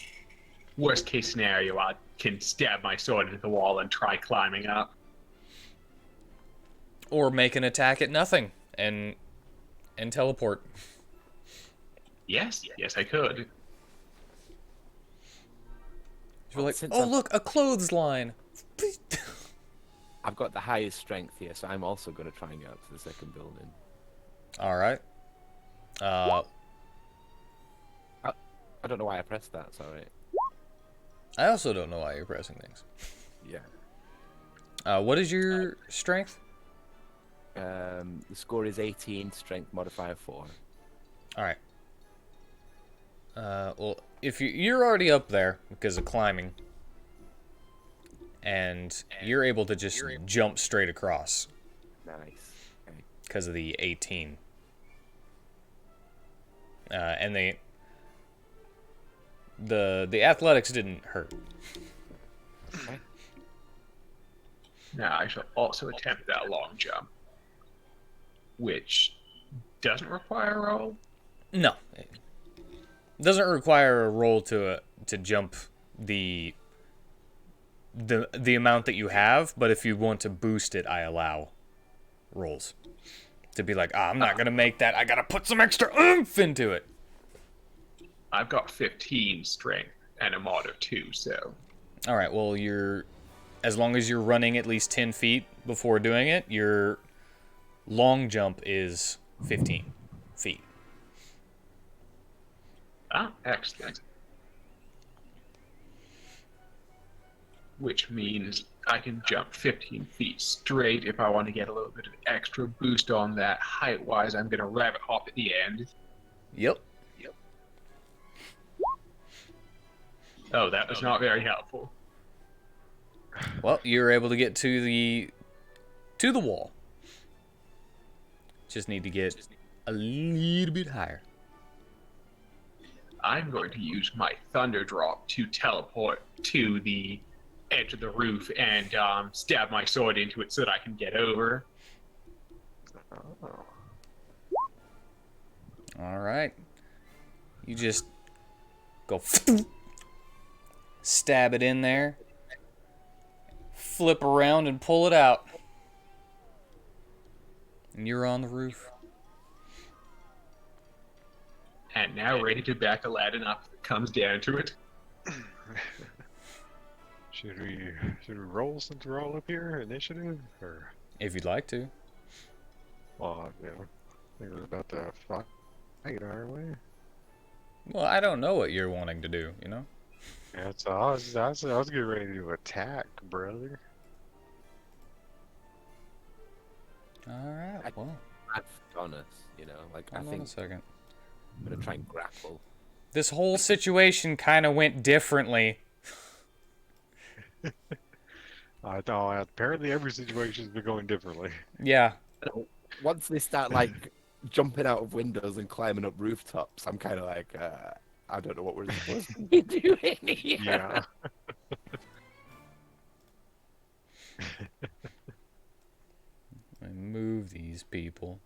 Worst case scenario, I can stab my sword into the wall and try climbing up. Or make an attack at nothing and teleport. Yes, I could. You're like, Since oh I've- look, a clothesline. I've got the highest strength here, so I'm also going to try and get up to the second building. All right. I don't know why I pressed that, sorry. I also don't know why you're pressing things. Yeah. What is your strength? The score is 18, strength modifier 4. All right. Well, if you're already up there because of climbing, and you're able to just jump straight across Nice. Okay. because of the 18. And the athletics didn't hurt. Okay. Now, I shall also attempt that long jump, which doesn't require a roll. No, it doesn't require a roll to jump the amount that you have. But if you want to boost it, I allow rolls to be like, I'm not gonna make that. I gotta put some extra oomph into it. I've got 15 strength and a mod of 2, so... All right. Well, as long as you're running at least 10 feet before doing it, you're Long jump is 15 feet. Ah, excellent. Which means I can jump 15 feet straight if I want to get a little bit of extra boost on that height-wise. I'm going to rabbit hop at the end. Yep. Oh, that was not very helpful. Well, you're able to get to the wall. Just need to get a little bit higher. I'm going to use my Thunder Drop to teleport to the edge of the roof and stab my sword into it so that I can get over. Oh. All right. You just go stab it in there, flip around and pull it out. And you're on the roof. And now ready to back Aladdin up if it comes down to it. Should we roll since we're all up here? Initiative? Or, If you'd like to. well, you know, I think we're about to fight, aren't we? Well, I don't know what you're wanting to do, you know? Yeah, so I was getting ready to attack, brother. All right, well, I've Donnis, you know, like I hold on a think second. I'm gonna try and grapple. This whole situation kind of went differently. I know, apparently every situation's been going differently. Yeah. Once they start like jumping out of windows and climbing up rooftops, I'm kind of like, I don't know what we're supposed to be doing here. Yeah. Move these people.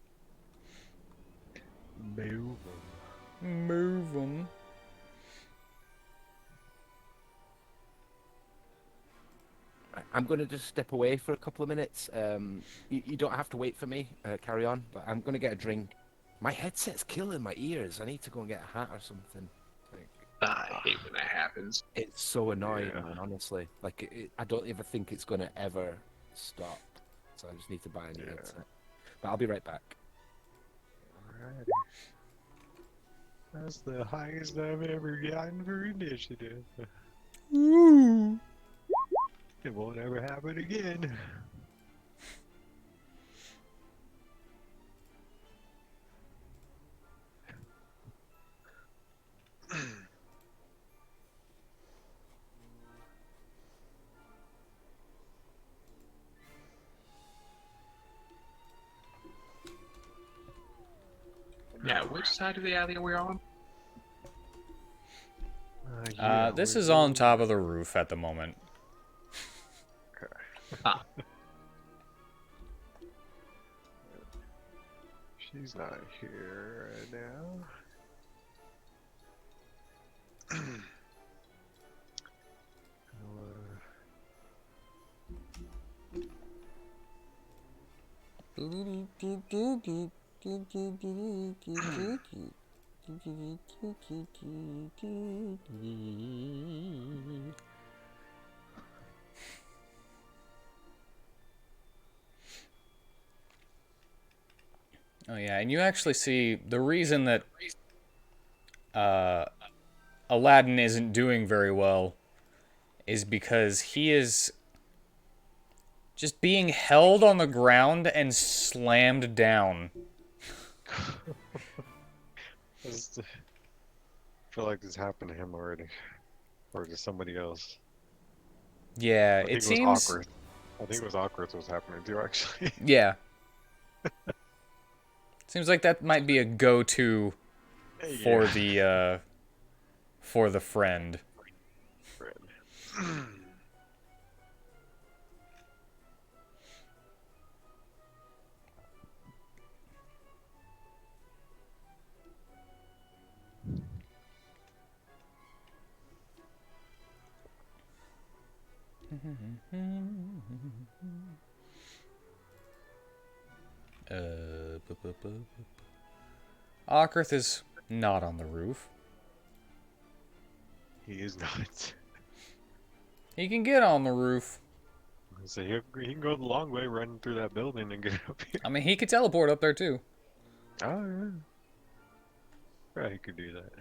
Move. Move them. I'm going to just step away for a couple of minutes. You don't have to wait for me. Carry on. But I'm going to get a drink. My headset's killing my ears. I need to go and get a hat or something. I hate when that happens. It's so annoying, Yeah. man, honestly. Like, I don't ever think it's going to ever stop. So I just need to buy a new Yeah. headset. But I'll be right back. Alrighty. That's the highest I've ever gotten for initiative. Ooh. It won't ever happen again. Now, which side of the alley are we on? Yeah, This we're is on going- top of the roof at the moment. Ah, She's not here right now. Oh yeah, and you actually see the reason that Aladdin isn't doing very well is because he is just being held on the ground and slammed down. I feel like this happened to him already. Or to somebody else. Yeah, I think it it was seems. awkward. I think it was awkward was happening too, actually. Yeah. Seems like that might be a go-to for Yeah. the friend. Ocrith is not on the roof. He is not. He can get on the roof. So he can go the long way, run through that building, and get up here. I mean, he could teleport up there too. Oh yeah. Yeah, he could do that.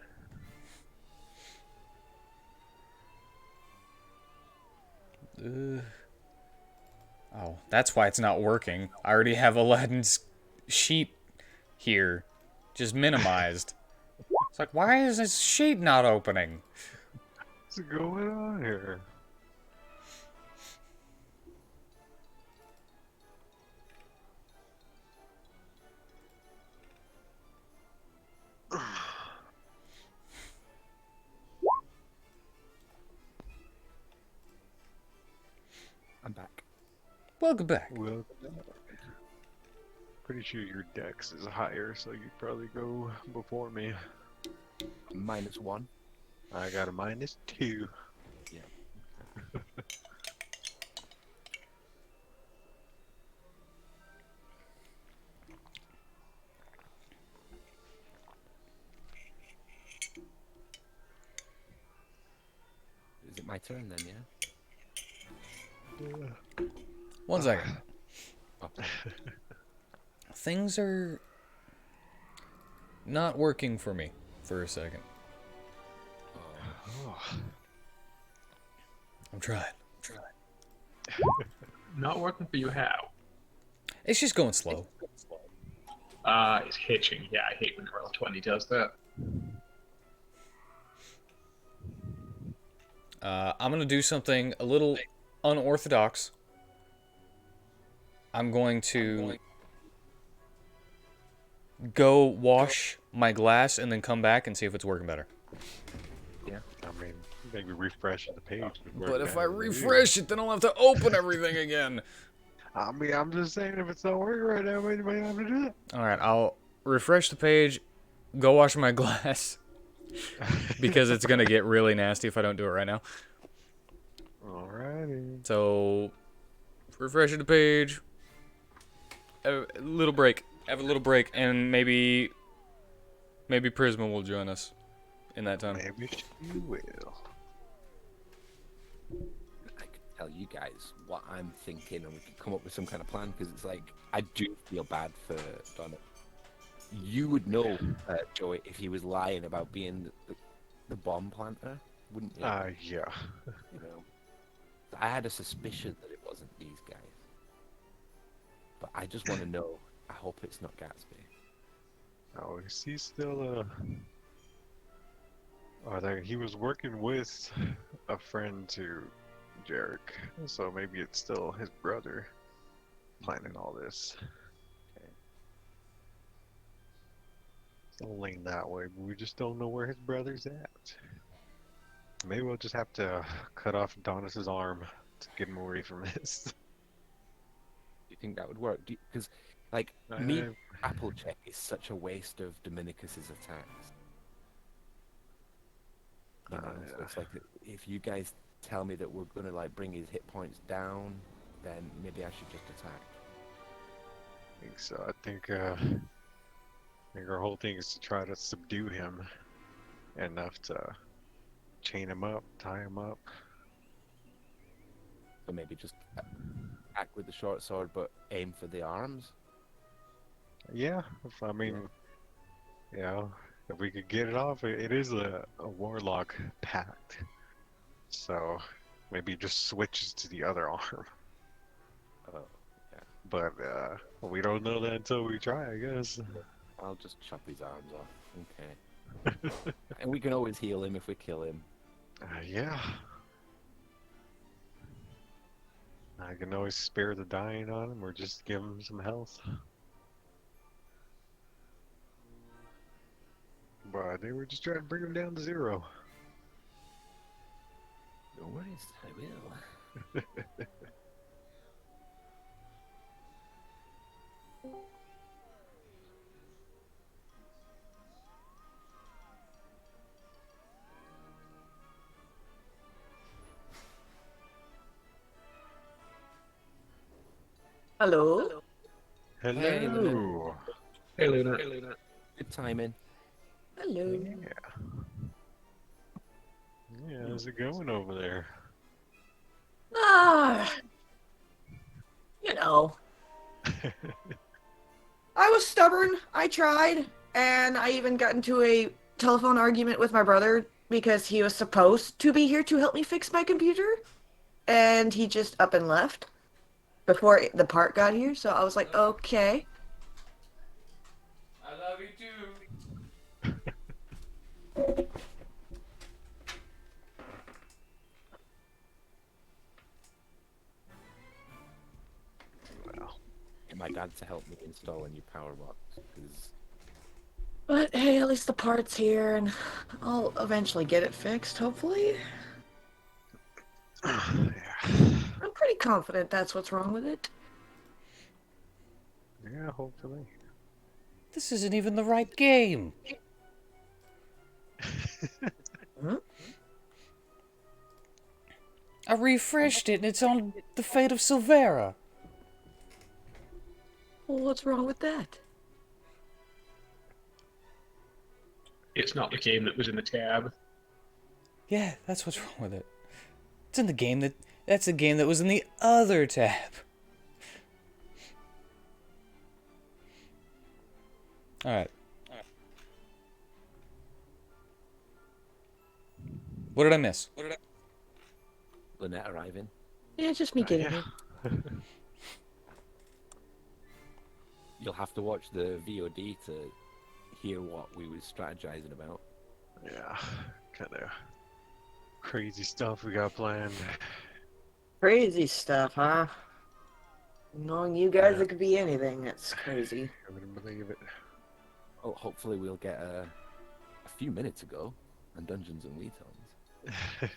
Oh, that's why it's not working. I already have Aladdin's sheet here, just minimized. It's like, why is this sheet not opening? What's going on here? I'm back. Welcome back. Well, pretty sure your dex is higher, so you probably go before me. -1. I got a -2. Yeah. Is it my turn then? Yeah. One second. Oh. Things are not working for me for a second. Oh. I'm trying. Not working for you, how? It's just going slow. It's hitching. Yeah, I hate when roll 20 does that. I'm going to do something a little unorthodox. I'm going to go wash my glass and then come back and see if it's working better. Yeah. I mean, maybe refresh the page. would work But if I better. refresh it, then I'll have to open everything again. I mean, I'm just saying, if it's not working right now, we might have to do it. Alright, I'll refresh the page, go wash my glass, because it's going to get really nasty if I don't do it right now. Alrighty. So, refreshing the page, a little break, have a little break, and maybe Prisma will join us in that time. Maybe she will. I could tell you guys what I'm thinking, and we could come up with some kind of plan. Because it's like I do feel bad for Donnis. You would know, Joey, if he was lying about being the bomb planter, wouldn't you? Yeah. You know, I had a suspicion that it wasn't these guys, but I just want to know. I hope it's not Gatsby. Oh, is he still Oh, he was working with a friend to Jarek, so maybe it's still his brother planning all this. Okay. Don't lean that way, but we just don't know where his brother's at. Maybe we'll just have to cut off Donnis's arm to get him away from this. Do you think that would work? Because, like, me, Uh, Applecheck is such a waste of Dominicus's attacks. You know, so yeah. it's like if you guys tell me that we're gonna like bring his hit points down, then maybe I should just attack. I think so. I think our whole thing is to try to subdue him enough to chain him up, tie him up. So maybe just attack with the short sword, but aim for the arms. Yeah, I mean, you know, if we could get it off, it is a warlock pact. So maybe it just switches to the other arm. Oh, yeah. But we don't know that until we try, I guess. I'll just chop his arms off. Okay. And we can always heal him if we kill him. Yeah. I can always spare the dying on him or just give him some health. But they were just trying to bring him down to 0. No worries, I will. Hello. Hello. Hey, Luna. Hey, Luna. Good timing. Hello. Yeah, how's it going over there? Ah, You know, I was stubborn. I tried, and I even got into a telephone argument with my brother because he was supposed to be here to help me fix my computer, and he just up and left before the part got here. So I was like, okay. I love you too. Well, Get my dad to help me install a new power box because But hey, at least the part's here, and I'll eventually get it fixed, hopefully. yeah. I'm pretty confident that's what's wrong with it. Yeah, hopefully. This isn't even the right game. Huh? I refreshed it and it's on the fate of Silvera. Well, what's wrong with that? It's not the game that was in the tab. Yeah, that's what's wrong with it. It's in the game that's the game that was in the other tab. Alright. What did I miss? Lynette arriving. Yeah, just me getting Yeah. it. You'll have to watch the VOD to hear what we was strategizing about. Yeah. Kind of crazy stuff we got planned. Crazy stuff, huh? Knowing you guys, Yeah. it could be anything. That's crazy. I wouldn't believe it. Oh, hopefully we'll get a few minutes ago on Dungeons and WheatTons.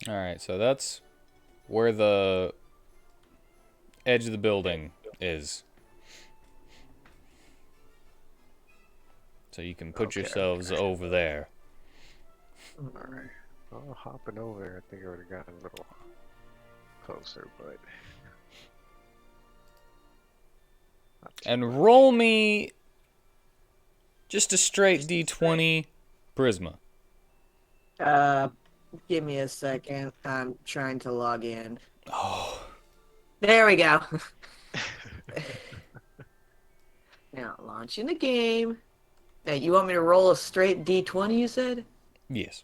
Alright, so that's where the edge of the building is. So you can put Okay, yourselves over there. Alright. Well, hopping over, I think I would have gotten a little closer, but. not too much. And roll me just a straight D20 Prisma. Give me a second. I'm trying to log in. Oh, There we go. Now, launching the game. Now, you want me to roll a straight D20, you said? yes.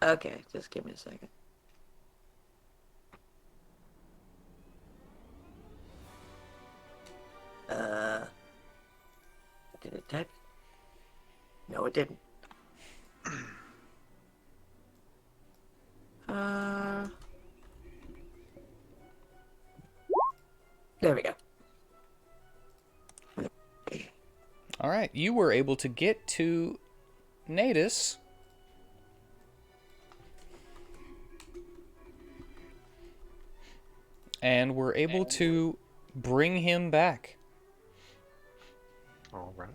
Okay, just give me a second. Did it type? No, it didn't. There we go. All right, you were able to get to Natus. And we're able to bring him back. Alright.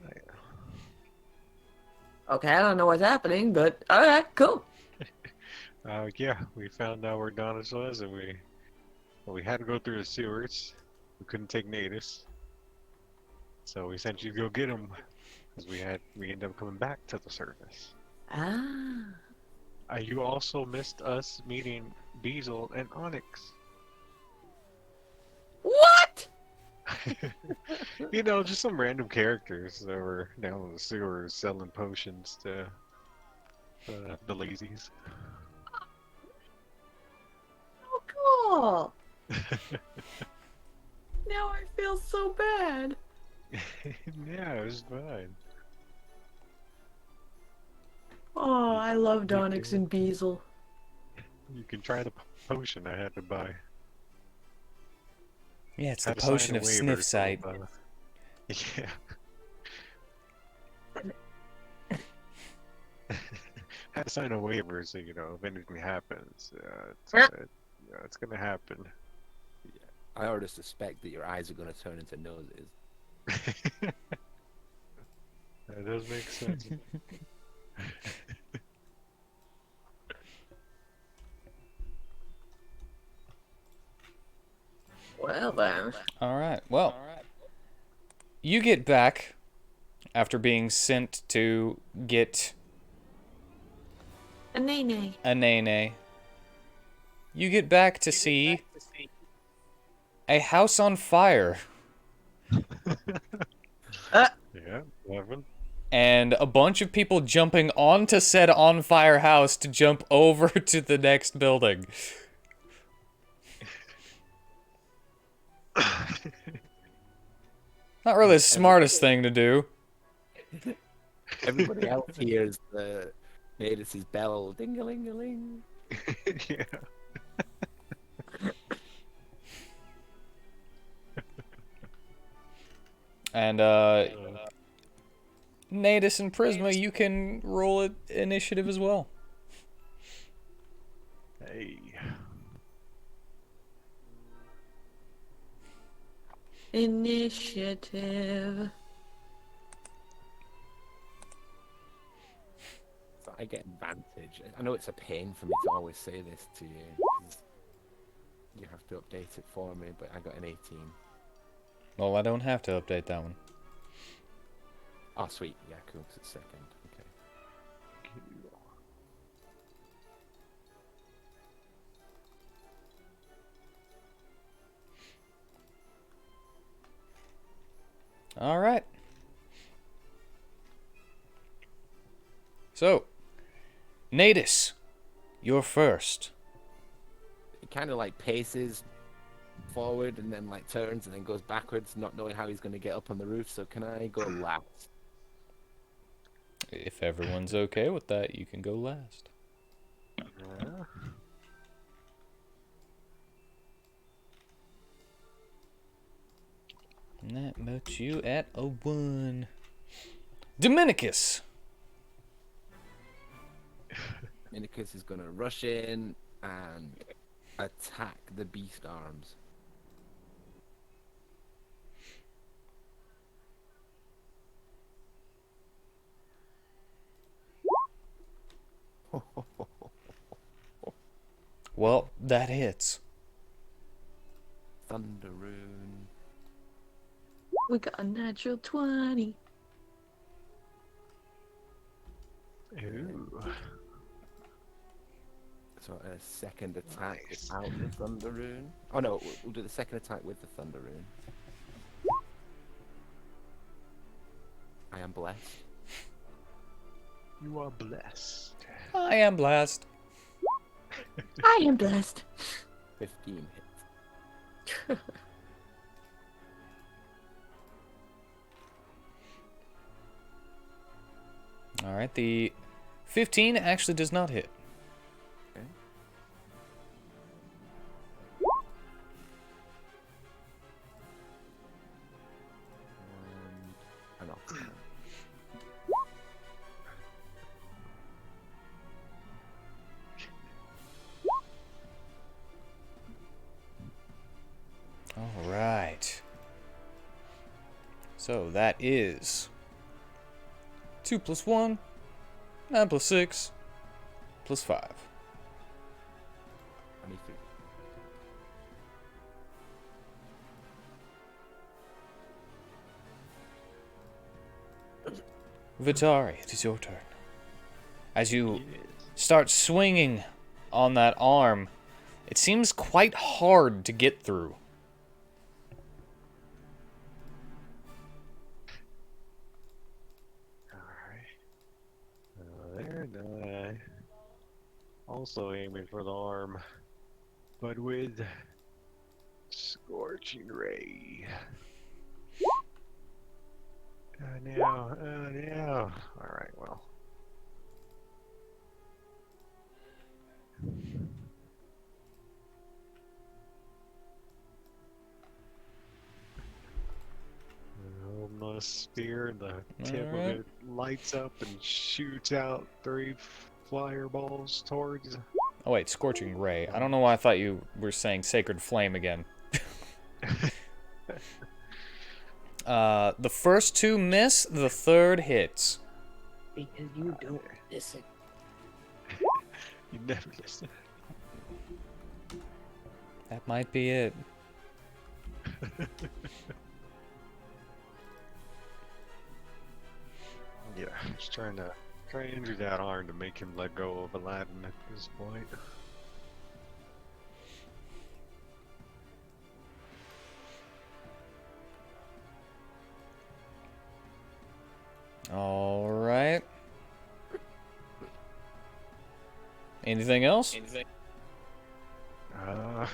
Okay, I don't know what's happening, but alright, cool. Yeah, we found out where Donnis was, and we had to go through the sewers. We couldn't take Natus, so we sent you to go get him, because we ended up coming back to the surface. Ah. You also missed us meeting Beazle and Onyx. What? You know, just some random characters that were down in the sewers selling potions to the lazies. Oh, cool. Now I feel so bad. Yeah, it was fine. Oh, I love You Donix can- and Beazle. You can try the potion I had to buy. Yeah, it's the Had to sign potion a of waiver, sniff so, sight. Yeah. Had to sign a waiver, so you know if anything happens, it's gonna happen. I already suspect that your eyes are going to turn into noses. That does make sense. Well then. All right. Well, you get back after being sent to get A nay-nay. a Nene. You get back to see a house on fire, Yeah, 11. and a bunch of people jumping onto said on fire house to jump over to the next building. Not really the smartest thing to do. Everybody else hears the Nadis' bell ding-a-ling-a-ling. Yeah. And Natus and Prisma, you can roll it initiative as well. Hey. Initiative. So I get advantage. I know it's a pain for me to always say this to you, 'cause you have to update it for me, but I got an 18. Well, I don't have to update that one. Oh, sweet. Yeah, cool. 'Cause it's second. Okay. All right. So, Natus, you're first. It kind of like paces forward and then like turns and then goes backwards, not knowing how he's going to get up on the roof. So can I go last? If everyone's okay with that, you can go last. Yeah. And that puts you at a 1. Dominicus. Minicus is going to rush in and attack the beast arms. Well, that hits. Thunder rune. We got a natural 20. Ooh. So a second attack without the thunder rune. Oh no, we'll do the second attack with the thunder rune. I am blessed. You are blessed. I am blessed. I am blessed. 15 hits. All right, the 15 actually does not hit. Okay. And off. All right. So that is 2 plus 1, 9 plus 6, plus 5. 23. Vitari, it is your turn. As you start swinging on that arm, it seems quite hard to get through. Alright. There, and also aiming for the arm, but with Scorching Ray. Now, now. Alright, well. My spear, the tip of Alright. it lights up and shoots out 3 fireballs towards. Oh wait, Scorching Ray. I don't know why I thought you were saying Sacred Flame again. The first 2 miss, the third hits. Because you don't listen. You never listen. That might be it. Yeah, just trying to injure that arm to make him let go of Aladdin at this point. All right. Anything else? A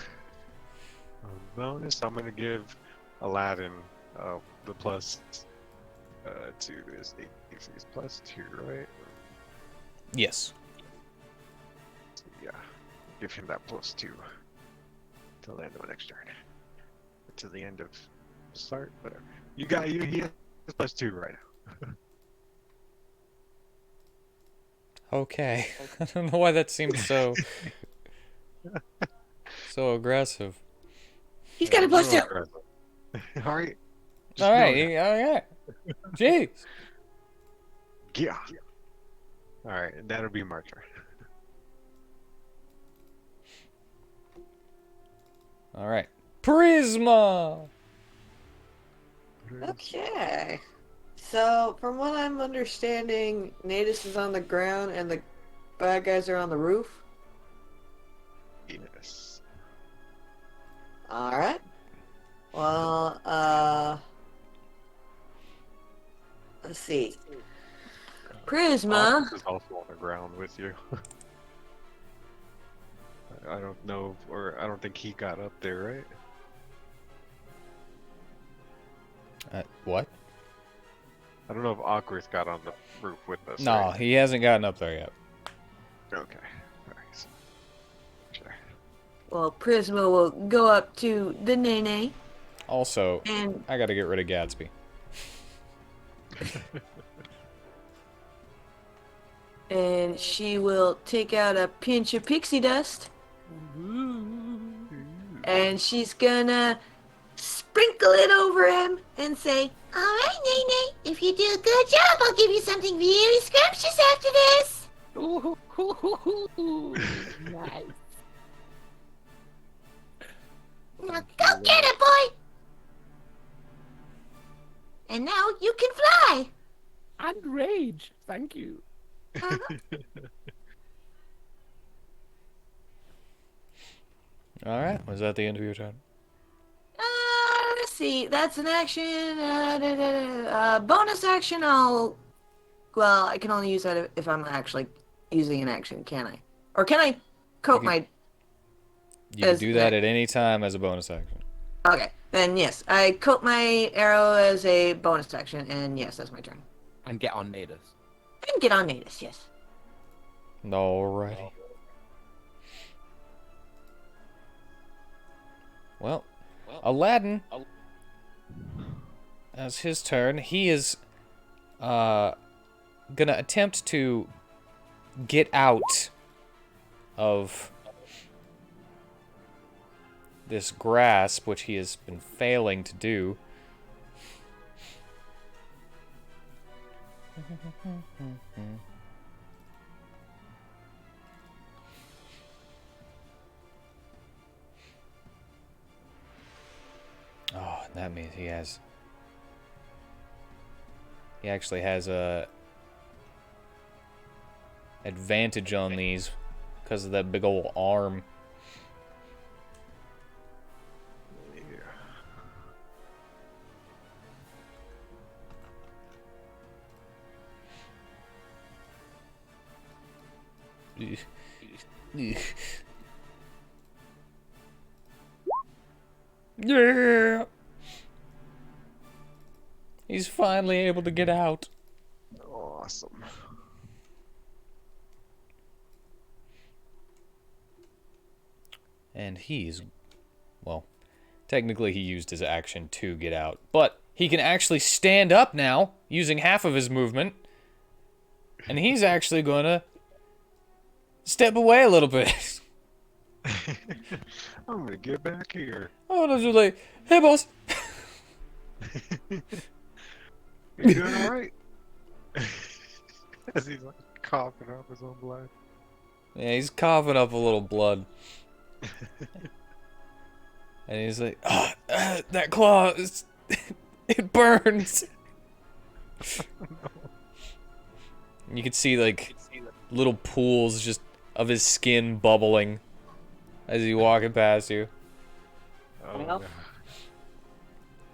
bonus, I'm gonna give Aladdin the plus 2 is 8. Is plus 2, right? Yes. So, yeah, give him that plus 2 till the end of the next turn. To the end of start, whatever. He has plus 2 right now. Okay. I don't know why that seemed so so aggressive. He's got a plus 2. All right. All right. All right. Jeez. Yeah. All right, that'll be my turn. All right. Prisma. Okay. So, from what I'm understanding, Natus is on the ground and the bad guys are on the roof. Yes. Alright. Well, let's see. Prisma. Octopus is also on the ground with you. I don't know, or I don't think he got up there, right? What? I don't know if Awkward got on the roof with us. No, right? he hasn't gotten up there yet. Okay. Alright. Sure. Well, Prisma will go up to the Nene Also, and I gotta get rid of Gatsby. she will take out a pinch of pixie dust and she's gonna sprinkle it over him and say, "Alright, Nene, if you do a good job, I'll give you something really scrumptious after this." Ooh, nice. Now go get it, boy! And now you can fly! And rage. Thank you. All right. Was that the end of your turn? Let's see. That's an action. Bonus action. Well, I can only use that if I'm actually using an action, can I? Or can I coat You can- my? You can As do that an- at any time as a bonus action. Okay, then yes, I coat my arrow as a bonus action, and yes, that's my turn. And get on Natus. And get on Natus, yes. Alrighty. Well, Aladdin, as his turn, he is gonna attempt to get out of this grasp, which he has been failing to do. Oh, that means he actually has a advantage on these because of that big old arm. Yeah. He's finally able to get out. Awesome. And he's, well, technically he used his action to get out, but he can actually stand up now using half of his movement. And he's actually going to step away a little bit. I'm gonna get back here. Oh, no, just like, hey, boss. You doing alright? As he's like coughing up his own blood. Yeah, he's coughing up a little blood. And he's like, that claw, it burns. And you can see, like, little pools just of his skin bubbling as he's walking past you. Oh, Well.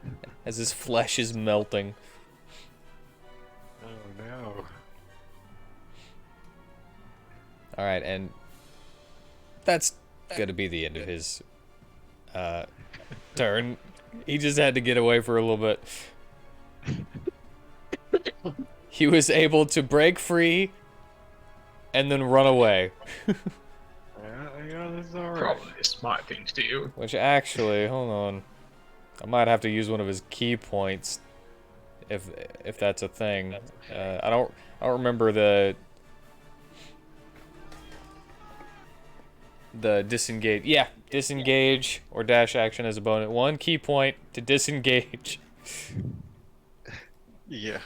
no. As his flesh is melting. Oh no. All right, and that's gonna be the end of his turn. He just had to get away for a little bit. He was able to break free and then run away. Yeah, that's alright. Probably a smart thing to do. Which actually, hold on, I might have to use one of his key points, if that's a thing. I don't remember the disengage. Yeah, disengage or dash action as a bonus. 1 key point to disengage. Yeah.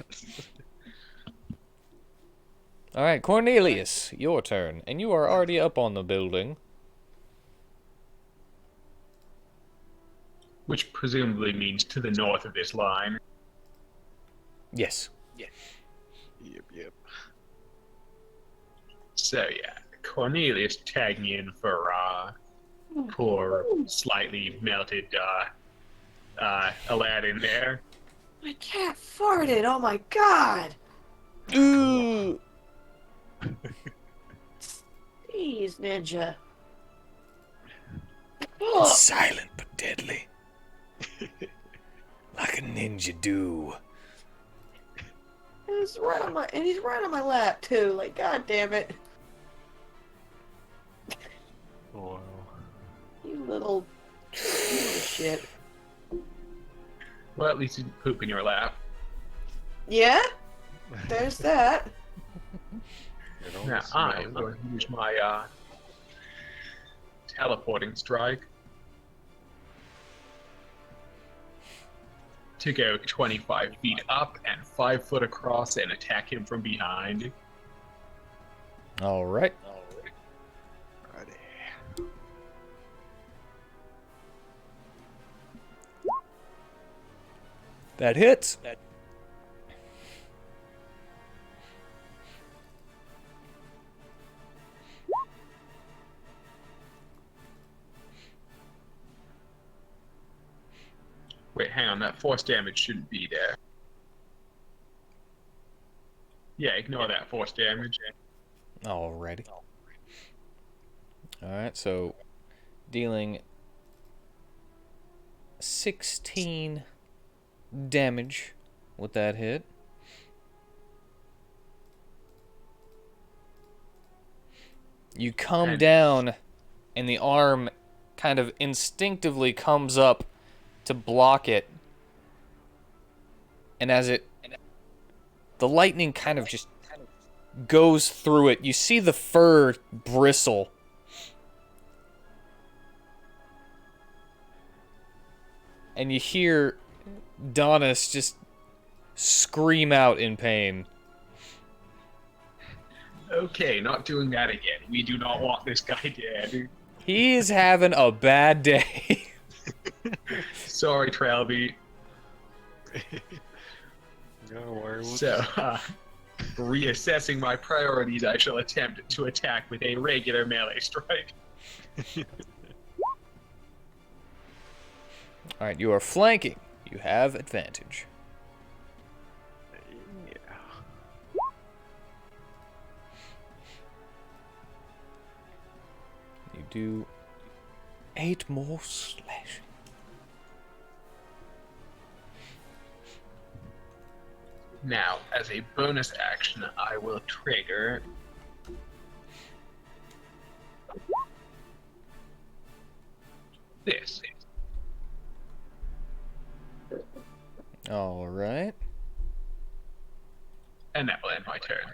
All right, Cornelius, your turn, and you are already up on the building. Which presumably means to the north of this line. Yes. Yep. So yeah, Cornelius tagging in for poor, slightly melted Aladdin there. My cat farted. Oh my god. Ooh. Jeez, Ninja. Silent but deadly. Like a ninja do. He's right on my lap too. Like, god damn it. Wow. You little shit. Well, at least he didn't poop in your lap. Yeah? There's that. It all Now smells I'm going to use my teleporting strike to go 25 feet up and 5 foot across and attack him from behind. All right. Righty. That hits. Wait, hang on, that force damage shouldn't be there. Yeah, ignore that force damage. Alrighty. Alright, so dealing 16 damage with that hit. You come down, and the arm kind of instinctively comes up to block it. And as the lightning kind of just goes through it, you see the fur bristle. And you hear Donnis just scream out in pain. Okay, not doing that again. We do not want this guy dead. He's having a bad day. Sorry, Trelby. No worries. So, reassessing my priorities, I shall attempt to attack with a regular melee strike. Alright, you are flanking. You have advantage. Yeah. You do 8 more slashing. Now, as a bonus action, I will trigger this. Alright. And that will end my turn.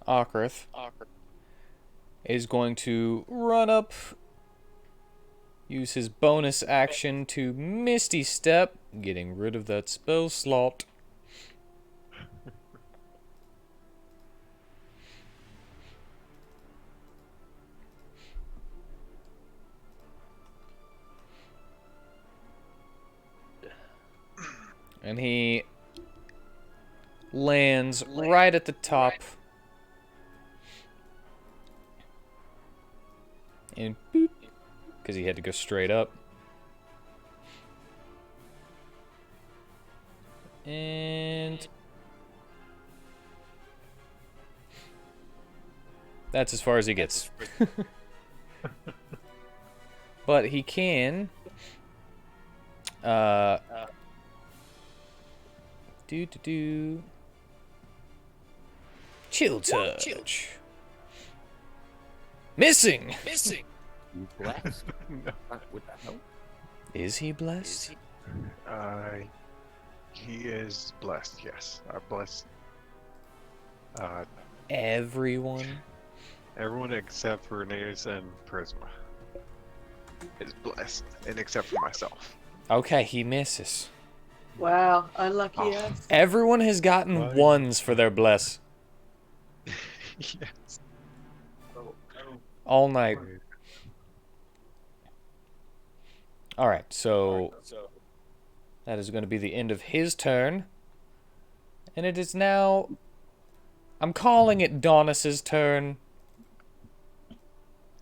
Okrith is going to run up, use his bonus action to Misty Step, getting rid of that spell slot. And he lands right at the top. And boop, because he had to go straight up. And that's as far as he gets. But he can chill touch. Missing. You blessed. No. Would that help? Is he blessed? He is blessed. Yes, blessed. Everyone. Everyone except for Natus and Prisma is blessed, and except for myself. Okay, he misses. Wow, unlucky Oh. us. Everyone has gotten Right. ones for their bless Yes. all night. All right, so that is going to be the end of his turn. And it is now, I'm calling it Donnis's turn,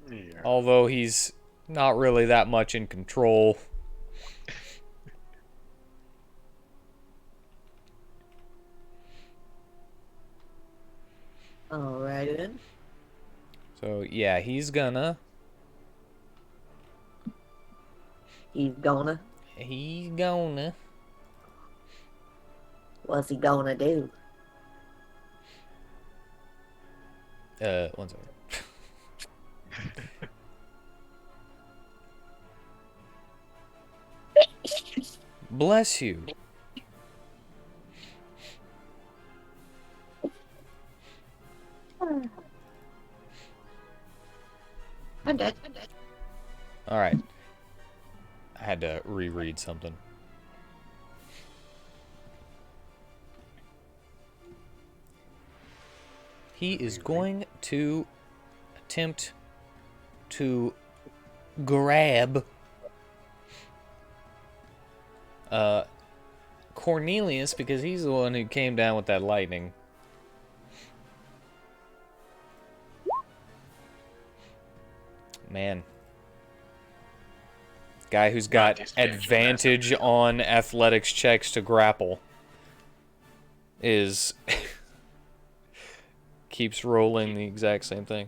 Yeah. although he's not really that much in control. Alrighty then. So yeah, he's gonna He's gonna. What's he gonna do? One second. Bless you. I'm dead. All right. I had to reread something. He is going to attempt to grab Cornelius because he's the one who came down with that lightning. Man. Guy who's got advantage on athletics checks to grapple is keeps rolling the exact same thing.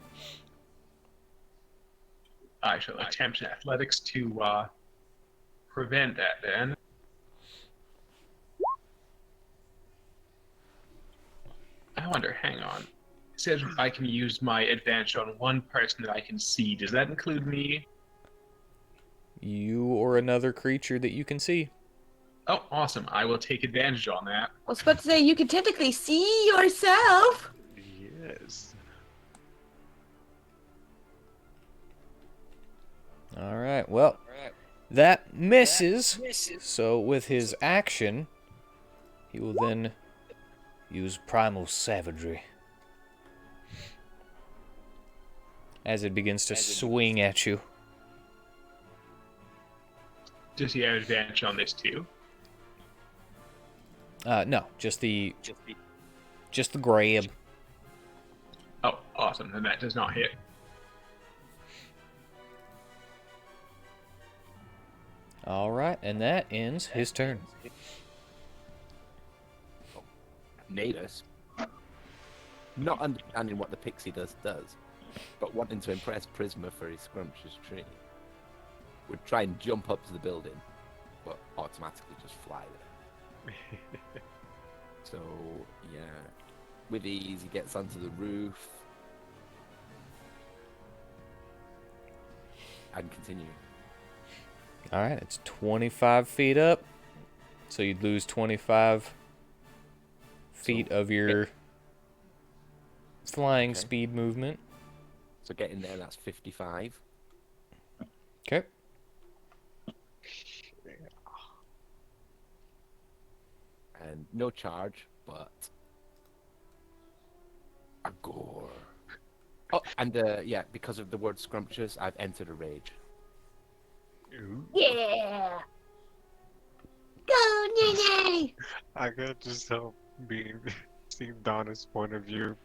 I shall attempt athletics to prevent that then. I wonder, hang on. It says I can use my advantage on one person that I can see. Does that include me? You or another creature that you can see. Oh, awesome. I will take advantage on that. I was about to say, you can technically see yourself. Yes. All right, well, that misses. So with his action, he will then use Primal Savagery as it begins to swing at you. Does he have advantage on this too? No, just the grab. Oh, awesome. Then that does not hit. All right, and that ends his turn. Natus, not understanding what the pixie does, but wanting to impress Prisma for his scrumptious tree, would try and jump up to the building, but automatically just fly there. So, yeah, with ease, he gets onto the roof and continue. All right, it's 25 feet up, so you'd lose 25 feet of your flying speed movement. So getting there, that's 55. Okay. And no charge, but a gore. Oh, and yeah, because of the word scrumptious, I've entered a rage. Ooh. Yeah. Go, Nene. I could just help see Donna's point of view.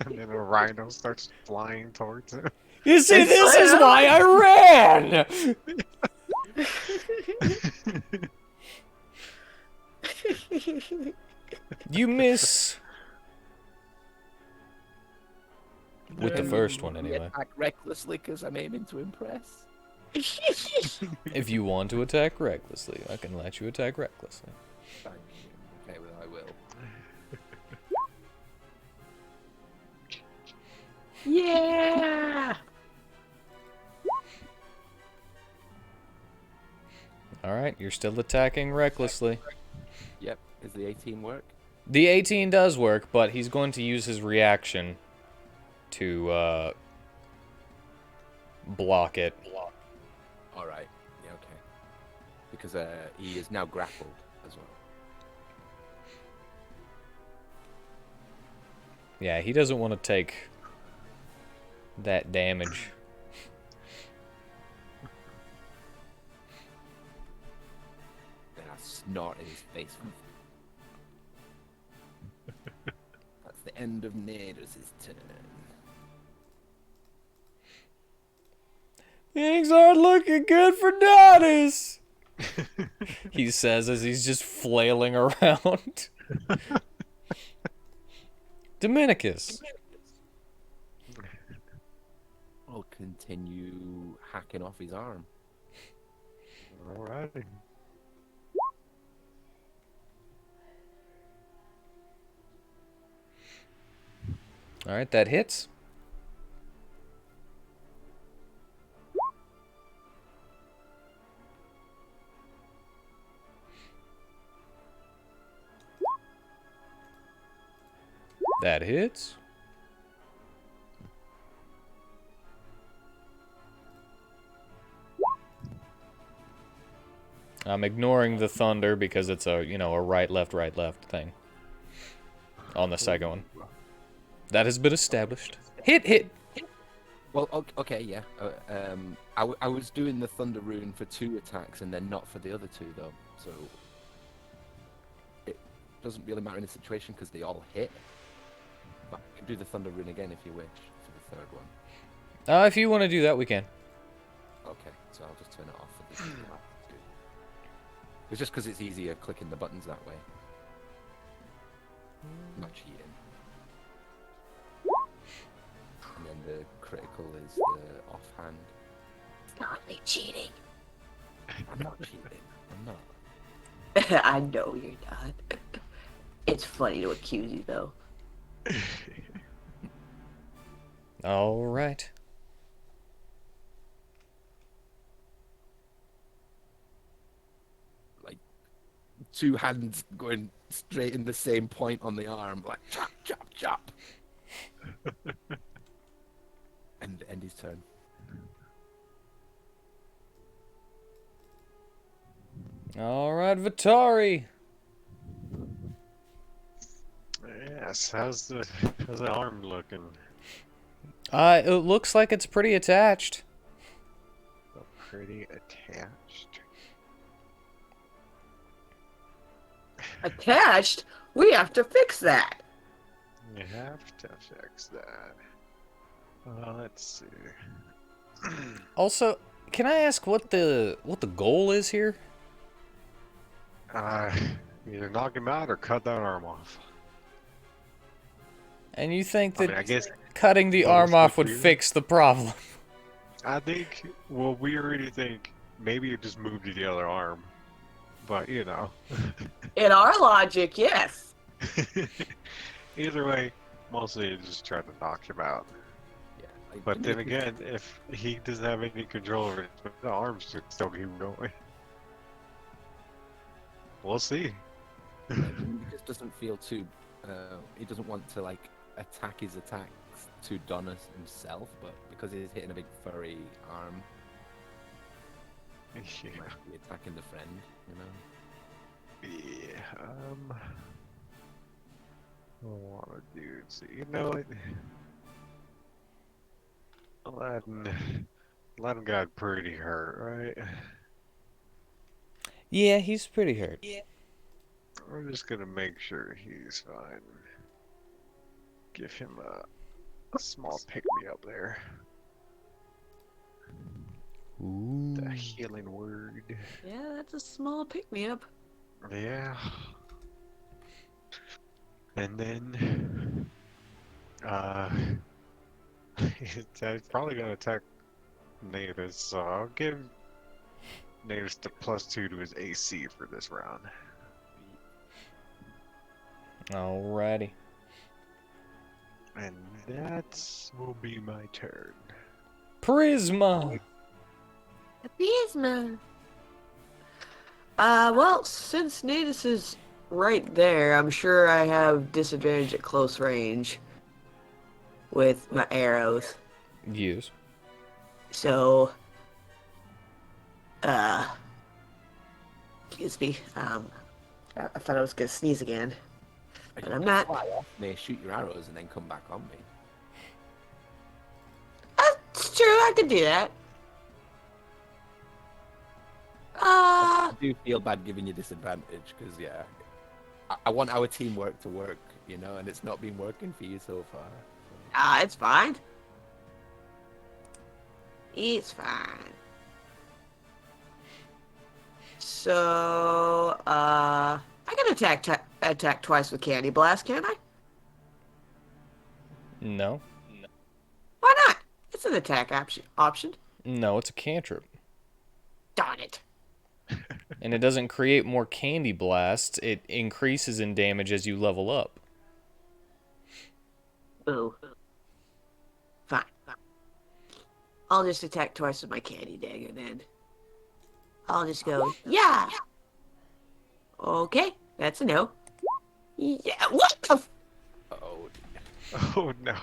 And then a rhino starts flying towards him. You see, this is why I ran! You miss. With the Can first one, we anyway. attack recklessly because I'm aiming to impress. If you want to attack recklessly, I can let you attack recklessly. Thank you. Okay, well, I will. Yeah. Alright, you're still attacking recklessly. Yep. Is the 18 work? The 18 does work, but he's going to use his reaction to block it. All right. Yeah. Okay. Because he is now grappled as well. Yeah, he doesn't want to take that damage. Then I snort in his face. That's the end of Nader's turn. Things aren't looking good for Donnis, he says as he's just flailing around. Dominicus. I'll continue hacking off his arm. Alrighty. Alright, that hits. That hits. I'm ignoring the thunder because it's a, a right, left thing. On the second one. That has been established. Hit! Well, okay, yeah. I was doing the Thunder Rune for 2 attacks and then not for the other 2, though. So it doesn't really matter in this situation because they all hit. But I can do the Thunder Rune again if you wish for the 3rd one. If you want to do that, we can. Okay, so I'll just turn it off for this last 2. It's just because it's easier clicking the buttons that way. Not cheating. And then the critical is the offhand. It's not really cheating. I'm not cheating. I'm not. I know you're not. It's funny to accuse you, though. All right. Like 2 hands going straight in the same point on the arm, like chop, chop, chop. And end his turn. All right, Vitari. Yes, how's the arm looking? It looks like it's pretty attached. Pretty attached. Attached? We have to fix that. You have to fix that. Let's see. Also, can I ask what the goal is here? Either knock him out or cut that arm off. And you think I that mean, I guess cutting the both arm off would would do. fix the problem? I think. Well, we already think maybe it just moved to the other arm, but In our logic, yes. Either way, mostly it just tried to knock him out. Yeah. Like, But then again, if he doesn't have any control over it, the arms should still keep going. We'll see. he just doesn't feel too. He doesn't want to like attack his attacks to Donnis himself, but because he's hitting a big furry arm, he Yeah. might be attacking the friend. Yeah. I want to do. So you know what? Aladdin got pretty hurt, right? Yeah, he's pretty hurt. We're just gonna make sure he's fine. Give him a small pick-me-up there. Ooh. The healing word. Yeah, that's a small pick-me-up. Yeah. And then, it's probably gonna attack Natus, so I'll give Natus the +2 to his AC for this round. Alrighty. And that will be my turn. Prisma! Abysmal. Well, since Natus is right there, I'm sure I have disadvantage at close range with my arrows. Yes. So, excuse me. I thought I was gonna sneeze again, but I'm not. Fly off me, shoot your arrows, and then come back on me. That's true. I could do that. I do feel bad giving you disadvantage because yeah, I want our teamwork to work, you know, and it's not been working for you so far. It's fine. It's fine. So, I can attack twice with Candy Blast, can I? No. Why not? It's an attack option. No, it's a cantrip. Darn it. And it doesn't create more candy blasts. It increases in damage as you level up. Boo. Fine. I'll just attack twice with my Candy Dagger then. I'll just go, yeah. Okay, that's a no. Yeah, what the f- Oh, Oh no.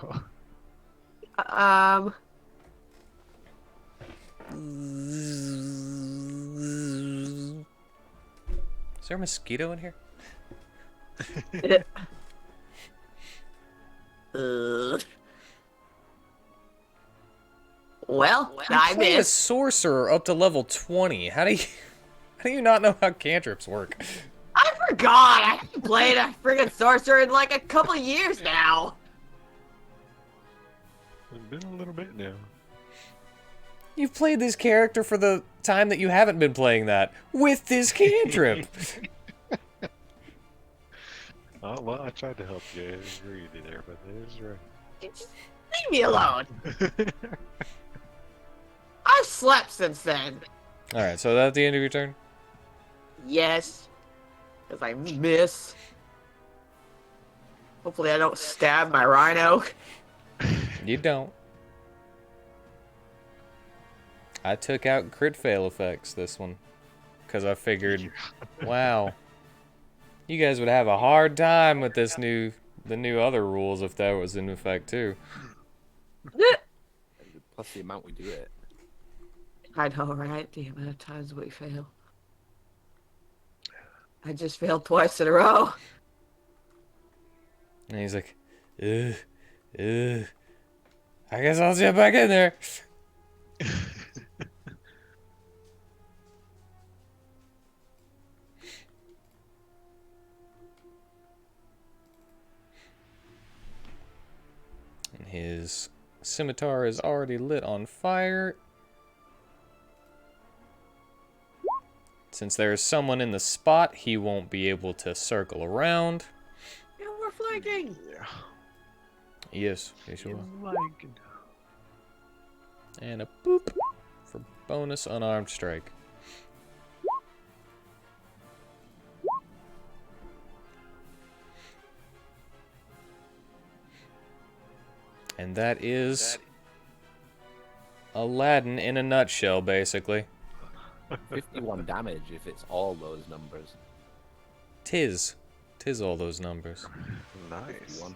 Is there a mosquito in here? Well, You I played a missed. sorcerer up to level 20. How do you not know how cantrips work? I forgot. I haven't played a friggin' sorcerer in like a couple of years now. It's been a little bit now. You've played this character for the time that you haven't been playing that with this cantrip. Oh, well, I tried to help you. I agree with you there, but it was right. Just leave me alone. I've slept since then. Alright, so that's the end of your turn? Yes. Because I miss. Hopefully I don't stab my rhino. You don't. I took out crit fail effects this one. Because I figured, wow, you guys would have a hard time with the new other rules if that was in effect too. plus the amount we do it. I know, right? The amount of times we fail. I just failed twice in a row. And he's like, I guess I'll jump back in there. And his scimitar is already lit on fire. Since there is someone in the spot, he won't be able to circle around. Yeah, we're flanking. Yeah. Yes, yes you will. Like, And a boop for bonus unarmed strike. And that is Aladdin in a nutshell, basically. 51 damage if it's all those numbers. Tis all those numbers. nice. 51.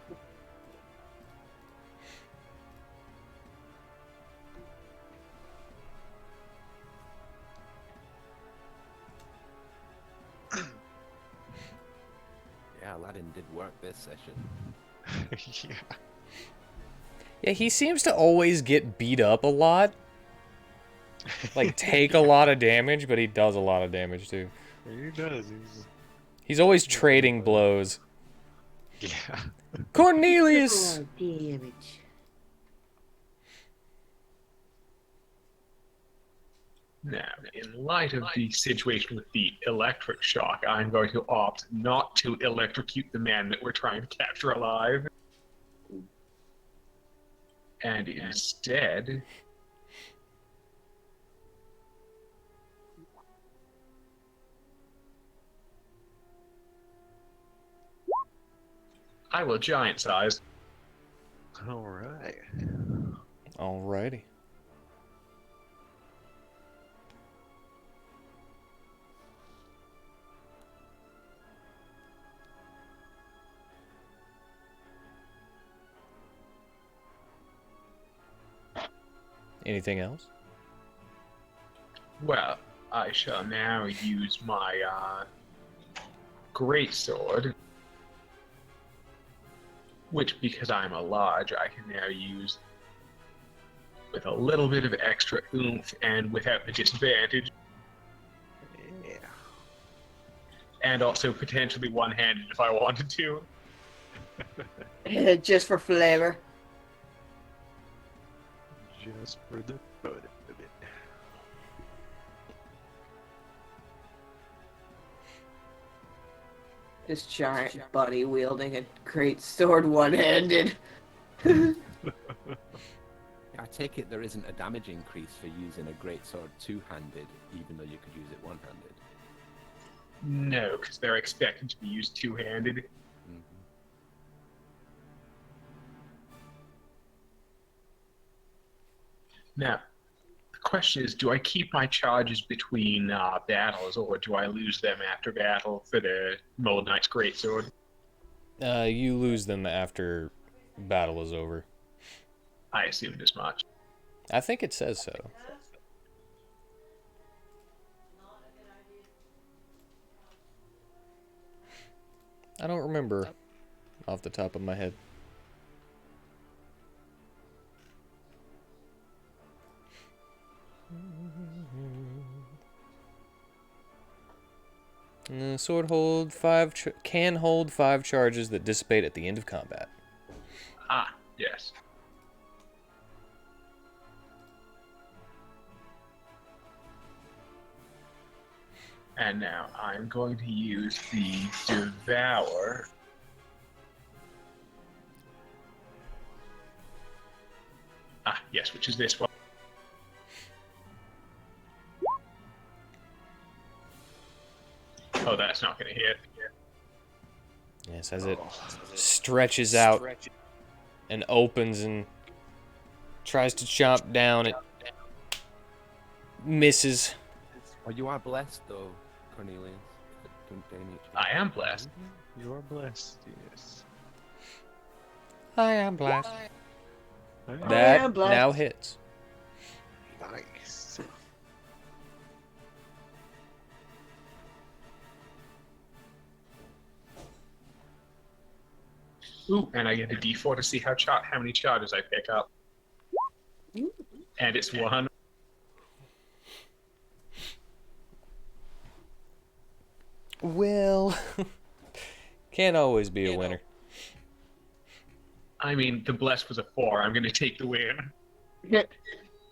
Yeah, Aladdin did work this session. Yeah. Yeah, he seems to always get beat up a lot. Like, take a lot of damage, but he does a lot of damage, too. He does. He's always trading blows. Yeah. Cornelius! Damage. Now, in light of the situation with the electric shock, I'm going to opt not to electrocute the man that we're trying to capture alive. And instead, I will giant size. All right. Alrighty. Anything else? Well, I shall now use my greatsword, which, because I'm a large, I can now use with a little bit of extra oomph and without the disadvantage, Yeah. and also potentially one-handed if I wanted to. Just for flavor. Just for the fun of it. This giant buddy wielding a great sword one-handed. I take it there isn't a damage increase for using a greatsword two-handed, even though you could use it one-handed. No, because they're expected to be used two-handed. Mm-hmm. Now, the question is, do I keep my charges between battles, or do I lose them after battle for the Mold Knight's Greatsword? You lose them after battle is over. I assumed as much. I think it says so. I don't remember off the top of my head. Sword hold can hold 5 charges that dissipate at the end of combat. Ah, yes. And now I'm going to use the Devour. Ah, yes, which is this one. Oh, that's not going to hit. Yes, as it stretches out and opens and tries to chomp down, it misses. Oh, you are blessed, though, Cornelius. Don't damage. I am blessed. You are blessed, yes. I am blessed. Alright. That am blessed. now hits. Nice. Ooh, and I get a D4 to see how many charges I pick up. And it's 1. Well, can't always be a winner. I mean, the bless was a 4. I'm going to take the win.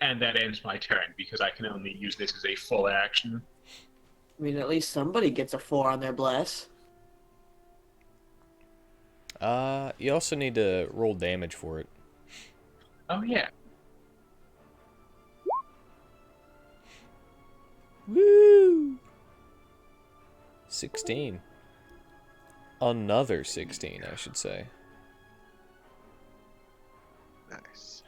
And that ends my turn because I can only use this as a full action. I mean, at least somebody gets a 4 on their bless. You also need to roll damage for it. Oh, yeah. Woo! 16. Another 16, I should say. Nice.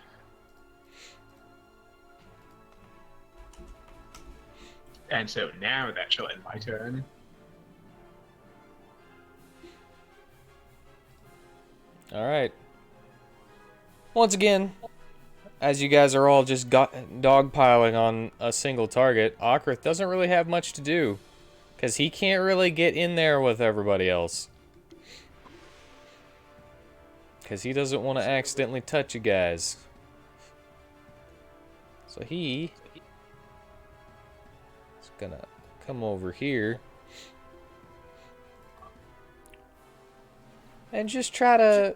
And so now that shall end my turn. Alright. Once again, as you guys are all just dogpiling on a single target, Okrith doesn't really have much to do. Because he can't really get in there with everybody else. Because he doesn't want to accidentally touch you guys. So he is going to come over here. And just try to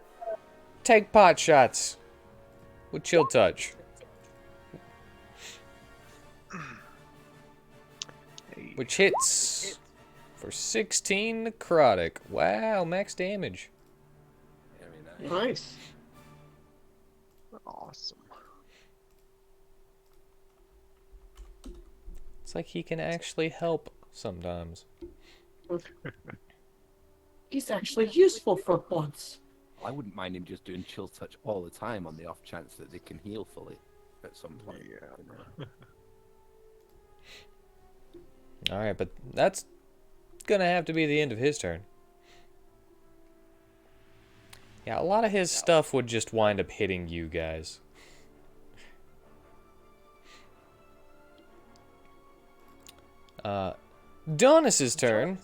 take pot shots with Chill Touch. which hits for 16 necrotic. Wow, max damage. Very nice. Nice. Awesome. It's like he can actually help sometimes. He's actually useful for once. I wouldn't mind him just doing chill touch all the time on the off chance that they can heal fully at some point. Yeah. You know? Alright, but that's gonna have to be the end of his turn. Yeah, a lot of his stuff would just wind up hitting you guys. Donnis's turn.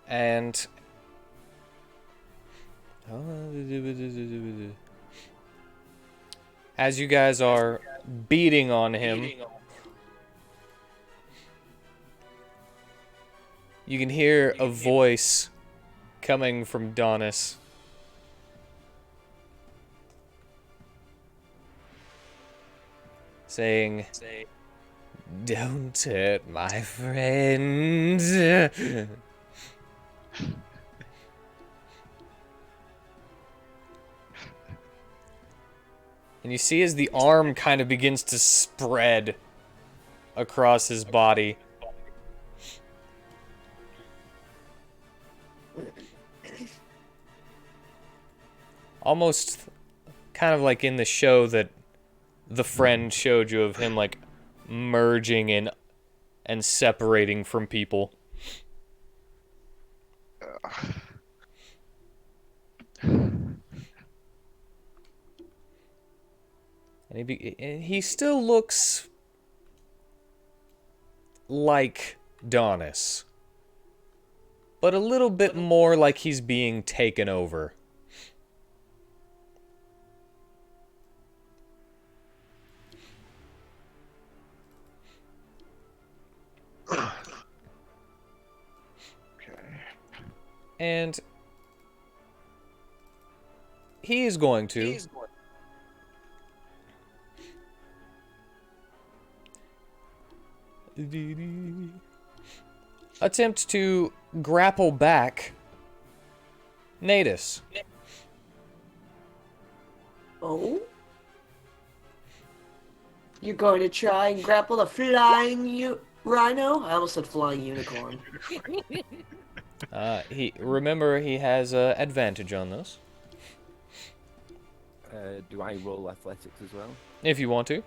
And as you guys are beating on him, you can hear a voice coming from Donnis. Saying, "Don't hurt my friend." And you see as the arm kind of begins to spread across his body. Almost kind of like in the show that the friend showed you of him like merging in and separating from people. And he still looks like Donnis, but a little bit more like he's being taken over. Okay. And he is going to attempt to grapple back Natus. Oh? You're going to try and grapple the flying rhino? I almost said flying unicorn. Remember he has advantage on this Do I roll athletics as well? if you want to.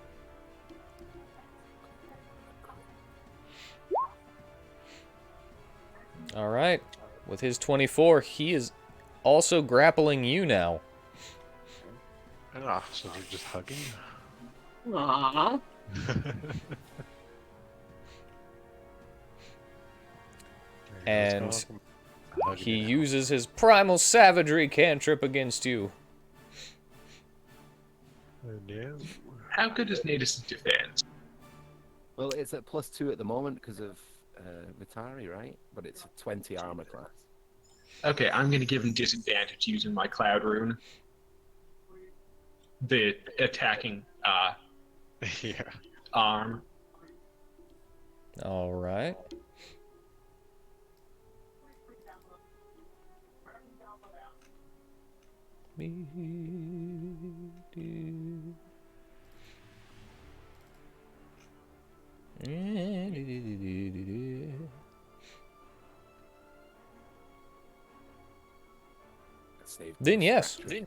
All right, with his 24, he is also grappling you now. Ah, so they're just hugging? Aww. And he uses his primal savagery cantrip against you. Yeah. How good is Natus' defense? Well, it's at +2 at the moment because of Vitari, right? But it's a 20 armor class. Okay, I'm going to give him disadvantage using my Cloud Rune. The attacking Yeah. arm. All right. Saved Then my yes, factory.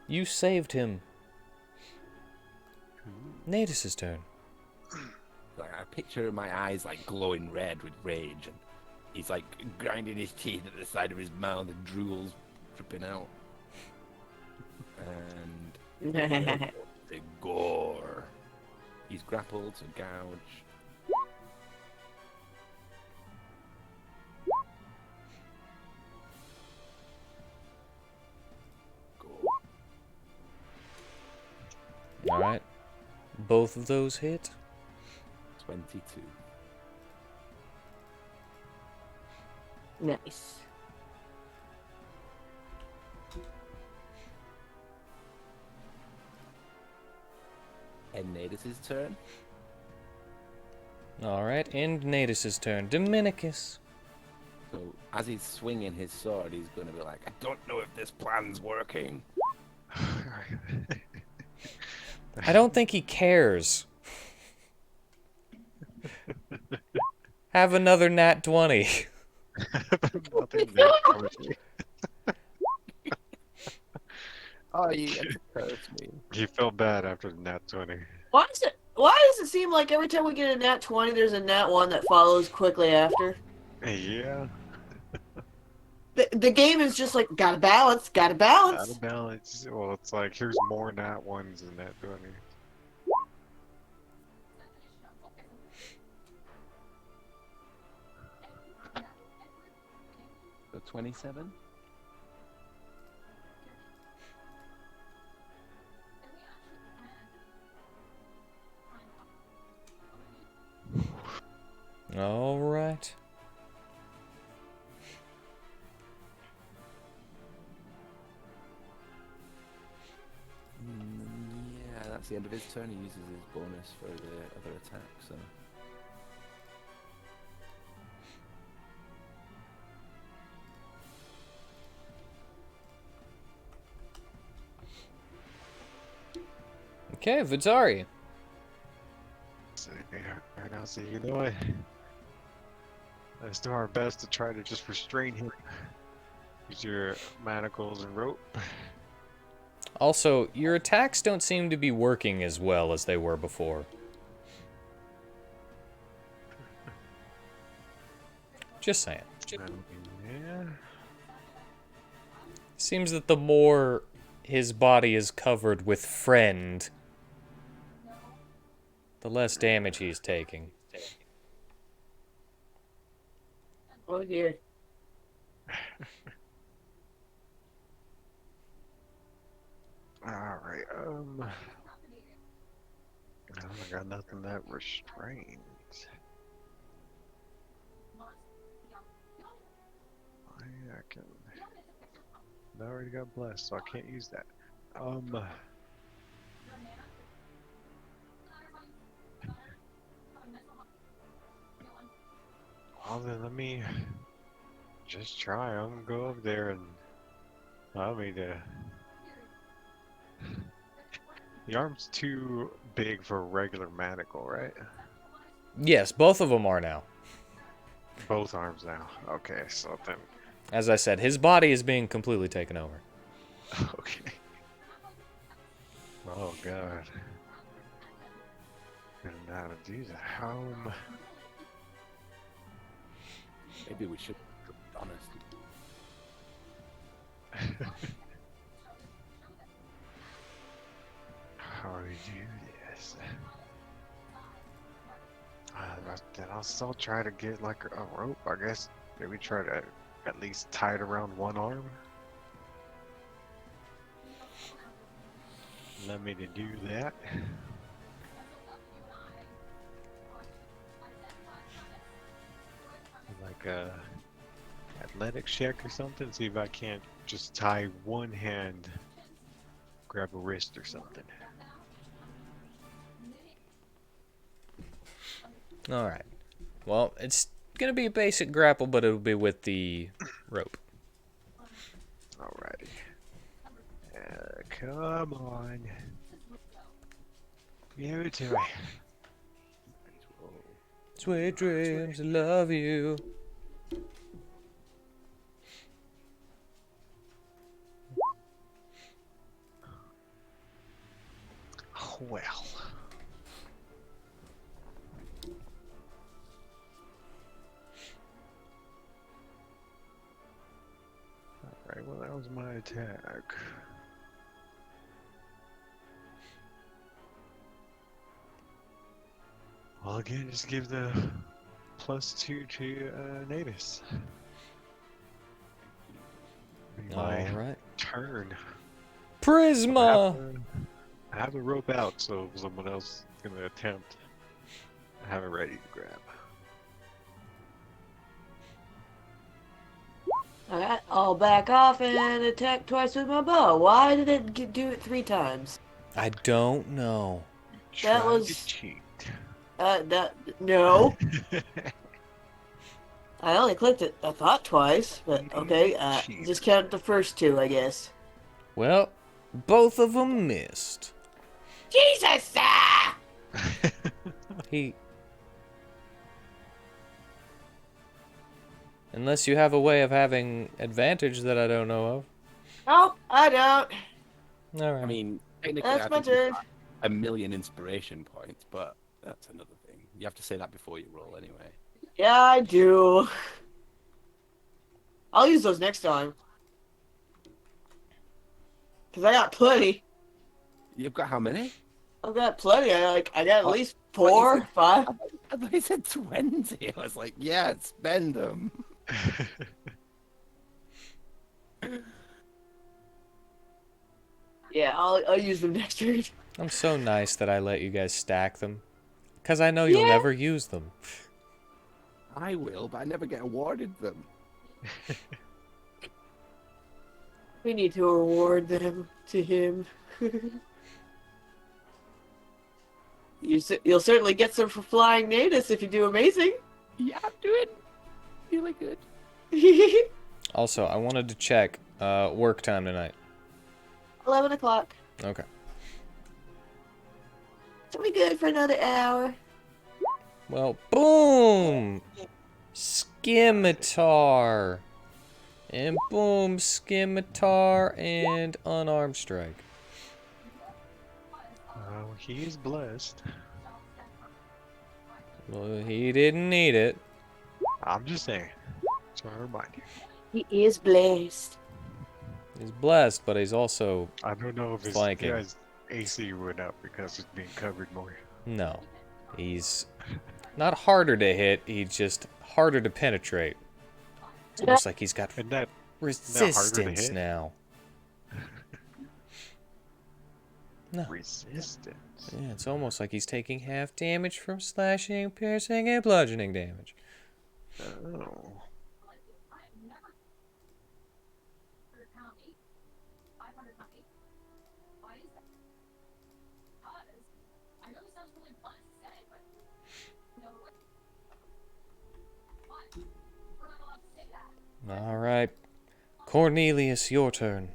you saved him. Natus's turn. Like, I picture my eyes like glowing red with rage, and he's like grinding his teeth at the side of his mouth, and drool's dripping out. And the gore. He's grappled to gouge. Gore. All right. Both of those hit. 22. Nice. And Nadis's turn. All right, and Natus's turn. Dominicus. So as he's swinging his sword, he's going to be like, I don't know if this plan's working. I don't think he cares. Have another nat 20. Nothing that funny. Oh, you get to curse me. He felt bad after the nat 20. Why does it seem like every time we get a nat 20, there's a nat 1 that follows quickly after? Yeah, The game is just like, gotta balance, gotta out balance. of balance. Well, it's like, here's more nat 1s than nat 20. So 27. All right. Yeah, that's the end of his turn. He uses his bonus for the other attack, so. Okay, Vitari. So, yeah, right now, so you know what? Let's do our best to try to just restrain him. Use your manacles and rope. Also, your attacks don't seem to be working as well as they were before. Just saying. Yeah. Seems that the more his body is covered with friend, the less damage he's taking. Oh dear. Alright, I got nothing that restrains. I can. I already got blessed, so I can't use that. Well then let me just try. I'm gonna go up there and allow me to. The arm's too big for a regular manacle, right? Yes, both of them are now. Both arms now. Okay, so then. As I said, his body is being completely taken over. Okay. Oh god. I don't know how to do that. Maybe we should be honest. How do we do this? Then I'll still try to get like a rope, I guess. Maybe try to at least tie it around one arm. Let me to do that. Like a athletics check or something. See if I can't just tie one hand, grab a wrist or something. Alright. Well, it's gonna be a basic grapple, but it'll be with the rope. Alrighty. Come on. Give it to me. Sweet dreams, I love you. Well. Alright, well that was my attack. Well again, just give the +2 to Natus. Be my Alright. turn. Prisma! I have the rope out, so if someone else is gonna attempt, I have it ready to grab. Alright, I'll back off and attack twice with my bow. Why did it do it 3 times? I don't know. Tried was- to cheat. No. I only clicked it, I thought, twice, but okay, just count the first two, I guess. Well, both of them missed. Jesus! He... Unless you have a way of having advantage that I don't know of. Nope, I don't. Alright. I mean, technically, That's I my think you've turn. got a million inspiration points, but that's another thing. You have to say that before you roll, anyway. Yeah, I do. I'll use those next time. Because I got plenty. You've got how many? I've got plenty. I got at Oh, least what you 4, said? 5. I thought you said 20. I was like, yeah, spend them. Yeah, I'll use them next turn. I'm so nice that I let you guys stack them. Because I know you'll Yeah. never use them. I will, but I never get awarded them. We need to award them to him. You'll certainly get some for flying Natus if you do amazing. Yeah, I'm doing really good. Also, I wanted to check work time tonight. 11 o'clock. Okay. So we good for another hour. Well, boom! Scimitar! And boom, Scimitar and Unarmed Strike. Well, he is blessed. Well, he didn't need it. I'm just saying. So I remind you. He is blessed. He's blessed, but he's also... I don't know if his Flanking. guy's AC went up because it's being covered more. No. He's not harder to hit, he's just harder to penetrate. It's almost like he's got And that resistance hit? now. No. resistance. Yeah, it's almost like he's taking half damage from slashing, piercing, and bludgeoning damage. Oh. All right, Cornelius, your turn.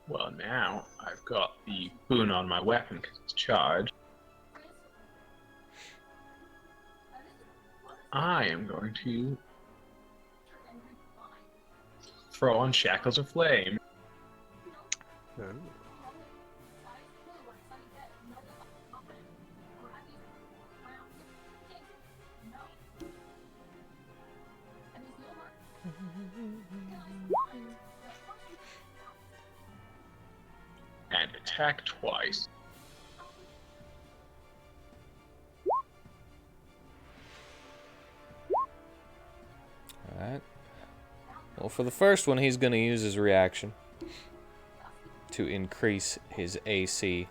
Well, now I've got the boon on my weapon because it's charged. I am going to throw on Shackles of Flame. Oh. And attack twice. Alright. Well, for the first one, he's going to use his reaction to increase his AC.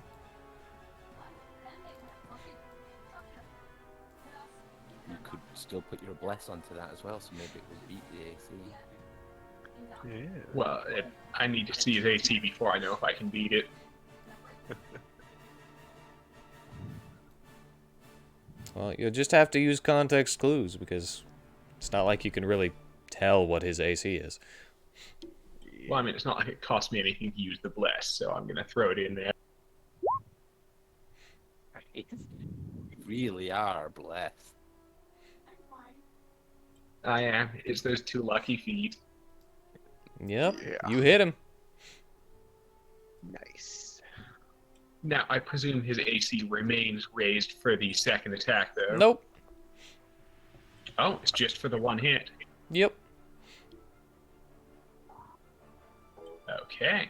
You could still put your bless onto that as well, so maybe it will beat the AC. Yeah. Well, I need to see his AC before I know if I can beat it. Well, you'll just have to use context clues because it's not like you can really tell what his AC is. Well, I mean, it's not like it costs me anything to use the bless, so I'm going to throw it in there. You really are blessed. I am. It's those 2 lucky feet. Yep, Yeah. you hit him. Nice. Now, I presume his AC remains raised for the second attack, though. Nope. Oh, it's just for the one hit. Yep. Okay.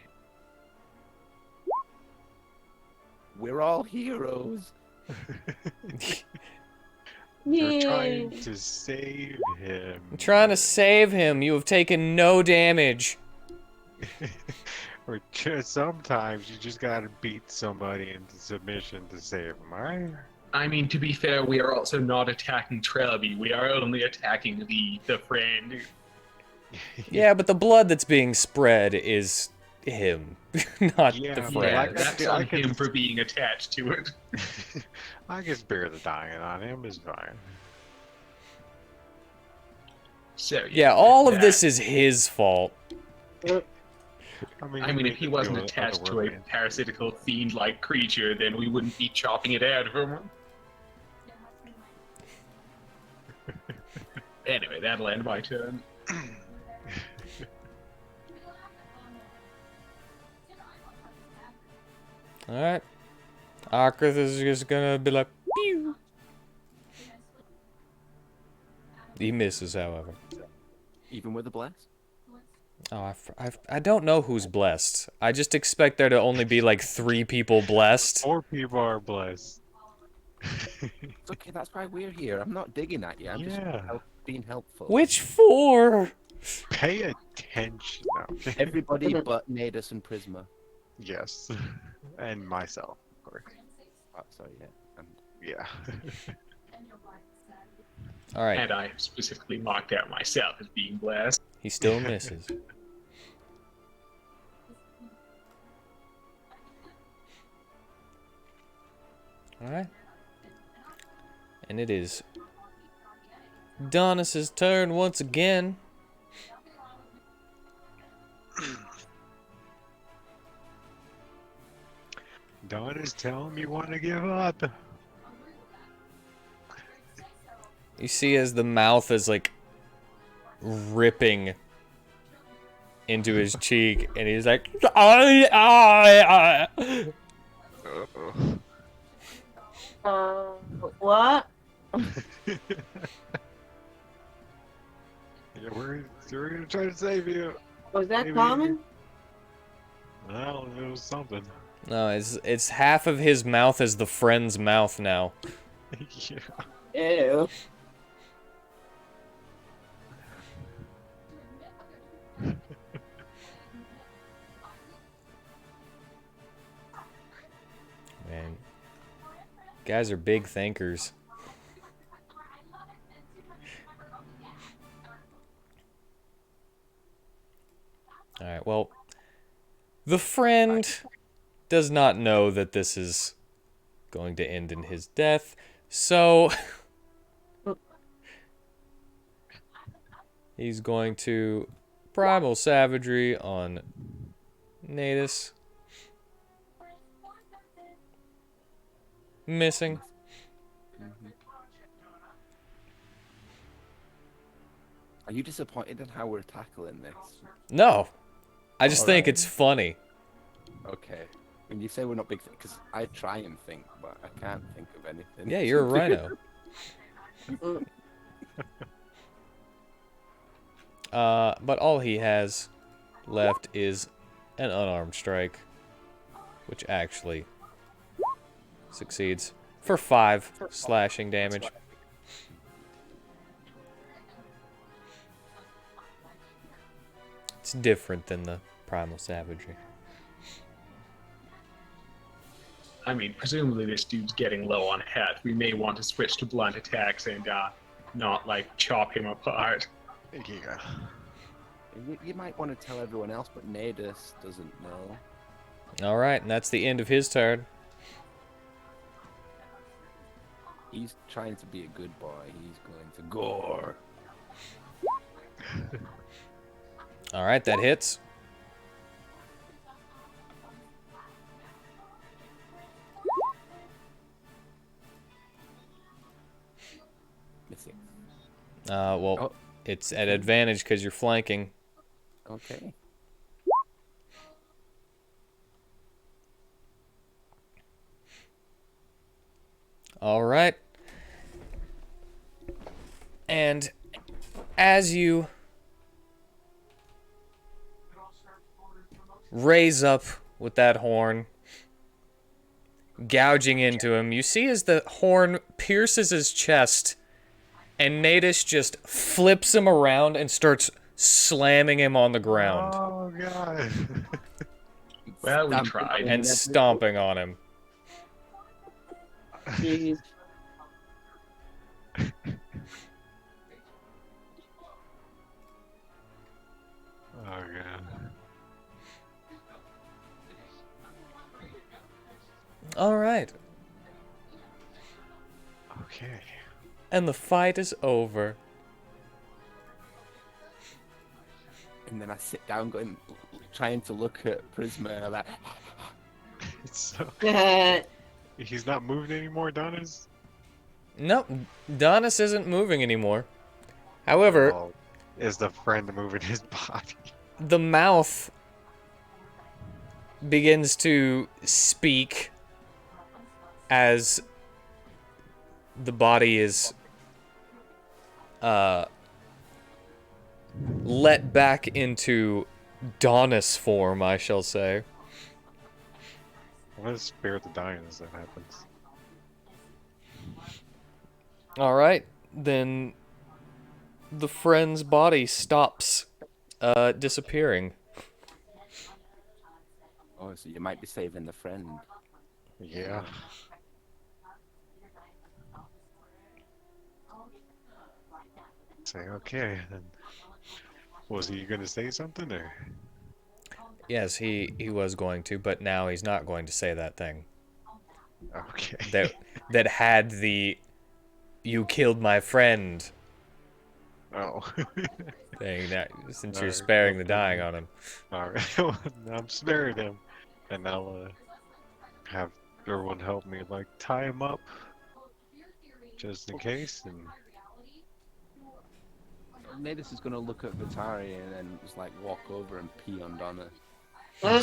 We're all heroes. You're trying to save him. I'm trying to save him. You have taken no damage. Or just sometimes you just gotta beat somebody into submission to save them, alright? I mean, to be fair, we are also not attacking Trelby. We are only attacking the friend. Yeah, but the blood that's being spread is him, not Yeah, the but friend. like That's I on can- him for being attached to it. I can spare the dying on him. It's fine. So Yeah, all with of this that, is his fault. I mean, I you mean, if made he them wasn't feel attached to a otherworldly. parasitical fiend-like creature, then we wouldn't be chopping it out from him. Anyway, that'll end my turn. Alright. Arkrith is just gonna be like, pew. He misses, however. Even with a blast? Oh, I don't know who's blessed. I just expect there to only be like 3 people blessed. 4 people are blessed. It's okay, that's why we're here. I'm not digging at you. I'm just Yeah. being helpful. Which 4? Pay attention now. Okay? Everybody but Nadus and Prisma. Yes. And myself, of course. Oh, sorry, yeah. Yeah. Alright, And I specifically marked out myself as being blessed. he still misses. Alright. And it is Donnis's turn once again. Dawn is telling me want to give up. You see as the mouth is like ripping into his cheek, and he's like, I. What? Yeah, we're gonna try to save you. Was that Maybe. common? Well, it was something. No, it's half of his mouth is the friend's mouth now. Yeah. Ew. Man, guys are big thinkers. Alright, well, the friend does not know that this is going to end in his death, so he's going to Primal Savagery on Natus. Missing. Are you disappointed in how we're tackling this? No, I just think Alright. it's funny. Okay. When you say we're not big, because I try and think, but I can't think of anything. Yeah, you're a rhino. But all he has left is an unarmed strike, which actually succeeds for 5 slashing damage. It's different than the Primal Savagery. I mean, presumably this dude's getting low on health. We may want to switch to blunt attacks and not, like, chop him apart. Yeah. You might want to tell everyone else, but Nadus doesn't know. Alright, and that's the end of his turn. He's trying to be a good boy. He's going to gore. Alright, that hits. Missing. Well, Oh. it's at advantage because you're flanking. Okay. Alright. And as you raise up with that horn, gouging into him, you see as the horn pierces his chest, and Natus just flips him around and starts slamming him on the ground Oh god. Well, we Stamp tried. him. and stomping on him. Jeez. Okay. And the fight is over. And then I sit down, trying to look at Prisma, and I'm like, So Heh. he's not moving anymore, Donnis? Nope, Donnis isn't moving anymore. However, Well, is the friend moving his body? the mouth begins to speak as the body is let back into Donnis form, I shall say. I'm gonna spare the dying as that happens. All right, then the friend's body stops disappearing. oh, so you might be saving the friend. Yeah. Say okay, then. Was he gonna say something or? Yes, he was going to, but now he's not going to say that thing Okay. that had the "you killed my friend" Oh. thing. That since you're Alright, sparing no the dying problem. on him. Alright, I'm sparing him. And I'll have everyone help me, like, tie him up. Just in case, and... Nadis is gonna look at Vitari and then just like walk over and pee on Donna. no,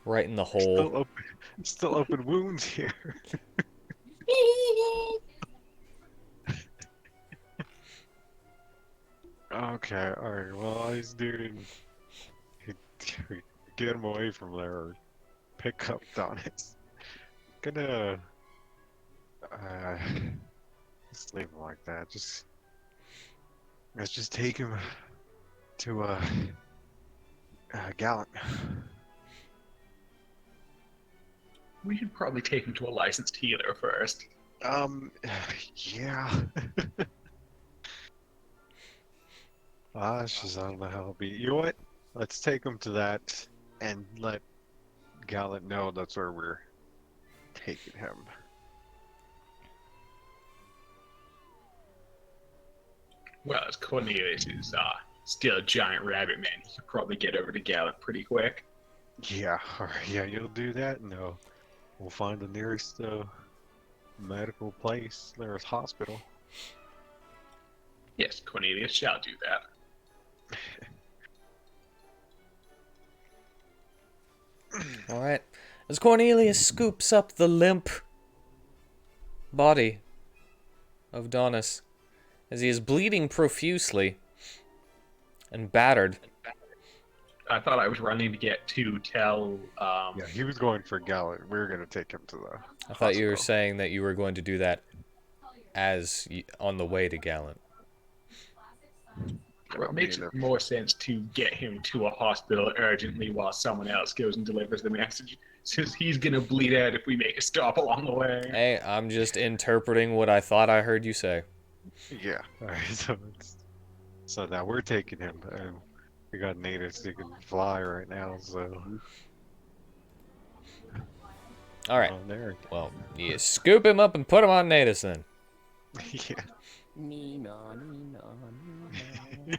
Right in the still hole. open, still open wounds here. Okay, alright, well, all he's doing... Get him away from there, or pick up Donnis. Gonna... Just leave him like that, let's just take him to, Gallant. We should probably take him to a licensed healer first. Yeah. Just, I don't know how it'll be. You know what? Let's take him to that and let Gallant know that's where we're taking him. Well, as Cornelius is still a giant rabbit man, he could probably get over to Gallant pretty quick. Yeah, alright, yeah, you'll do that, and we'll find the nearest, medical place, nearest hospital. Yes, Cornelius shall do that. All right. As Cornelius scoops up the limp body of Donnis, as he is bleeding profusely and battered. I thought I was running to get to tell. Yeah, he was going for Gallant. We were gonna take him to the I thought you were hospital. saying that you were going to do that on the way to Gallant. Well, it makes more sense to get him to a hospital urgently while someone else goes and delivers the message, since he's gonna bleed out if we make a stop along the way. Hey, I'm just interpreting what I thought I heard you say. Yeah, alright, so now we're taking him. We got natives that can fly right now, so... All right. On there. Well, you scoop him up and put him on Natus then. Yeah. Nina, Nina, Nina.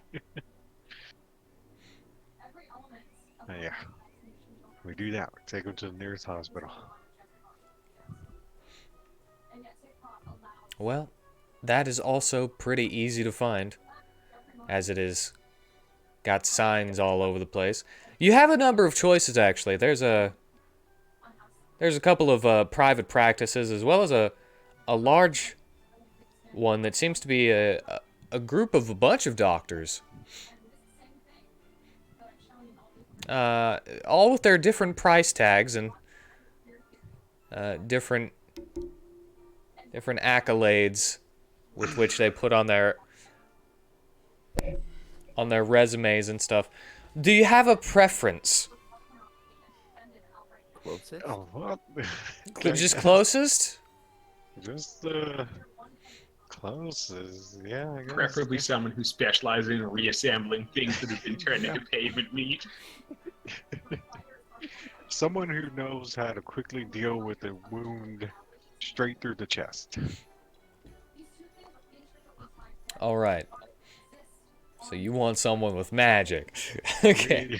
Yeah. We do that. We take him to the nearest hospital. Well, that is also pretty easy to find, as it is got signs all over the place. You have a number of choices, actually. There's a couple of private practices, as well as a large one that seems to be a group of a bunch of doctors. All with their different price tags and different accolades with which they put on their resumes and stuff. Do you have a preference? Closest? Oh, what? Just closest? Just, closest. Yeah, I guess. Preferably someone who specializes in reassembling things that have been turned into pavement meat. Someone who knows how to quickly deal with a wound straight through the chest. All right. So you want someone with magic. Okay.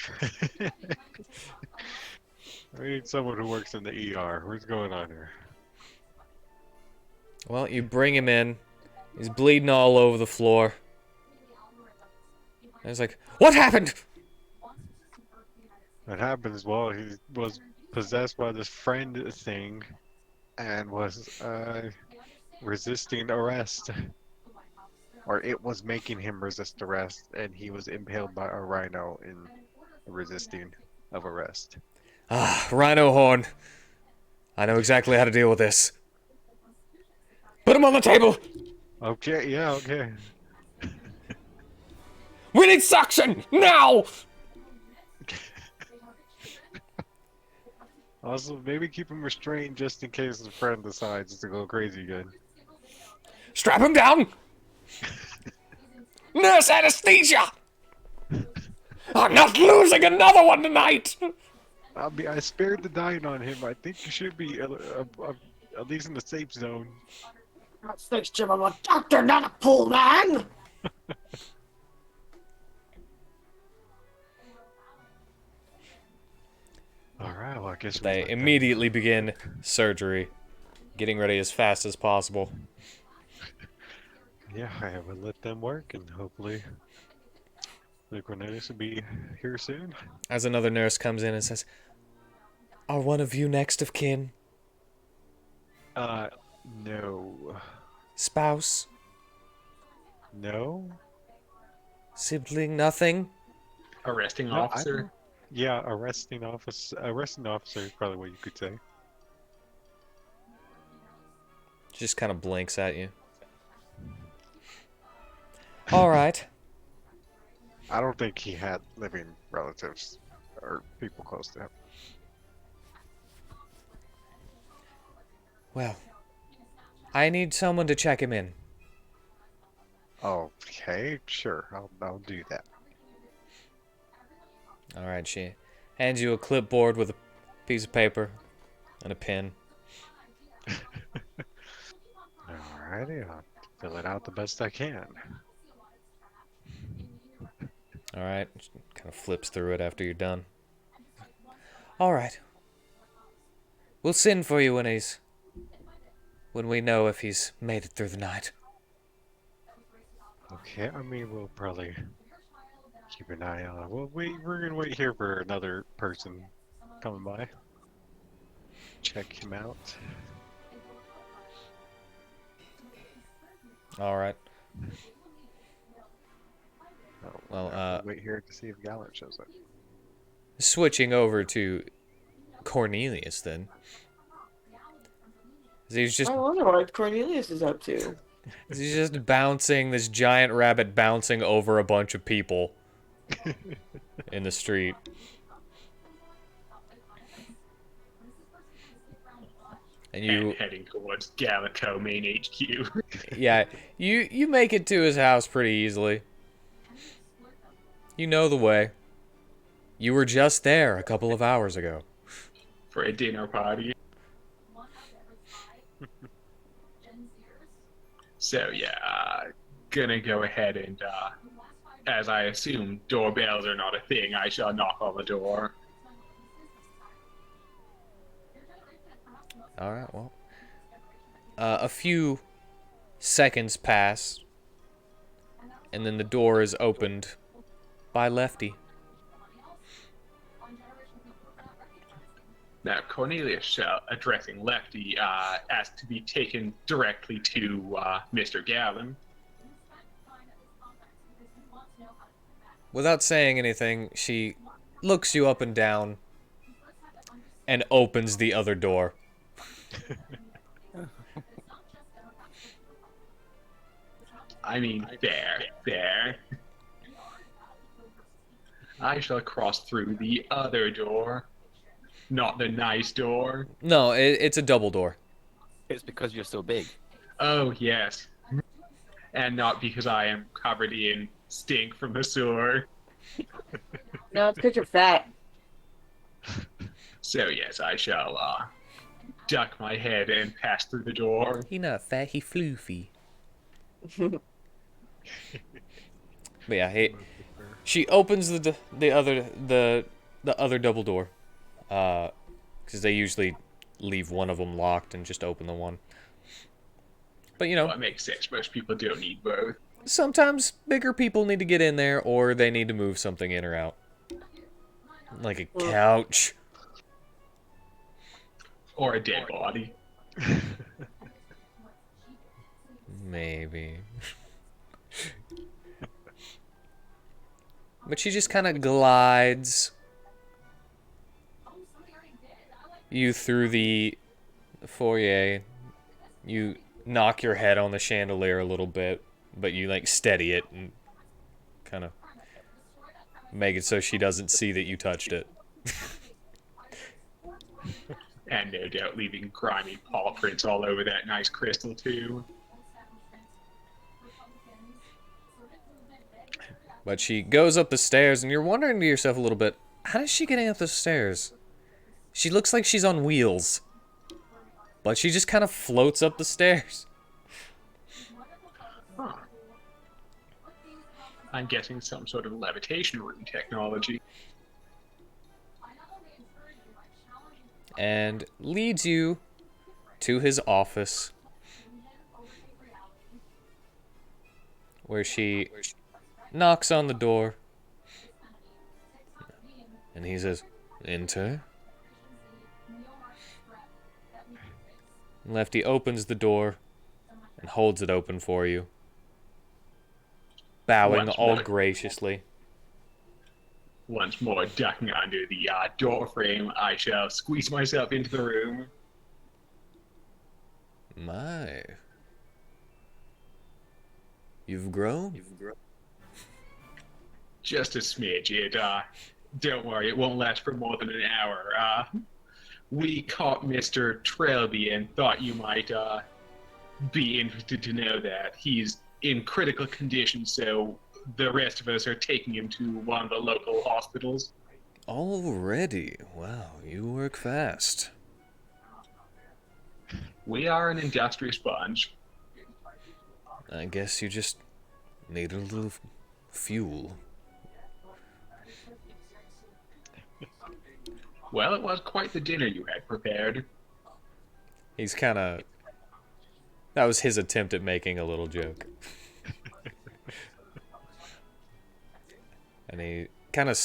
We need someone who works in the ER. What's going on here? Well, you bring him in. He's bleeding all over the floor. And he's like, "What happened?" What happens? Well, he was possessed by this friend thing and was resisting arrest. Or it was making him resist arrest, and he was impaled by a rhino in resisting of arrest. Ah, rhino horn. I know exactly how to deal with this. Put him on the table. Okay, yeah, okay. We need suction now. Also, maybe keep him restrained just in case the friend decides to go crazy again. Strap him down. Nurse anesthesia. I'm not losing another one tonight. I spared the dying on him. I think you should be at least in the safe zone. Thanks, Jim. I'm a doctor, not a pool man. Alright, well, I guess They immediately begin surgery, getting ready as fast as possible. Yeah, I will let them work, and hopefully the Cornelius will be here soon. As another nurse comes in and says, "Are one of you next of kin? No. Spouse? No? Sibling? Nothing?" Arresting No, I officer. don't- Yeah, arresting officer is probably what you could say. Just kind of blinks at you. All right. I don't think he had living relatives or people close to him. Well, I need someone to check him in. Okay, sure, I'll do that. All right, she hands you a clipboard with a piece of paper and a pen. Alrighty, I'll fill it out the best I can. All right, kind of flips through it after you're done. All right. We'll send for you when we know if he's made it through the night. Okay, I mean, we'll probably keep an eye on it. We're gonna wait here for another person coming by. Check him out. All right. Oh, Well, we'll wait here to see if Gallant shows up. Switching over to Cornelius then. He's just I wonder what Cornelius is up to. bouncing, this giant rabbit bouncing over a bunch of people in the street. And you, Heading towards Gallico main HQ. yeah, you make it to his house pretty easily. You know the way. You were just there a couple of hours ago. For a dinner party. So yeah, gonna go ahead and, as I assume doorbells are not a thing, I shall knock on the door. All right, well. A few seconds pass, and then the door is opened by Lefty. Now, Cornelius shall, addressing Lefty, asked to be taken directly to Mr. Gallant. Without saying anything, she looks you up and down and opens the other door. I mean, there. I shall cross through the other door. Not the nice door. No, it's a double door. It's because you're so big. Oh, yes. And not because I am covered in stink from the sewer. No, it's because you're fat. So, yes, I shall duck my head and pass through the door. He not fat, he floofy. But yeah, she opens the other double door, because they usually leave one of them locked and just open the one. But you know, Well, it makes sense. Most people don't need both. sometimes bigger people need to get in there, or they need to move something in or out, like a couch. Or a dead body. Maybe. But she just kind of glides you through the foyer. You knock your head on the chandelier a little bit, but you like steady it and kind of make it so she doesn't see that you touched it. And no doubt leaving grimy paw prints all over that nice crystal, too. But she goes up the stairs, and you're wondering to yourself a little bit, how is she getting up the stairs? She looks like she's on wheels. But she just kind of floats up the stairs. Huh. I'm guessing some sort of levitation room technology. And leads you to his office, where she knocks on the door, and he says, "Enter." Lefty opens the door and holds it open for you, bowing Once all more. graciously. Once more ducking under the door frame, I shall squeeze myself into the room. My. You've grown? Just a smidge. Don't worry, it won't last for more than an hour. We caught Mr. Trelby and thought you might be interested to know that he's in critical condition, so the rest of us are taking him to one of the local hospitals. Already? Wow, you work fast. We are an industrious bunch. I guess you just need a little fuel. Well, it was quite the dinner you had prepared. He's kind of... That was his attempt at making a little joke. And he kind of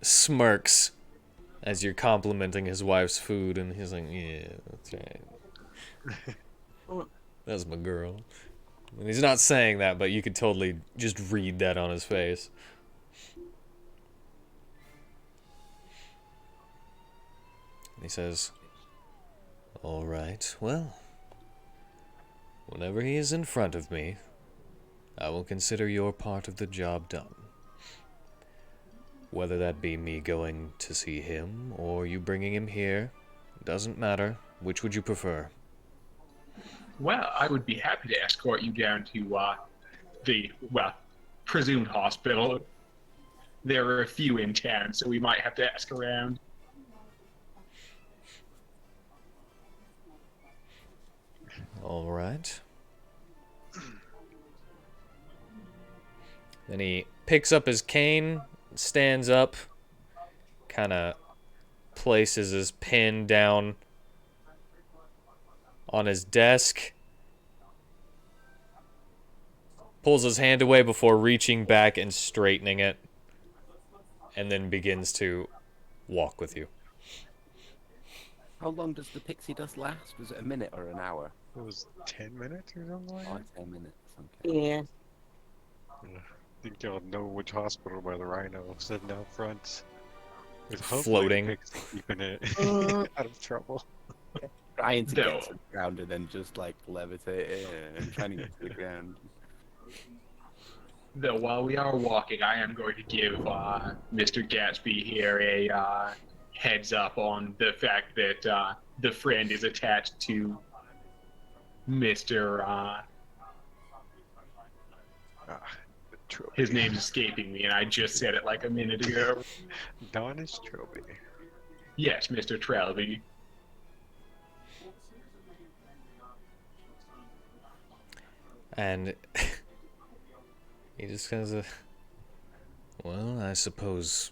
smirks as you're complimenting his wife's food, and he's like, "Yeah, that's right. That's my girl." And he's not saying that, but you could totally just read that on his face. And he says, "All right, well, whenever he is in front of me, I will consider your part of the job done. Whether that be me going to see him or you bringing him here, doesn't matter. Which would you prefer?" Well, I would be happy to escort you down to the, presumed hospital. There are a few in town, so we might have to ask around. All right. Then he picks up his cane, stands up, kind of places his pen down on his desk, pulls his hand away before reaching back and straightening it, and then begins to walk with you. How long does the pixie dust last? Was it a minute or an hour? It was 10 minutes or something like Oh, that? 10 minutes. Okay. Yeah. I think you'll know which hospital by the rhino sitting out front. With hopefully Floating. the pixie keeping it out of trouble. Trying to No. get to the ground and then just like levitate and trying to get to the ground. Though while we are walking, I am going to give Mr. Gatsby here a heads up on the fact that the friend is attached to Mr. Trelby. His name's escaping me, and I just said it like a minute ago. Donnis Trelby. Yes, Mr. Trelby. And he just kind of, well, I suppose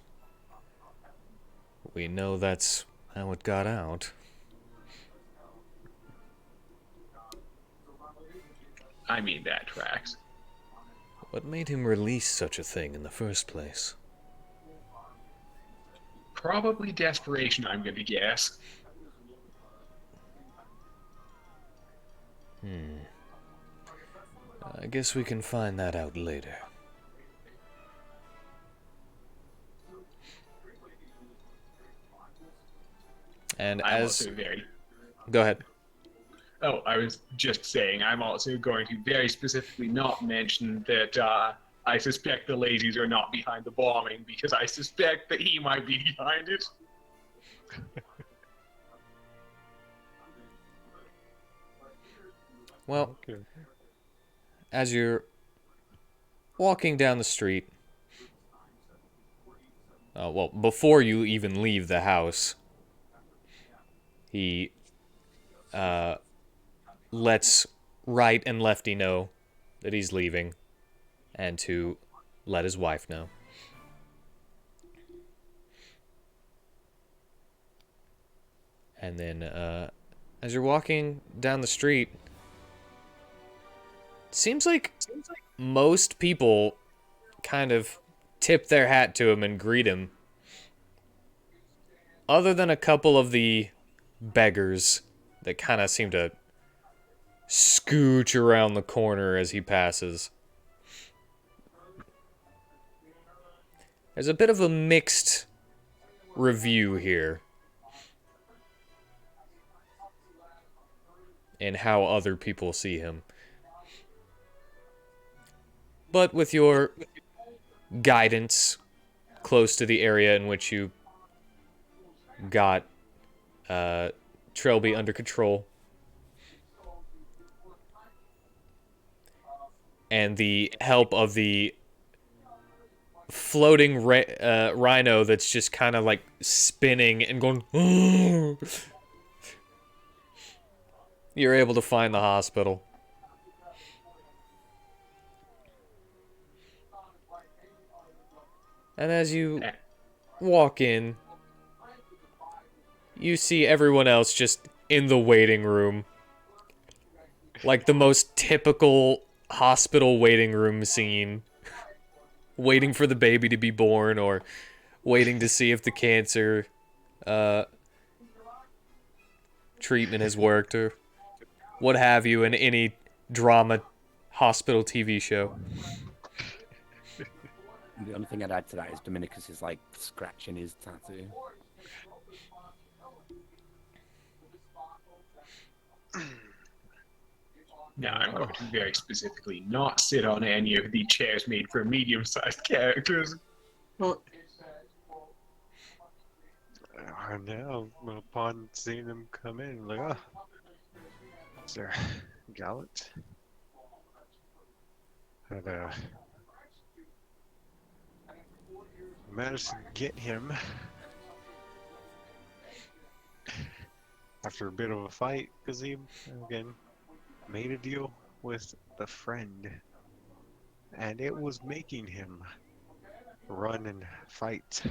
we know that's how it got out. I mean, that tracks. What made him release such a thing in the first place? Probably desperation, I'm gonna guess. I guess we can find that out later. And I'm as... also very. Go ahead. Oh, I was just saying, I'm also going to very specifically not mention that I suspect the ladies are not behind the bombing because I suspect that he might be behind it. Well, Okay. as you're walking down the street, well, before you even leave the house, he lets Right and Lefty know that he's leaving, and to let his wife know. And then, as you're walking down the street, it seems like most people kind of tip their hat to him and greet him. Other than a couple of the beggars that kind of seem to scooch around the corner as he passes. There's a bit of a mixed review here in how other people see him. But with your guidance close to the area in which you got Trelby under control, and the help of the floating rhino that's just kind of like spinning and going, you're able to find the hospital. And as you walk in, you see everyone else just in the waiting room. Like the most typical hospital waiting room scene. Waiting for the baby to be born, or waiting to see if the cancer treatment has worked, or what have you in any drama hospital TV show. The only thing I'd add to that is Dominicus is like scratching his tattoo. Now, I'm going to very specifically not sit on any of the chairs made for medium-sized characters. And now, upon seeing him come in, like, oh, Sir Gallant. Had managed to get him after a bit of a fight because he, again, made a deal with the friend, and it was making him run and fight.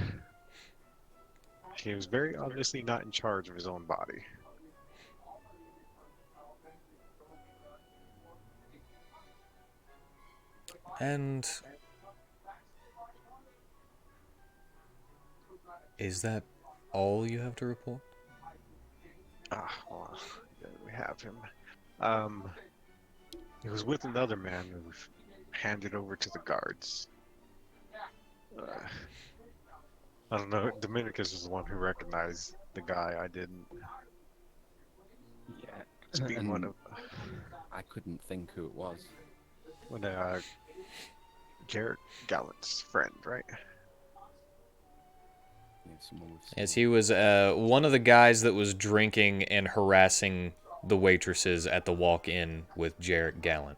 He was very obviously not in charge of his own body. And is that all you have to report? Well, there we have him. He was with another man who was handed over to the guards. I don't know, Dominicus was the one who recognized the guy. I didn't. Yeah. To be one of I couldn't think who it was. Garrett Gallant's friend, right? Yeah, someone with As he was one of the guys that was drinking and harassing the waitresses at the walk-in with Jarrett Gallant.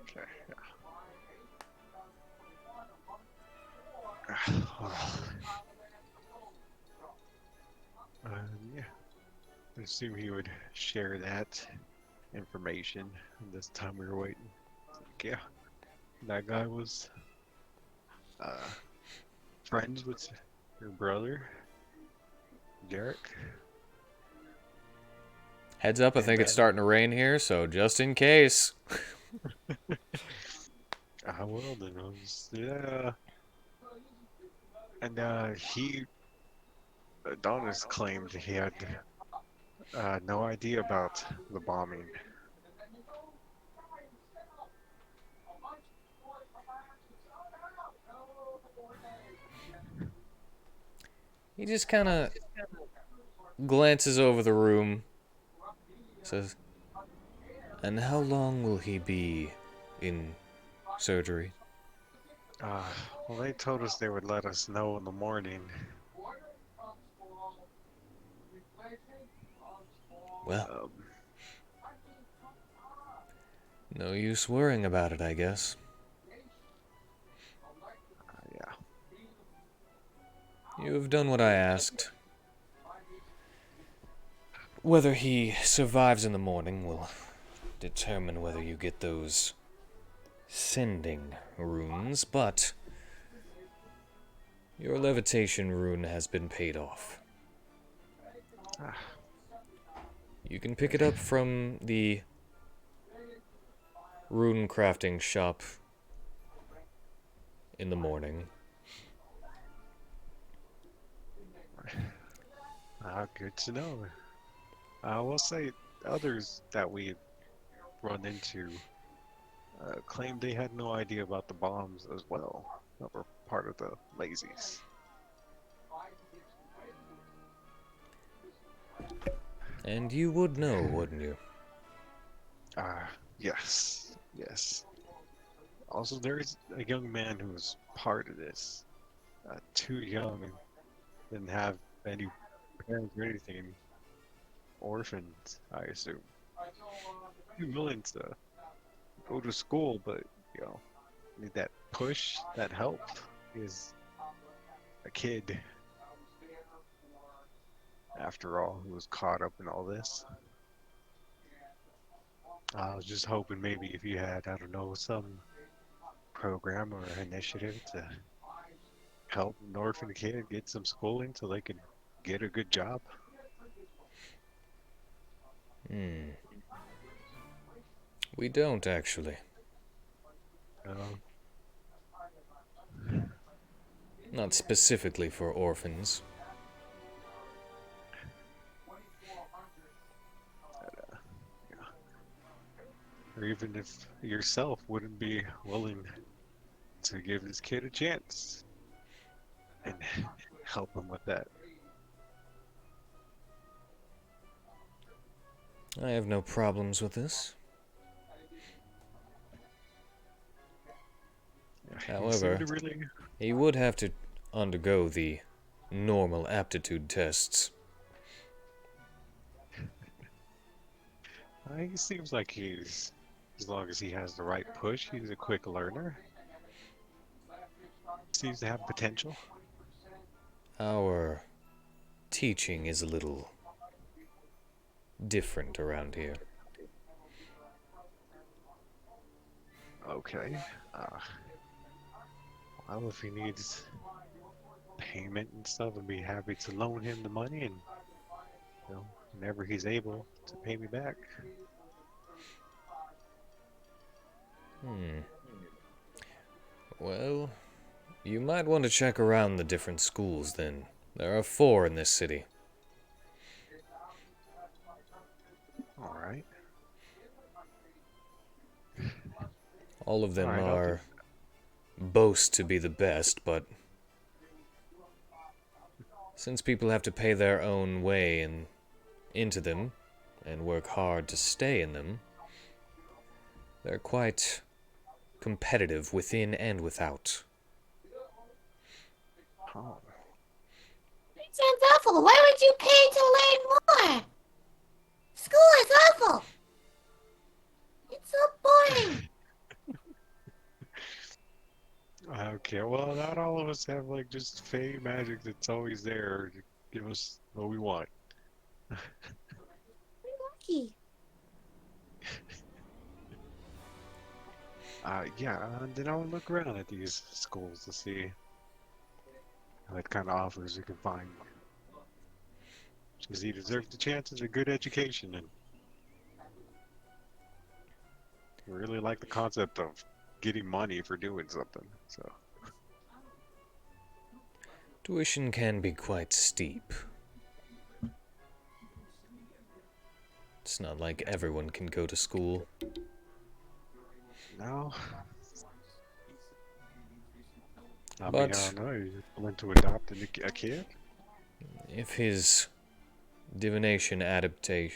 Okay, yeah. Yeah. I assume he would share that information. And this time we were waiting. Like, yeah, that guy was uh, friends with your brother, Derek. Heads up, I And think it's starting to rain here, so just in case. well, then it was, yeah. And Donnis claimed he had no idea about the bombing. He just kind of glances over the room, says, "And how long will he be in surgery?" Uh, well, they told us they would let us know in the morning. Well, Um, no use worrying about it, I guess. yeah. You have done what I asked. Whether he survives in the morning will determine whether you get those sending runes, but your levitation rune has been paid off. Ah, You can pick it up from the rune crafting shop in the morning. good to know. I will say others that we run into claimed they had no idea about the bombs as well, that were part of the lazies. And you would know, wouldn't you? Yes, yes. Also, there is a young man who was part of this. Too young and didn't have any parents or anything. Orphans, I assume. Too willing to go to school, but, you know, need that push, that help. Is a kid, after all, who was caught up in all this. I was just hoping maybe if you had, I don't know, some program or initiative to help an orphan kid get some schooling so they could get a good job. We don't, actually. Uh, Not specifically for orphans. or even if yourself wouldn't be willing to give this kid a chance and help him with that. I have no problems with this. You seem However, to really, he would have to undergo the normal aptitude tests. he seems like he's, as long as he has the right push, he's a quick learner. Seems to have potential. Our teaching is a little different around here. Okay. Uh, well, if he needs payment and stuff, I'd be happy to loan him the money and, you know, whenever he's able to pay me back. Well, you might want to check around the different schools then. There are 4 in this city. Alright. All of them Alright, I'll do boast to be the best, but since people have to pay their own way into them and work hard to stay in them, they're quite competitive within and without. Oh. It sounds awful. Why would you pay to learn more? School is awful. It's so boring. Okay, well, not all of us have, like, just fey magic that's always there to give us what we want. Lucky. Yeah, then I'll look around at these schools to see what kind of offers we can find. Because he deserves the chance of a good education, and I really like the concept of getting money for doing something. So, Tuition can be quite steep. It's not like everyone can go to school. no. I mean, I But don't know. You willing to adopt a kid? if his divination aptitude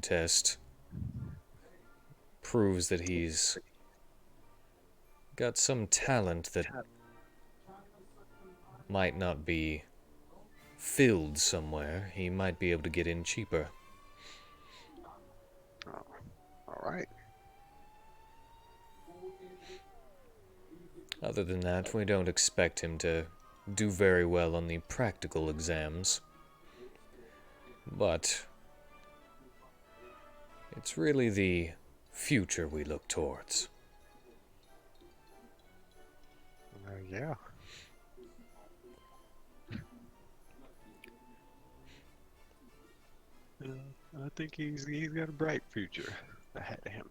test proves that he's got some talent that might not be filled somewhere, he might be able to get in cheaper. Oh, all right. Other than that, we don't expect him to do very well on the practical exams. But it's really the future we look towards. Yeah. I think he's got a bright future ahead of him.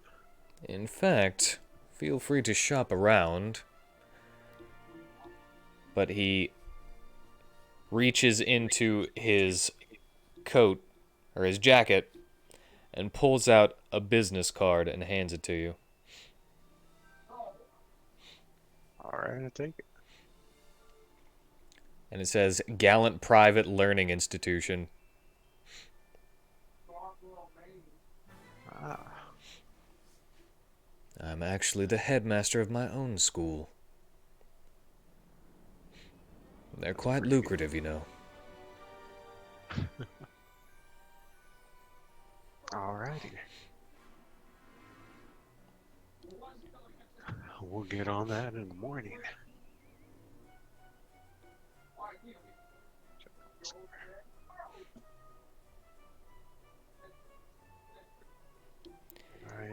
In fact, feel free to shop around. But he reaches into his coat, or his jacket, and pulls out a business card and hands it to you. All right, I take it. And it says, Gallant Private Learning Institution. Ah, I'm actually the headmaster of my own school. They're quite lucrative, you know. all righty. We'll get on that in the morning.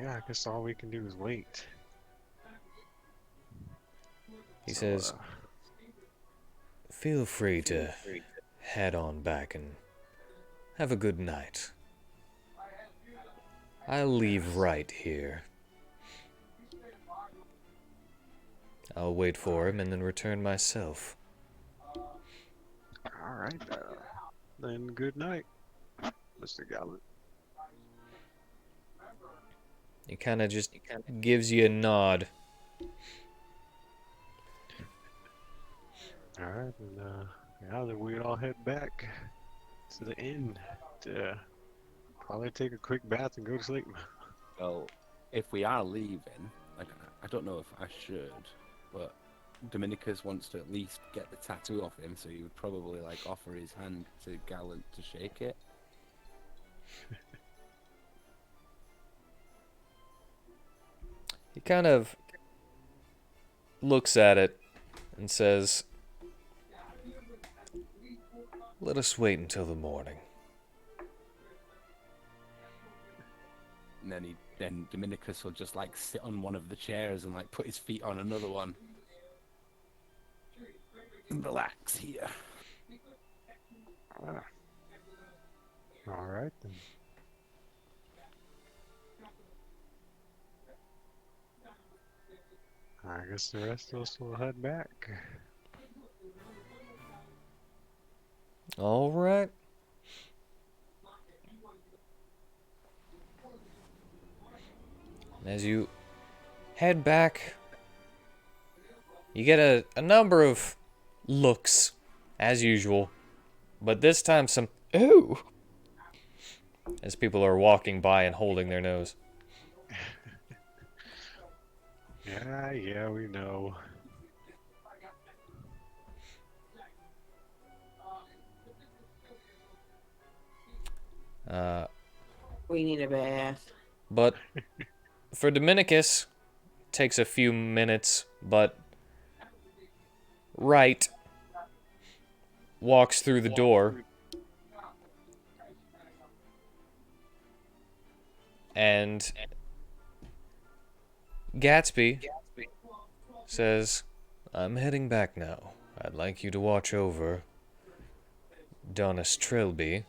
Yeah, I guess all we can do is wait. He So, says, feel free to head on back and have a good night. I'll leave right here. I'll wait for him and then return myself. all right, then good night, Mr. Gallant. He kind of just gives you a nod. All right, and yeah, then we'd all head back to the inn to probably take a quick bath and go to sleep. Well, if we are leaving, like, I don't know if I should, but Dominicus wants to at least get the tattoo off him, so he would probably like offer his hand to Gallant to shake it. He kind of looks at it and says, let us wait until the morning. And then Dominicus will just like sit on one of the chairs and like put his feet on another one. And relax here. Ah. All right, then. I guess the rest of us will head back. All right. As you head back, you get a number of looks, as usual, but this time some ooh, as people are walking by and holding their nose. Yeah, we know. We need a bath. But for Dominicus, takes a few minutes, but Wright walks through the door and Gatsby says, I'm heading back now. I'd like you to watch over Donnis Trelby.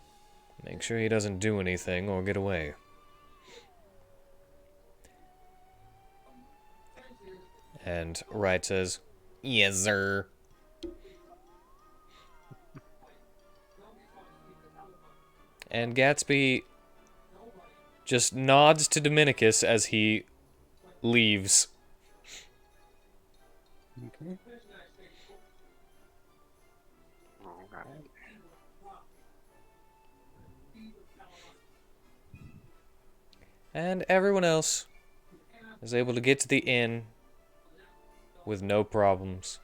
Make sure he doesn't do anything or get away. And Wright says, yes, sir. And Gatsby just nods to Dominicus as he leaves. Okay. Alright. And everyone else is able to get to the inn with no problems.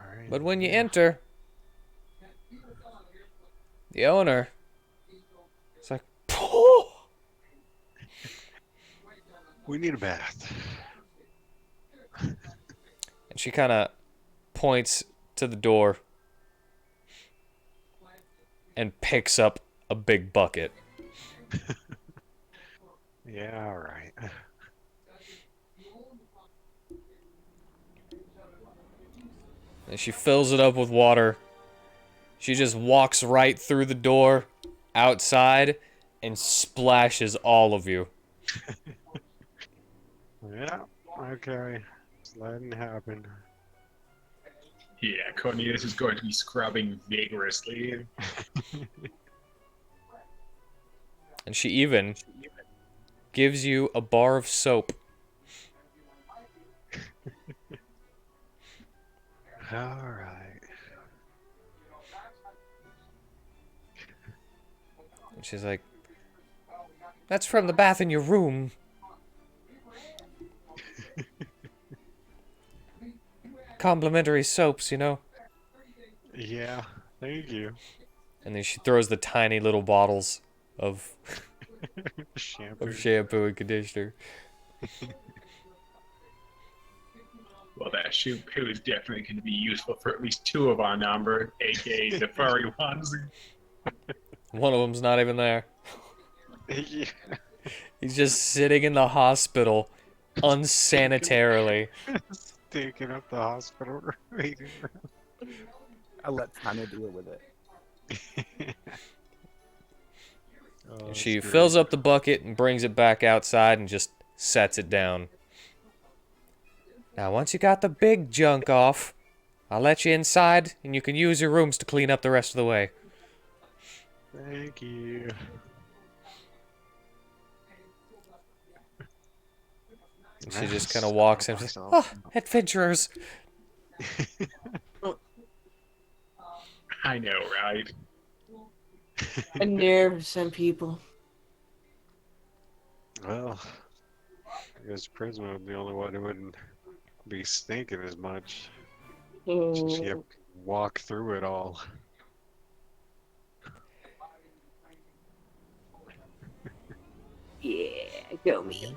Alright. But when you enter, the owner is like, "Pooh!" We need a bath. And she kind of points to the door and picks up a big bucket. Yeah, alright. And she fills it up with water. She just walks right through the door outside and splashes all of you. Yeah, okay. Just letting it happen. Yeah, Cornelius is going to be scrubbing vigorously. And she even gives you a bar of soap. Alright. And she's like, that's from the bath in your room. Complimentary soaps, you know? Yeah, thank you. And then she throws the tiny little bottles of Shampoo. shampoo and conditioner. Well, that shampoo is definitely going to be useful for at least two of our number, aka the furry ones. One of them's not even there. Yeah. He's just sitting in the hospital unsanitarily. Stinking up the hospital waiting room. I'll let Tanner deal with it. Oh, And she that's great. fills up the bucket and brings it back outside and just sets it down. Now, once you got the big junk off, I'll let you inside and you can use your rooms to clean up the rest of the way. Thank you. And she just kind of walks in. Oh, adventurers! I know, right? I never send people. Well, I guess Prisma would be the only one who wouldn't be stinking as much. Since she had to walk through it all. Yeah, go me.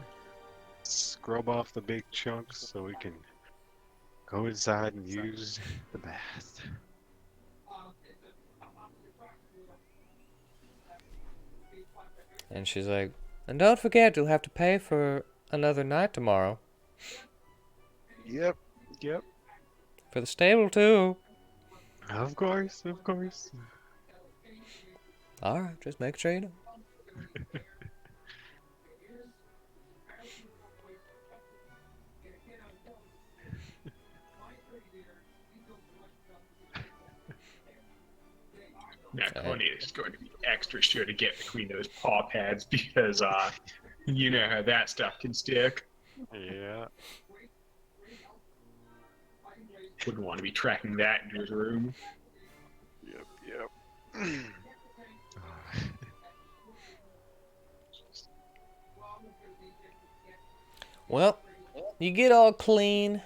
Scrub off the big chunks so we can go inside and use the bath. And she's like, and don't forget, you'll have to pay for another night tomorrow. Yep, yep. For the stable, too. Of course, of course. Alright, just make sure you know. Now, Cornelius is going to be extra sure to get between those paw pads because, you know how that stuff can stick. Yeah. Wouldn't want to be tracking that into his room. Yep, yep. Well, you get all clean.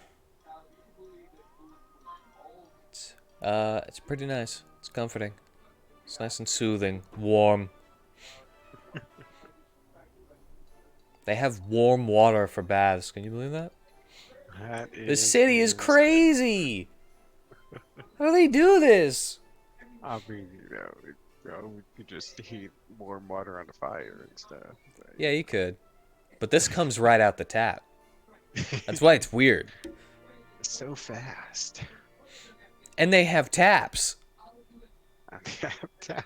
It's pretty nice. It's comforting. It's nice and soothing. Warm. They have warm water for baths. Can you believe that? That The is city is nice. crazy. How do they do this? I mean, you know, Bro, we could just heat warm water on the fire and stuff. But... Yeah, you could. But this comes right out the tap. That's why it's weird. It's so fast. And they have taps. I mean,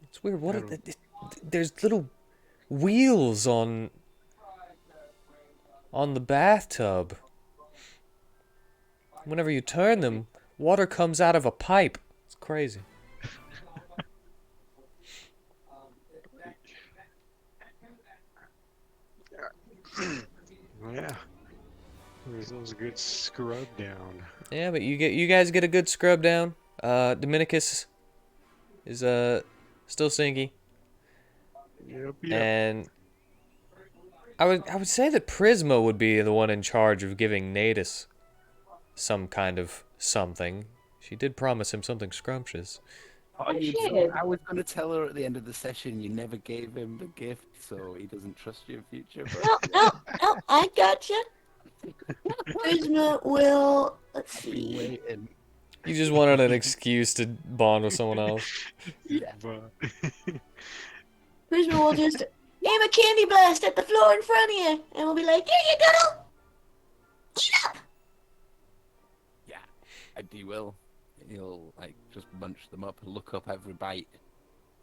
It's weird. What? I Are don't- there's little wheels on the bathtub. Whenever you turn them, water comes out of a pipe. It's crazy. yeah. This was a good scrub down. Yeah, but you guys get a good scrub down. Dominicus is still sinky. Yep. And I would say that Prisma would be the one in charge of giving Natus some kind of something. She did promise him something scrumptious. Oh, you shit. don't- I was going to tell her at the end of the session you never gave him the gift, so he doesn't trust you in future. But No, I gotcha. Prisma will. Let's I've been see. waiting. You just wanted an excuse to bond with someone else. Yeah. But Prisma will just aim a candy blast at the floor in front of you, and we'll be like, "Here you go." Eat up. Yeah, he will. He'll like just munch them up, look up every bite,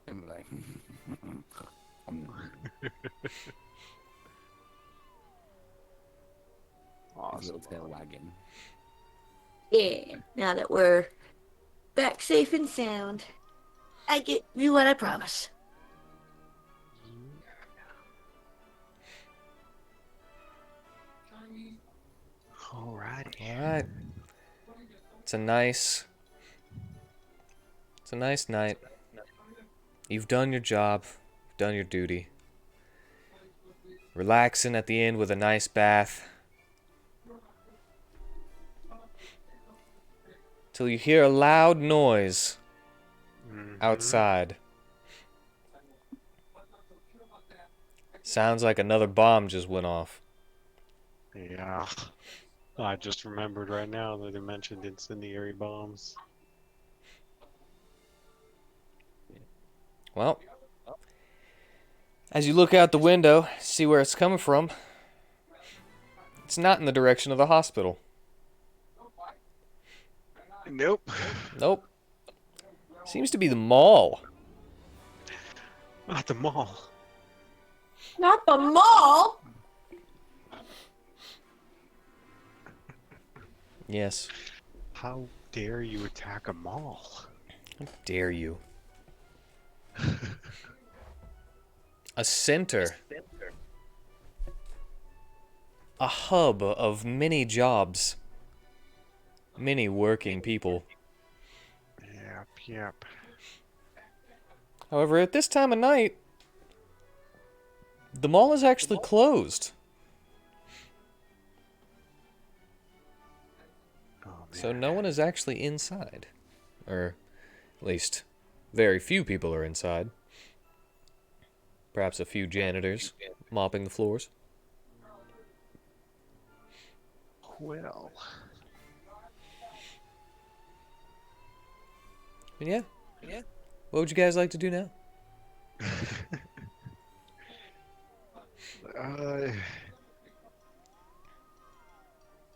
and be like, his little tail wagging. Yeah. Now that we're back safe and sound, I get you what I promise. alrighty. All right. It's a nice night. You've done your job. You've done your duty. Relaxing at the end with a nice bath. Till you hear a loud noise outside. Sounds like another bomb just went off. Yeah. I just remembered right now that they mentioned incendiary bombs. Well, as you look out the window, see where it's coming from. It's not in the direction of the hospital. Nope. Nope. Seems to be the mall. Not the mall. Not the mall. Yes. How dare you attack a mall? How dare you? A center. A hub of many jobs. Many working people. Yep. However, at this time of night, the mall is actually closed. Oh, So man. no one is actually inside. Or at least very few people are inside. Perhaps a few janitors mopping the floors. Well. And yeah. What would you guys like to do now?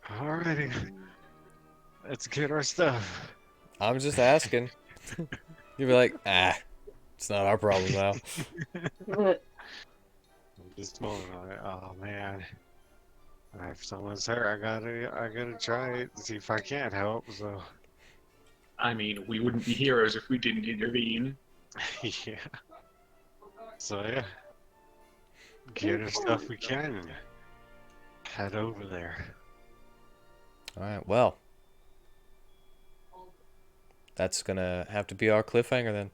Alrighty. Let's get our stuff. I'm just asking. You'd be like, it's not our problem now. Just moment, oh man. If someone's hurt, I gotta try it and see if I can't help. So, I mean, we wouldn't be heroes if we didn't intervene. yeah. So yeah, get our stuff we can and head over there. Alright, well. That's gonna have to be our cliffhanger then.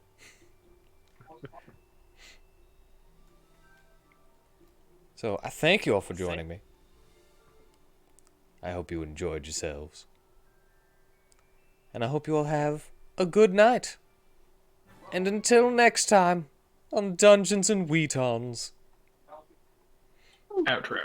So, I thank you all for joining me. I hope you enjoyed yourselves. And I hope you all have a good night. And until next time, on Dungeons and WheatTons. Outro.